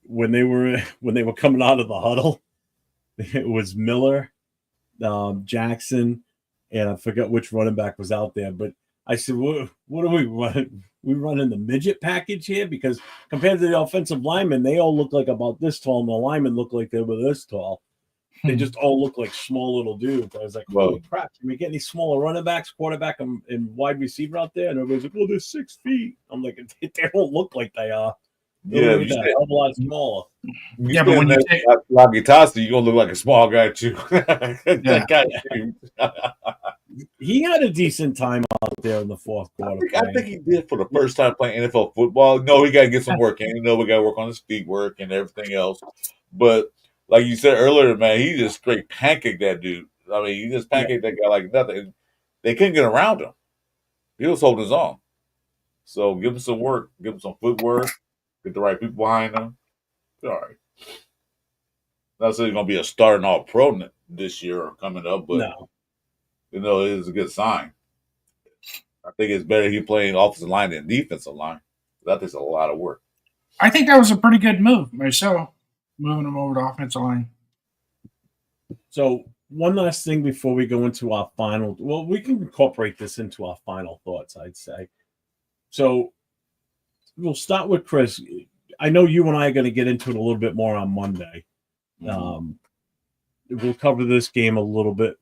B: When they were coming out of the huddle, it was Miller, Jackson, and I forgot which running back was out there. But I said, "What are we running? We running the midget package here?" Because compared to the offensive linemen, they all look like about this tall, and the linemen look like they were this tall. They just all look like small little dudes. I was like, holy crap, can we get any smaller running backs, quarterback, and wide receiver out there? And everybody's like, well, they're 6 feet. I'm like, they don't look like they are. They're a lot smaller.
C: Yeah, but when you take Lagitasi, you're going to look like a small guy, too.
B: He had a decent time out there in the fourth quarter.
C: I think he did for the first time playing NFL football. No, he got to get some work in. We got to work on his feet work and everything else. But like you said earlier, man, he just straight pancaked that dude. I mean, he just pancaked that guy like nothing. They couldn't get around him. He was holding his own. So give him some work. Give him some footwork. Get the right people behind him. All right. Not saying he's going to be a starting all-pro this year or coming up, but, it is a good sign. I think it's better he playing offensive line than defensive line. That takes a lot of work.
D: I think that was a pretty good move myself. Moving them over to offensive line.
B: So one last thing before we go into our final. Well, we can incorporate this into our final thoughts, I'd say. So we'll start with Chris. I know you and I are going to get into it a little bit more on Monday. We'll cover this game a little bit,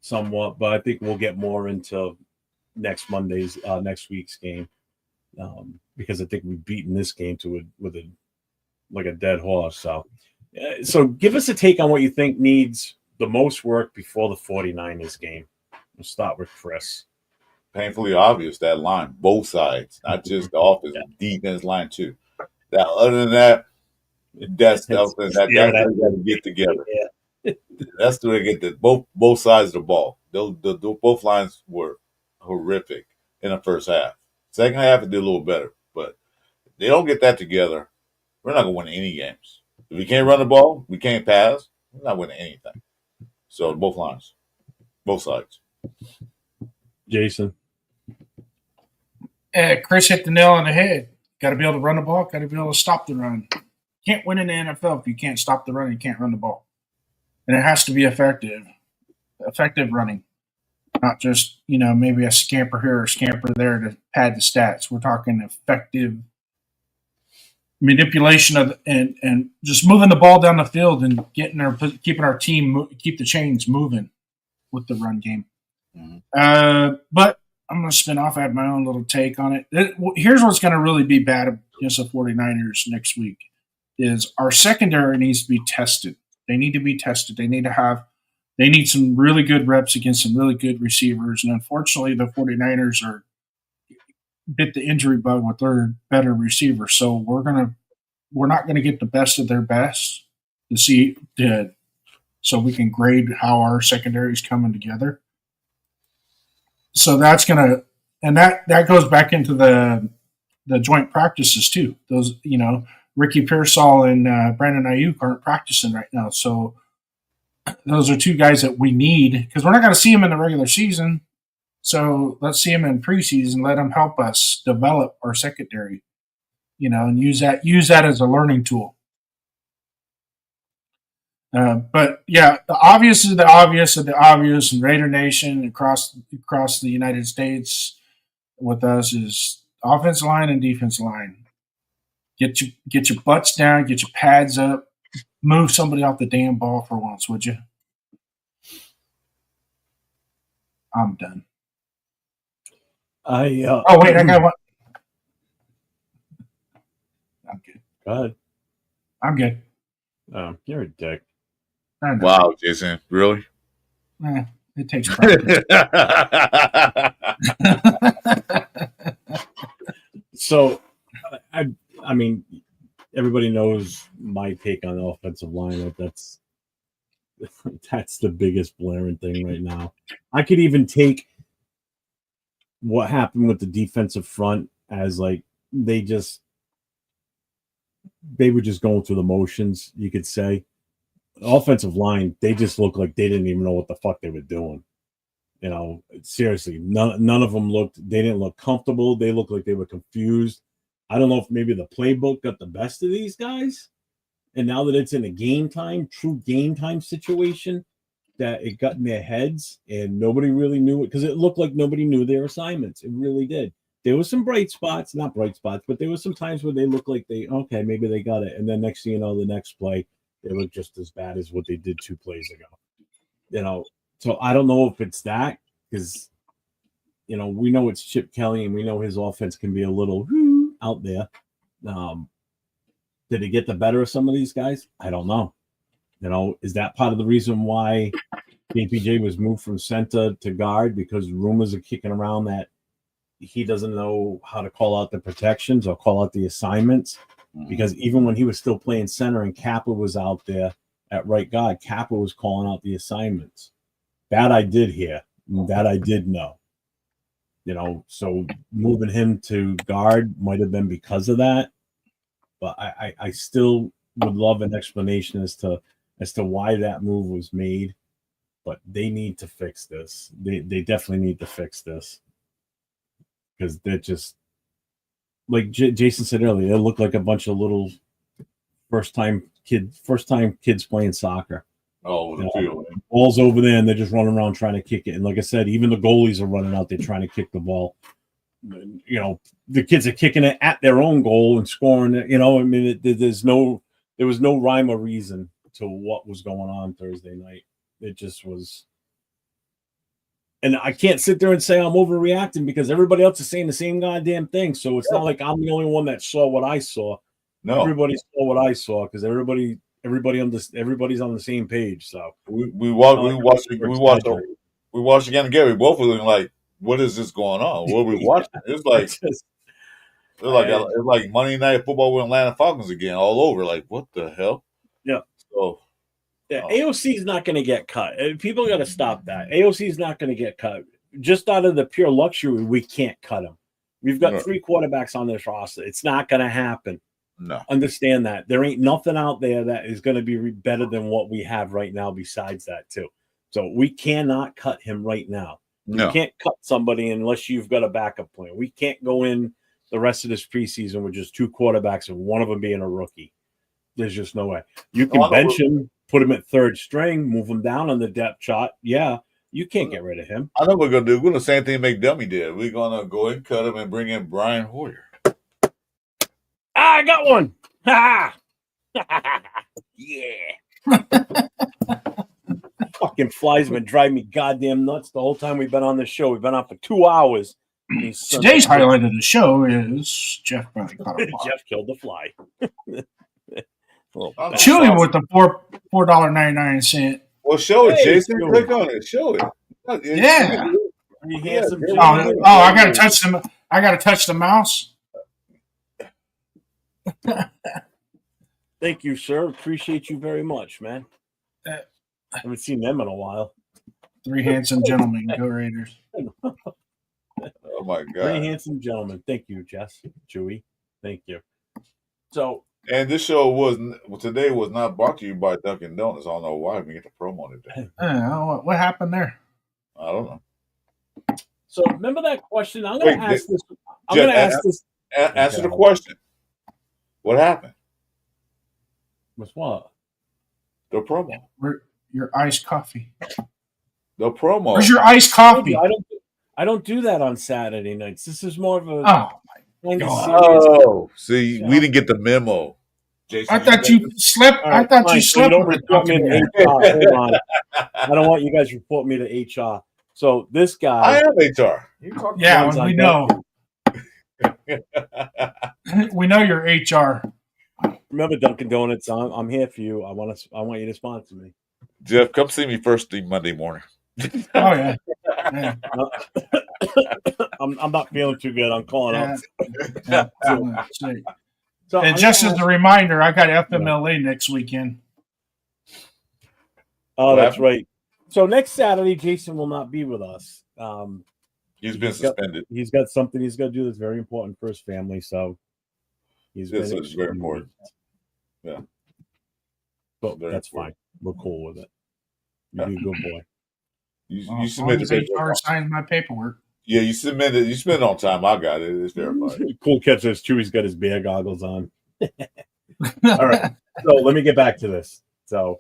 B: somewhat, but I think we'll get more into next week's game because I think we've beaten this game with a dead horse. So give us a take on what you think needs the most work before the 49ers game. We'll start with Chris.
C: Painfully obvious, that line, both sides, not just the offense, defense line too. That other than that, that's something that they got to get together. Yeah. That's the way they get both sides of the ball. Both lines were horrific in the first half. Second half, it did a little better, but if they don't get that together, we're not going to win any games. If we can't run the ball, we can't pass, we're not winning anything. So both lines, both sides.
B: Jason.
D: Chris hit the nail on the head. Got to be able to run the ball. Got to be able to stop the run. Can't win in the NFL if you can't stop the run and you can't run the ball. And it has to be effective running. Not just, maybe a scamper here or scamper there to pad the stats. We're talking effective manipulation of and just moving the ball down the field and keeping our team keep the chains moving with the run game. Mm-hmm. But I'm going to spin off. I have my own little take on it. Here's what's going to really be bad against the 49ers next week is our secondary needs to be tested. They need to be tested. They need some really good reps against some really good receivers. And unfortunately, the 49ers bit the injury bug with their better receivers. So we're not going to get the best of their best so we can grade how our secondary is coming together. So that's going to, and that goes back into the joint practices too. Those, Ricky Pearsall and Brandon Ayuk aren't practicing right now. So those are two guys that we need because we're not going to see them in the regular season. So let's see them in preseason. Let them help us develop our secondary, and use that as a learning tool. But yeah, the obvious is the obvious of the obvious, and Raider Nation across the United States with us is offensive line and defense line. Get your butts down, get your pads up, move somebody off the damn ball for once, would you? I'm done.
B: Oh
D: wait, I got one. I'm good.
B: Go ahead.
D: I'm good.
B: Oh, you're a dick.
C: Wow, Jason, really?
D: It takes practice.
B: So, I mean, everybody knows my take on the offensive line. That's the biggest blaring thing right now. I could even take what happened with the defensive front as like they were just going through the motions, you could say. The offensive line, they just looked like they didn't even know what the fuck they were doing. You know, seriously, none of them they didn't look comfortable. They looked like they were confused. I don't know if maybe the playbook got the best of these guys. And now that it's in a true game time situation, that it got in their heads and nobody really knew it because it looked like nobody knew their assignments. It really did. There was some bright spots, not bright spots, but there was some times where they looked like maybe they got it. And then next thing you know, the next play, they look just as bad as what they did 2 plays ago. You know, so I don't know if it's that because, you know, we know it's Chip Kelly and we know his offense can be a little out there. Did he get the better of some of these guys? I don't know. You know, is that part of the reason why JPJ was moved from center to guard? Because rumors are kicking around that he doesn't know how to call out the protections or call out the assignments. Because even when he was still playing center and Kappa was out there at right guard, Kappa was calling out the assignments. That I did hear. That I did know. You know, so moving him to guard might have been because of that. But I still would love an explanation as to why that move was made. But they need to fix this. They definitely need to fix this. Because they're just, like Jason said earlier, they look like a bunch of little first time kids playing soccer.
C: Oh, the field.
B: Ball's over there and they're just running around trying to kick it. And like I said, even the goalies are running out there trying to kick the ball. You know, the kids are kicking it at their own goal and scoring it. You know, I mean, there was no rhyme or reason to what was going on Thursday night. It just was. And I can't sit there and say I'm overreacting because everybody else is saying the same goddamn thing. So it's not like I'm the only one that saw what I saw.
C: No,
B: everybody saw what I saw because everybody's on the same page. So
C: we watched again together. We both were looking like, what is this going on? What are we watching? It's like it's like Monday Night Football with Atlanta Falcons again, all over. Like, what the hell?
B: Yeah.
C: So
B: AOC is not going to get cut. People got to stop that. AOC is not going to get cut. Just out of the pure luxury, we can't cut him. We've got 3 quarterbacks on this roster. It's not going to happen.
C: No.
B: Understand that. There ain't nothing out there that is going to be better than what we have right now besides that, too. So we cannot cut him right now.
C: No.
B: You can't cut somebody unless you've got a backup plan. We can't go in the rest of this preseason with just 2 quarterbacks and one of them being a rookie. There's just no way. You can bench him, put him at 3rd string, move him down on the depth chart. Yeah, you can't get rid of him.
C: I know what we're going to do. We're going to do the same thing McDummy did. We're going to go ahead and cut him and bring in Brian Hoyer.
B: I got one. Ha! Yeah. Fucking flies been driving me goddamn nuts the whole time we've been on this show. We've been on for 2 hours.
D: Today's highlight of the show is Jeff Browning caught a fly.
B: Jeff killed the fly.
D: Chewy with the $4.99.
C: Well, show it, Jason.
B: Chewy.
C: Click on it. Show it.
D: Yeah. I gotta touch them. I gotta touch the mouse.
B: Thank you, sir. Appreciate you very much, man. I haven't seen them in a while.
D: 3 handsome gentlemen. Go Raiders.
C: Oh my God!
B: Very handsome gentlemen. Thank you, Jess, Chewy. Thank you. So,
C: and this show today was not brought to you by Dunkin' Donuts. I don't know why we get the promo today.
D: What happened there?
C: I don't know.
B: So remember that question? I'm going to ask this. I'm going to ask this.
C: Answer the question. What happened?
B: With what?
C: The promo.
D: Your iced coffee.
C: The promo.
D: Where's your iced coffee?
B: I don't do that on Saturday nights. This is more of a.
D: Oh my God!
C: Oh, see, we didn't get the memo. Jason,
D: I thought you slept.
B: Right,
D: I thought you slept.
B: Don't report me to HR. Hold on. I don't want you guys to report me to HR. So this guy.
C: I am HR.
D: Yeah, we know. We know you're HR.
B: Remember Dunkin' Donuts? I'm here for you. I want you to sponsor me.
C: Jeff, come see me first thing Monday morning.
D: Oh yeah.
B: I'm not feeling too good. I'm calling out.
D: Yeah. So, and just as a reminder, I got FMLA next weekend.
B: Oh, that's right. So next Saturday, Jason will not be with us.
C: He's been suspended.
B: He's got something he's got to do that's very important for his family. So
C: this is very important. Yeah.
B: But that's fine. We're cool with it. You're a good boy.
C: You
D: As long
C: submit
D: as
C: the
D: HR
C: paperwork.
D: signs my paperwork.
C: Yeah, you submit it. You submit it on time. I got it. It's verified.
B: Cool catch says Chewy's got his bear goggles on. All right. So let me get back to this. So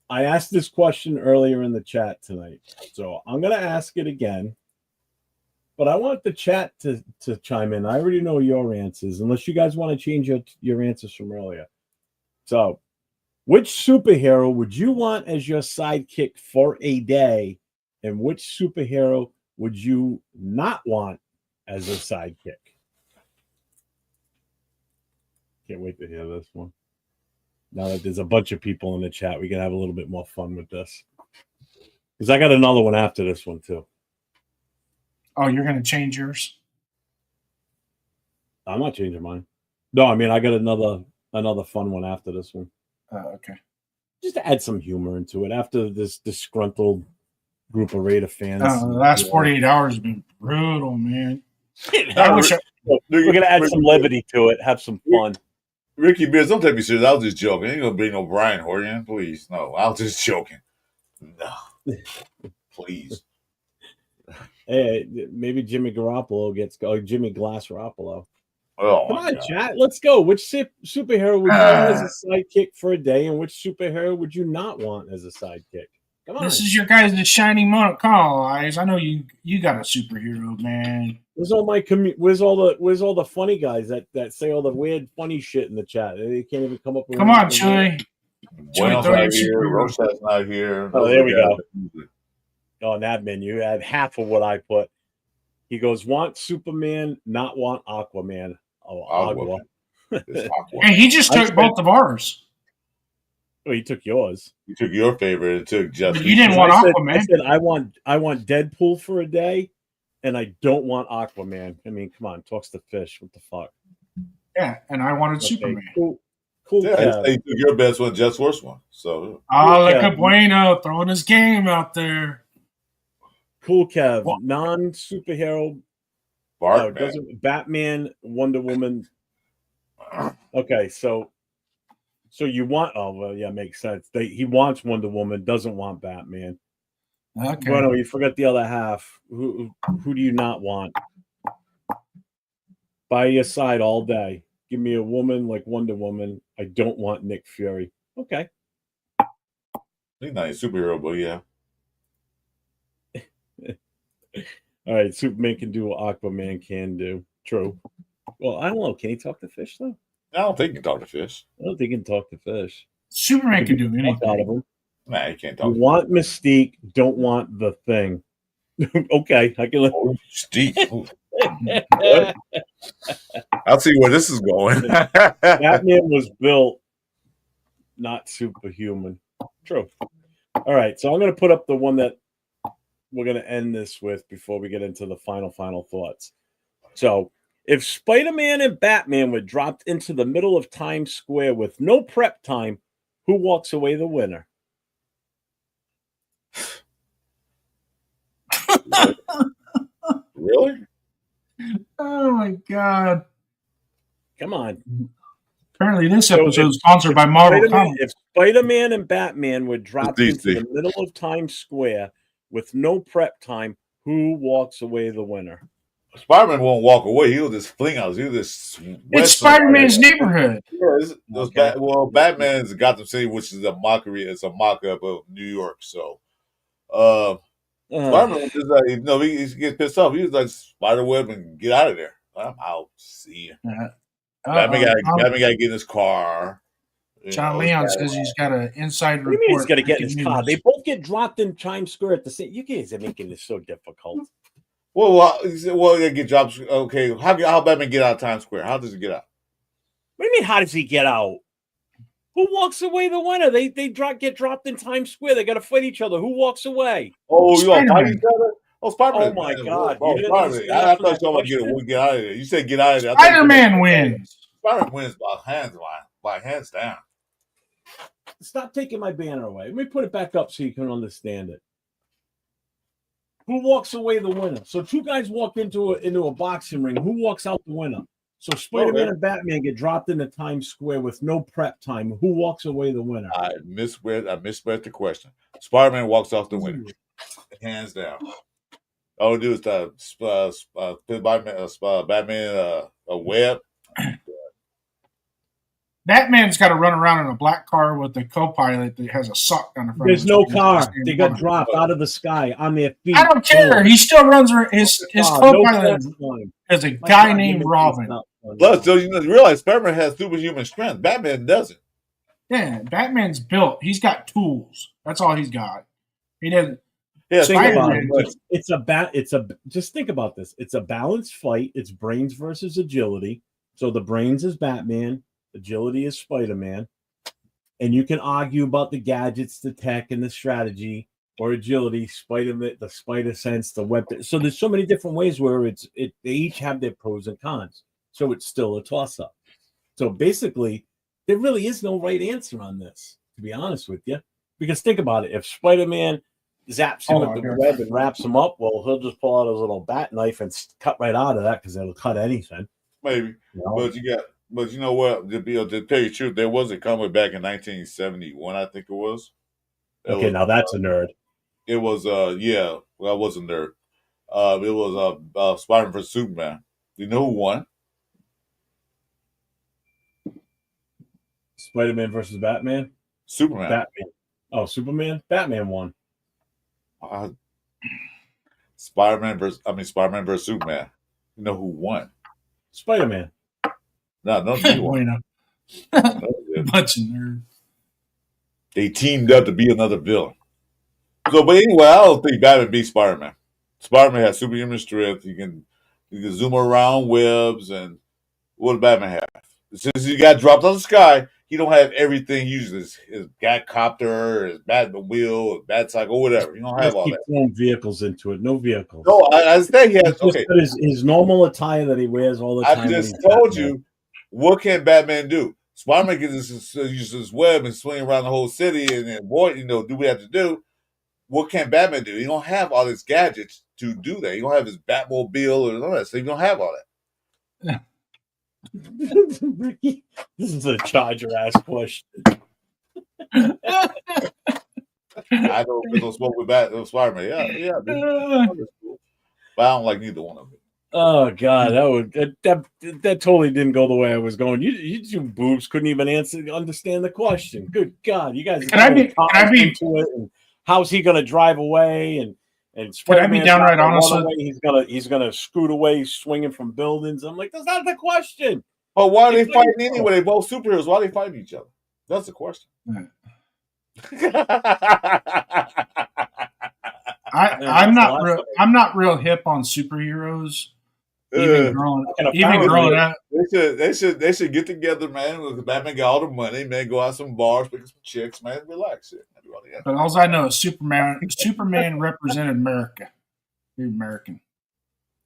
B: I asked this question earlier in the chat tonight. So I'm going to ask it again. But I want the chat to chime in. I already know your answers, unless you guys want to change your answers from earlier. So, which superhero would you want as your sidekick for a day, and which superhero would you not want as a sidekick? Can't wait to hear this one. Now that there's a bunch of people in the chat, we can have a little bit more fun with this. Because I got another one after this one, too.
D: Oh, you're going to change yours?
B: I'm not changing mine. No, I mean, I got another fun one after this one.
D: Okay.
B: Just to add some humor into it after this disgruntled group of Raider fans.
D: The last 48 hours have been brutal, man. I wish
B: we're going to add some levity to it, have some fun.
C: Ricky Beers, don't take me serious. I was just joking. Ain't gonna bring no Brian Horgan, please. No, I was just joking. No, please.
B: Hey, maybe Jimmy Garoppolo gets go. Jimmy Glass Garoppolo.
C: Oh,
B: come on, chat. Let's go. Which superhero would you want as a sidekick for a day, and which superhero would you not want as a sidekick? Come on.
D: This is your guys' shining moment. Call, eyes. I know you got a superhero, man.
B: Where's all my where's all the funny guys that say all the weird funny shit in the chat? They can't even come up with.
D: Come on, Chewy.
C: Bueno's not here. Rochet's not here.
B: Oh, there we go. On that menu, you had half of what I put. He goes, want Superman, not want Aquaman. Oh, Agua.
D: Hey, he just took both of ours.
B: Oh, he took yours.
C: He took your favorite and took just.
D: You didn't want Aquaman.
B: I said I want Deadpool for a day, and I don't want Aquaman. I mean, come on, talks to fish. What the fuck?
D: Yeah, and I wanted Superman.
B: Cool.
C: Yeah, he took your best one, just worst one. So.
D: Look at Bueno throwing his game out there.
B: Cool, Kev. Non-superhero. Batman, Wonder Woman. Okay, so you want? Oh well, yeah, makes sense. He wants Wonder Woman, doesn't want Batman.
D: Okay.
B: Bueno, you forgot the other half. Who do you not want? By your side all day. Give me a woman like Wonder Woman. I don't want Nick Fury. Okay.
C: He's not a superhero, but yeah.
B: All right, Superman can do what Aquaman can do. True. Well, I don't know. Can he talk to fish, though?
C: I don't think he can talk to fish.
B: I don't think he can talk to fish.
D: Superman can do anything.
B: Out of him.
C: Nah, he can't talk.
B: You want Mystique, don't want the Thing. Okay, I can.
C: Oh, Mystique. I'll see where this is going.
B: Batman was built, not superhuman. True. All right, so I'm going to put up the one that we're going to end this with before we get into the final thoughts. So, if Spider-Man and Batman were dropped into the middle of Times Square with no prep time, who walks away the winner?
C: Really?
D: Oh my God.
B: Come on.
D: Apparently this episode is sponsored by Marvel Comics.
B: If Spider-Man and Batman were dropped into the middle of Times Square with no prep time, who walks away the winner?
C: Spider-Man won't walk away. He'll just fling out. He'll just.
D: It's Spider-Man's neighborhood.
C: Yeah, Batman's Gotham City, which is a mockery. It's a mock-up of New York. So, Spider-Man just like, he gets pissed off. He was like, Spiderweb and get out of there. I'm out. See you. Batman got to get in his car.
D: John Leon says he's got an inside report.
B: What do you mean he's got to get in his car? They both get dropped in Times Square at the same. You guys are making this so difficult.
C: Well, they get dropped. Okay, how Batman get out of Times Square? How does he get out?
B: What do you mean? How does he get out? Who walks away the winner? They get dropped in Times Square. They got to fight each other. Who walks away?
C: Oh, you want to fight each other? Oh, Spider-Man.
B: Oh my God!
C: Spider-Man. I thought you were going to get out of there. You said get out of there.
D: Spider-Man wins.
C: Spider-Man wins by hands down.
B: Stop taking my banner away. Let me put it back up so you can understand it. Who walks away the winner? So two guys walk into a boxing ring. Who walks out the winner? So Spider-Man and Batman get dropped into Times Square with no prep time. Who walks away the winner?
C: I misread the question. Spider-Man walks off the winner. hands down. All we do is Batman a web.
D: Batman's got to run around in a black car with a co-pilot that has a sock on the front.
B: There's no car. They got dropped out of the sky on their feet.
D: I don't care. He still runs. His co-pilot is a guy named Robin.
C: Plus, so you realize Spider-Man has superhuman strength. Batman doesn't.
D: Yeah, Batman's built. He's got tools. That's all he's got. He doesn't.
C: Yeah,
B: just think about this. It's a balanced fight. It's brains versus agility. So the brains is Batman, agility is Spider-Man. And you can argue about the gadgets, the tech, and the strategy, or agility, Spider-Man, the spider sense, the weapon. So there's so many different ways where they each have their pros and cons. So it's still a toss-up. So basically, there really is no right answer on this, to be honest with you. Because think about it. If Spider-Man zaps him with the web and wraps him up, well, he'll just pull out his little bat knife and cut right out of that because it'll cut anything.
C: Maybe. But you know what? To tell you the truth, there was a comic back in 1971, I think it was.
B: Now that's a nerd.
C: It was, I was a nerd. It was Spider-Man vs. Superman. You know who won?
B: Spider-Man versus Batman?
C: Superman.
B: Batman. Oh, Superman? Batman won.
C: Spider-Man versus Superman. You know who won?
B: Spider-Man.
C: No, you won.
D: Bunch of nerds.
C: They teamed up to be another villain. So, but anyway, I don't think Batman beats Spider-Man. Spider-Man has superhuman strength. You can zoom around webs, and what does Batman have? Since he got dropped out of the sky, he don't have everything. He uses his Batcopter, his Batmobile, his Batcycle, whatever. You don't have all that.
B: Throwing vehicles into it. No vehicles.
C: No, I say he has. Okay,
B: his normal attire that he wears all the time.
C: I just told you. What can Batman do? Spider-Man can use his web and swing around the whole city and do what we have to do. What can Batman do? He don't have all his gadgets to do that. He don't have his Batmobile or all that. So he don't have all that.
B: Ricky, this is a Charger ass question.
C: I don't smoke with Spider-Man. Yeah, but I don't like neither one of them.
B: Oh God, that totally didn't go the way I was going. You two boobs couldn't even understand the question. Good God, you guys!
D: Can I be
B: into it? And how's he going to drive away? And
D: can I be downright honest?
B: He's gonna scoot away, swinging from buildings. I'm like, that's not the question.
C: But why are they fighting anyway? They're both superheroes. Why are they fighting each other? That's the question.
D: I'm not real hip on superheroes. Even growing up,
C: they should get together, man. With Batman got all the money, man. Go out some bars, pick up some chicks, man. Relax, it.
D: But all I know is Superman represented America. He's American,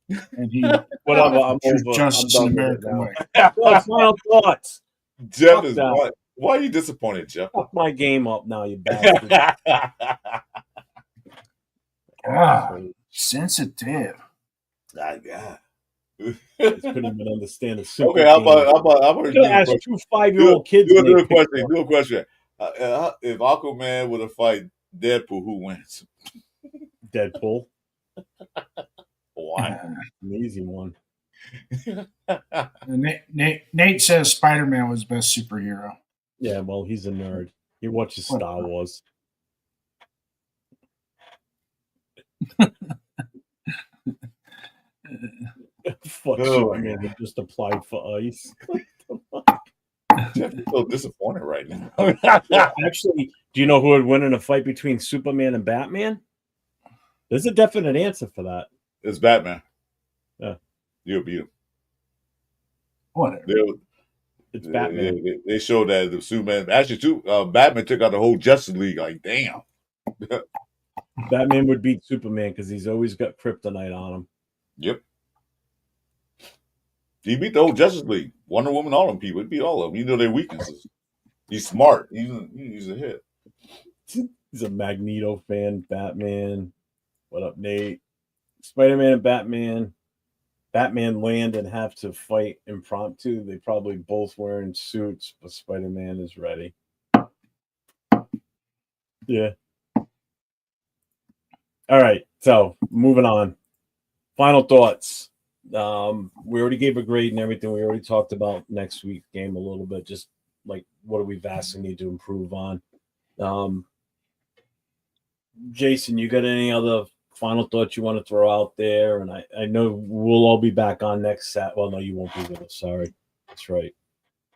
D: and he
B: whatever. I'm
D: justice in American way.
B: Final thoughts.
C: Jeff is why are you disappointed, Jeff?
B: Fuck my game up now, you bastard.
D: God, sensitive.
C: God.
B: Couldn't even understand a simple.
C: Okay, I'm going
B: to ask 2 5-year-old kids.
C: Do a question. If Aquaman would have fight Deadpool, who wins?
B: Deadpool.
C: Why?
B: Amazing one.
D: Nate says Spider-Man was best superhero.
B: Yeah, well, he's a nerd. He watches Star Wars. Fuck Superman, he just applied for ice.
C: Jeff is so disappointed right now.
B: Actually, do you know who would win in a fight between Superman and Batman? There's a definite answer for that.
C: It's Batman.
B: Yeah.
C: You'll beat him.
D: Whatever.
B: It's Batman.
C: They showed that the Superman actually Batman took out the whole Justice League. Like, damn.
B: Batman would beat Superman because he's always got kryptonite on him.
C: Yep. He beat the whole Justice League. Wonder Woman, all them people. He beat all of them. You know their weaknesses. He's smart. He's a hit.
B: He's a Magneto fan. Batman. What up, Nate? Spider-Man and Batman. Batman land and have to fight impromptu. They probably both wearing suits, but Spider-Man is ready. Yeah. All right, so moving on. Final thoughts. We already gave a grade and everything. We already talked about next week's game a little bit, just like what are we vastly need to improve on. Jason, you got any other final thoughts you want to throw out there? And I know we'll all be back on next Sat. Well, no, you won't be with us. Sorry. That's right.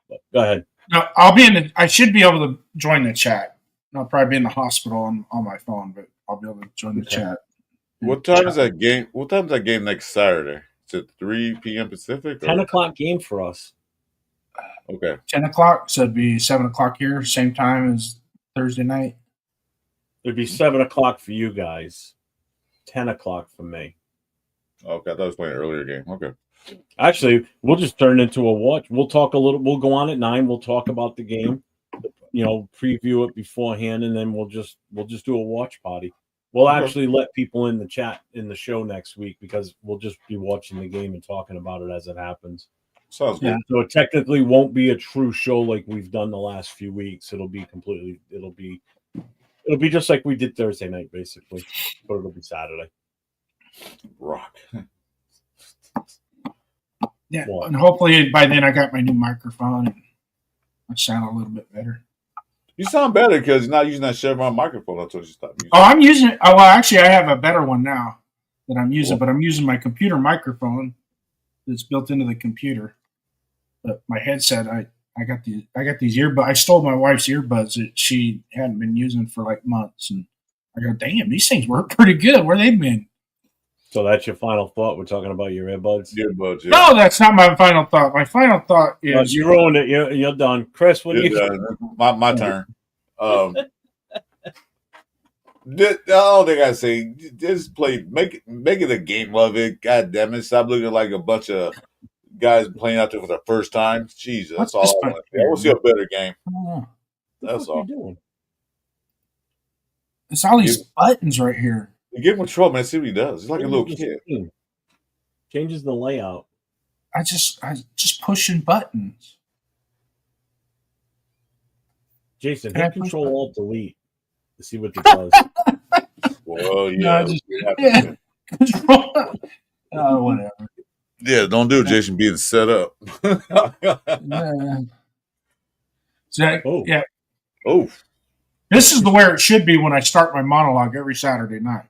B: But go ahead.
D: No, I'll be in the. I should be able to join the chat. I'll probably be in the hospital on my phone, but I'll be able to join the chat.
C: What time is that game? What time is that game next Saturday? Is it 3 p.m. Pacific?
B: 10 o'clock game for us.
C: Okay.
D: 10 o'clock, so it'd be 7 o'clock here, same time as Thursday night.
B: It'd be 7 o'clock for you guys, 10 o'clock for me.
C: Okay, I thought I was playing an earlier game. Okay.
B: Actually, we'll just turn it into a watch. We'll talk a little. We'll go on at 9. We'll talk about the game, preview it beforehand, and then we'll just do a watch party. We'll actually let people in the chat in the show next week because we'll just be watching the game and talking about it as it happens.
C: Sounds good.
B: So it technically won't be a true show like we've done the last few weeks. It'll be just like we did Thursday night, basically, but it'll be Saturday.
C: Rock.
D: Yeah, and hopefully by then I got my new microphone and I sound a little bit better.
C: You sound better because you're not using that Chevron microphone until you stop using it.
D: Oh, I'm using it. Oh, well, actually, I have a better one now that I'm using, but I'm using my computer microphone that's built into the computer. But my headset, I got these earbuds. I stole my wife's earbuds that she hadn't been using for like months, and I go, damn, these things work pretty good. Where they've been?
B: So that's your final thought. We're talking about your earbuds.
C: Earbuds, yeah.
D: No, that's not my final thought. My final thought is
B: you ruined it. You're done, Chris. What do you?
C: My turn. All they gotta say, just play, make it a game of it. God damn it! Stop looking like a bunch of guys playing out there for the first time. Jesus, that's all I want. I want to see a better game. That's all.
B: What are you doing?
D: It's all these buttons right here.
C: You give him a trouble, man. See what he does. He's like a little kid.
B: Changes the layout.
D: I just pushing buttons.
B: Jason, hit Control Alt Delete to see what it does.
C: Well, yeah.
D: Whatever.
C: Yeah, don't do it, Jason. Being set up.
D: Yeah.
C: Oh.
D: This is where it should be when I start my monologue every Saturday night.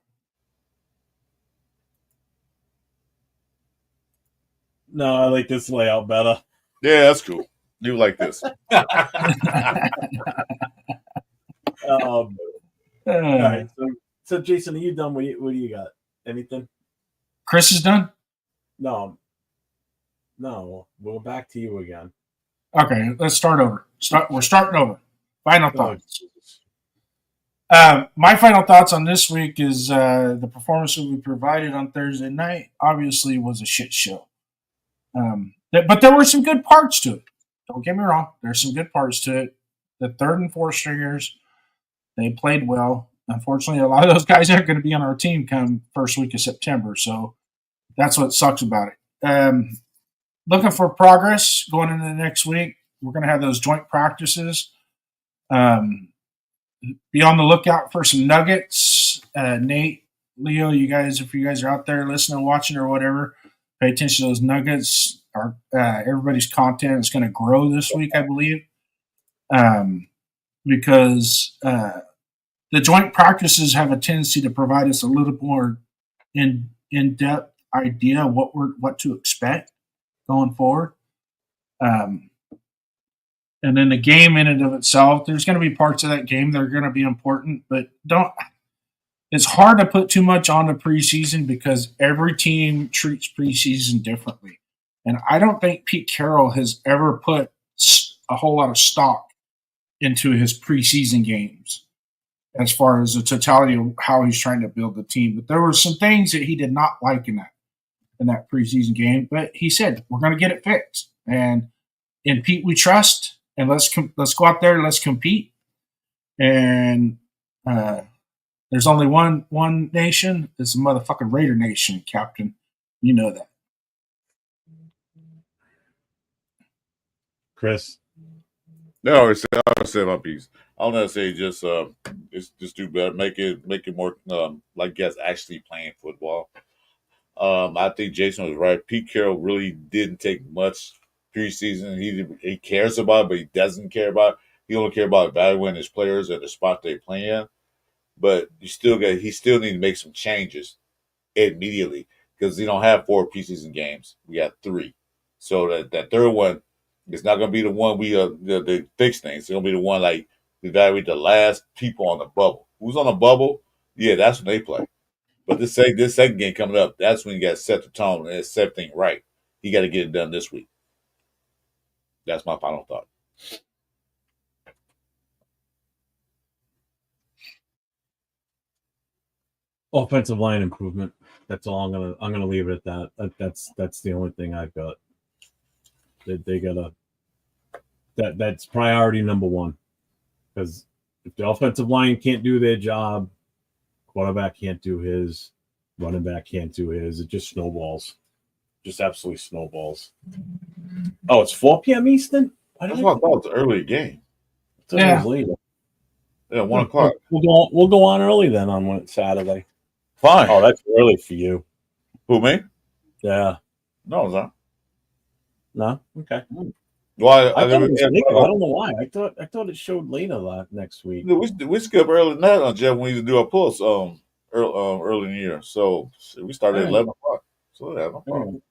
B: No, I like this layout better.
C: Yeah, that's cool. You like this.
B: All right. So Jason, are you done? What do you got? Anything?
D: Chris is done?
B: No. We're back to you again.
D: Okay, let's start over. We're starting over. Final thoughts. My final thoughts on this week is the performance that we provided on Thursday night obviously was a shit show. But there were some good parts to it. Don't get me wrong. There's some good parts to it. The third and fourth stringers, they played well. Unfortunately, a lot of those guys aren't going to be on our team come first week of September. So that's what sucks about it. Looking for progress going into the next week. We're going to have those joint practices. Be on the lookout for some nuggets. Nate, Leo, if you guys are out there listening, watching, or whatever, pay attention to those nuggets. Everybody's content is going to grow this week, I believe, because the joint practices have a tendency to provide us a little more in-depth idea of what to expect going forward. And then the game in and of itself, there's going to be parts of that game that are going to be important, but it's hard to put too much on the preseason because every team treats preseason differently. And I don't think Pete Carroll has ever put a whole lot of stock into his preseason games as far as the totality of how he's trying to build the team. But there were some things that he did not like in that preseason game. But he said, we're going to get it fixed. And in Pete we trust, and let's go out there and let's compete. And there's only one nation. It's the motherfucking Raider Nation, Captain. You know that.
B: Chris.
C: They always say my piece. I don't know, say just just do better, make it more like guys actually playing football. I think Jason was right. Pete Carroll really didn't take much preseason. He cares about it, but he doesn't care about it. He only care about evaluating his players and the spot they play in. But he still need to make some changes immediately because you don't have 4 preseason games. We got 3. So that third one is not going to be the one we the fix things. It's going to be the one like we evaluate the last people on the bubble. Who's on the bubble? Yeah, that's when they play. But this second game coming up, that's when you got to set the tone and set everything right. You got to get it done this week. That's my final thought.
B: Offensive line improvement. That's all I'm gonna leave it at that. That's the only thing I've got. They gotta that's priority number one. Because if the offensive line can't do their job, quarterback can't do his, running back can't do his. It just snowballs. Just absolutely snowballs. Oh, it's 4 p.m. Eastern?
C: That's what I thought. It's an early game.
B: It was later.
C: Yeah, 1 o'clock.
B: We'll go on early then on Saturday.
C: Fine.
B: Oh, that's early for you.
C: Who, me?
B: Yeah.
C: No, it's not.
B: No? Okay.
C: Well,
B: I thought it was later. I don't know why. I thought it showed later next week.
C: We skip early than that on Jeff when we used to do our pulse early in the year. So we started at 11 o'clock. So yeah, no problem.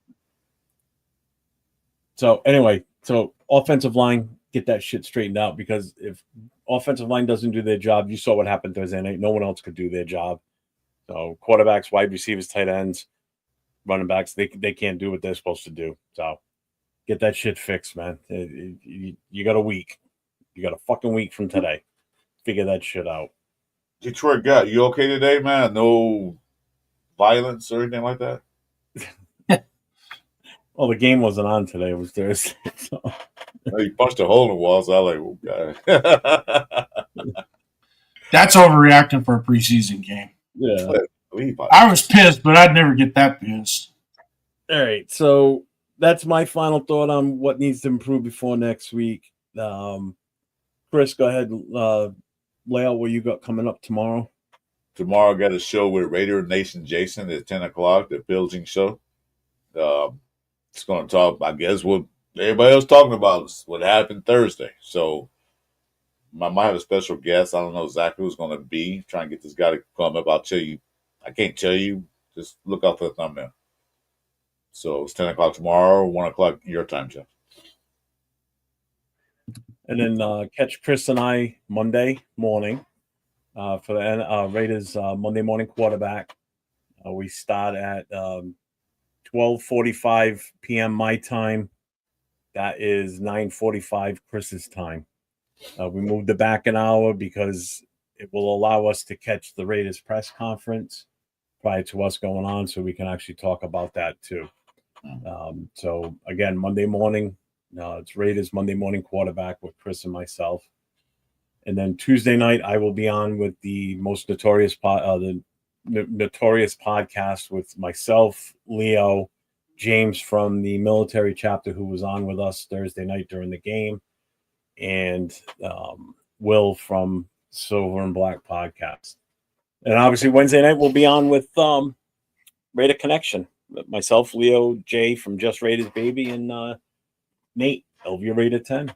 B: So anyway, offensive line, get that shit straightened out because if offensive line doesn't do their job, you saw what happened Thursday night. No one else could do their job. So quarterbacks, wide receivers, tight ends, running backs, they can't do what they're supposed to do. So get that shit fixed, man. You got a week. You got a fucking week from today. Figure that shit out.
C: Detroit got you okay today, man? No violence or anything like that?
B: Well, the game wasn't on today. It was Thursday. So.
C: He punched a hole in the wall, so I was like, oh, God.
D: That's overreacting for a preseason game.
B: Yeah.
D: I was pissed, but I'd never get that pissed.
B: All right. So that's my final thought on what needs to improve before next week. Chris, go ahead and lay out what you got coming up tomorrow.
C: Tomorrow I got a show with Raider Nation Jason at 10 o'clock, the Building Show. It's going to talk, I guess, what everybody else talking about is what happened Thursday. So I might have a special guest. I don't know exactly who's going to be. Trying to get this guy to come up. I'll tell you. I can't tell you. Just look out for the thumbnail. So it's 10 o'clock tomorrow, 1 o'clock your time, Jeff.
B: And then catch Chris and I Monday morning for the Raiders Monday morning quarterback. We start at 12:45 p.m. my time. That is 9:45 Chris's time. We moved it back an hour because it will allow us to catch the Raiders press conference prior to us going on, so we can actually talk about that too. So again, Monday morning, it's Raiders Monday morning quarterback with Chris and myself, and then Tuesday night I will be on with the most notorious notorious podcast with myself, Leo, James from the military chapter who was on with us Thursday night during the game, and Will from Silver and Black podcast. And obviously Wednesday night we'll be on with Raider Connection. Myself, Leo, Jay from Just Raiders Baby, and Nate, Elvia Raider 10.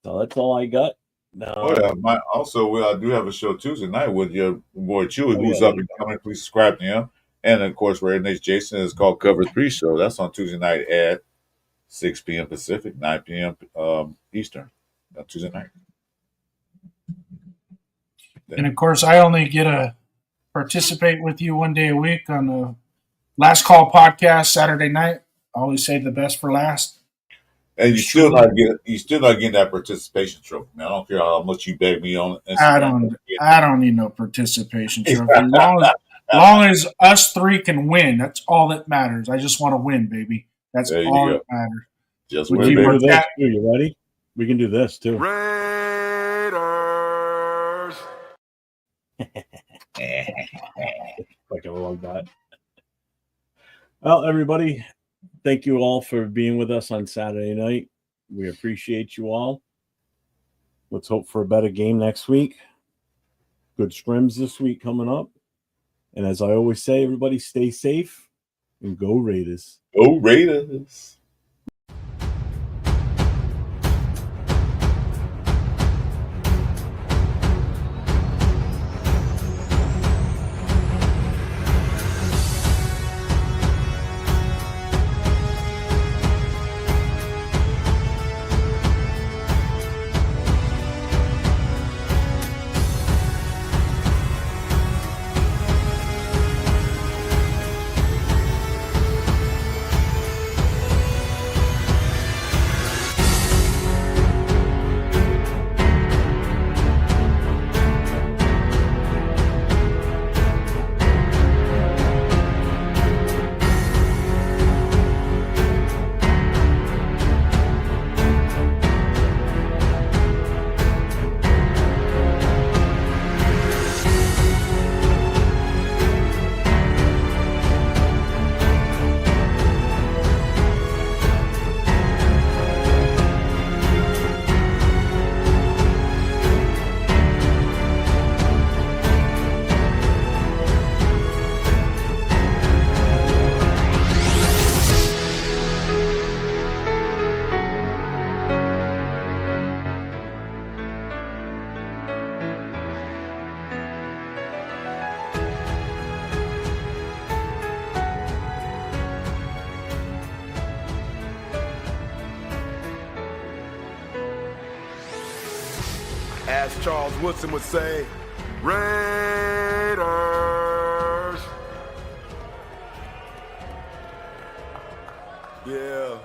B: So that's all I got.
C: I do have a show Tuesday night with your boy Chewy, who's up and coming. Please subscribe to him. And of course, Raider Nation Jason is called Cover 3 Show. That's on Tuesday night at 6 p.m. Pacific, 9 p.m. Eastern. On Tuesday night.
D: And of course, I only get to participate with you one day a week on the Last Call podcast Saturday night. I always save the best for last.
C: And you're still not getting that participation trophy, man. I don't care how much you beg me on Instagram.
D: I don't need no participation trophy. Long as us three can win, that's all that matters. I just want to win, baby. That's all that matters.
C: Just
B: win, baby. You ready? We can do this too.
A: Raiders.
B: Like I love that. Well, everybody, thank you all for being with us on Saturday night. We appreciate you all. Let's hope for a better game next week. Good scrims this week coming up. And as I always say, everybody stay safe and go Raiders.
C: Go Raiders.
A: As Charles Woodson would say, Raiders. Yeah.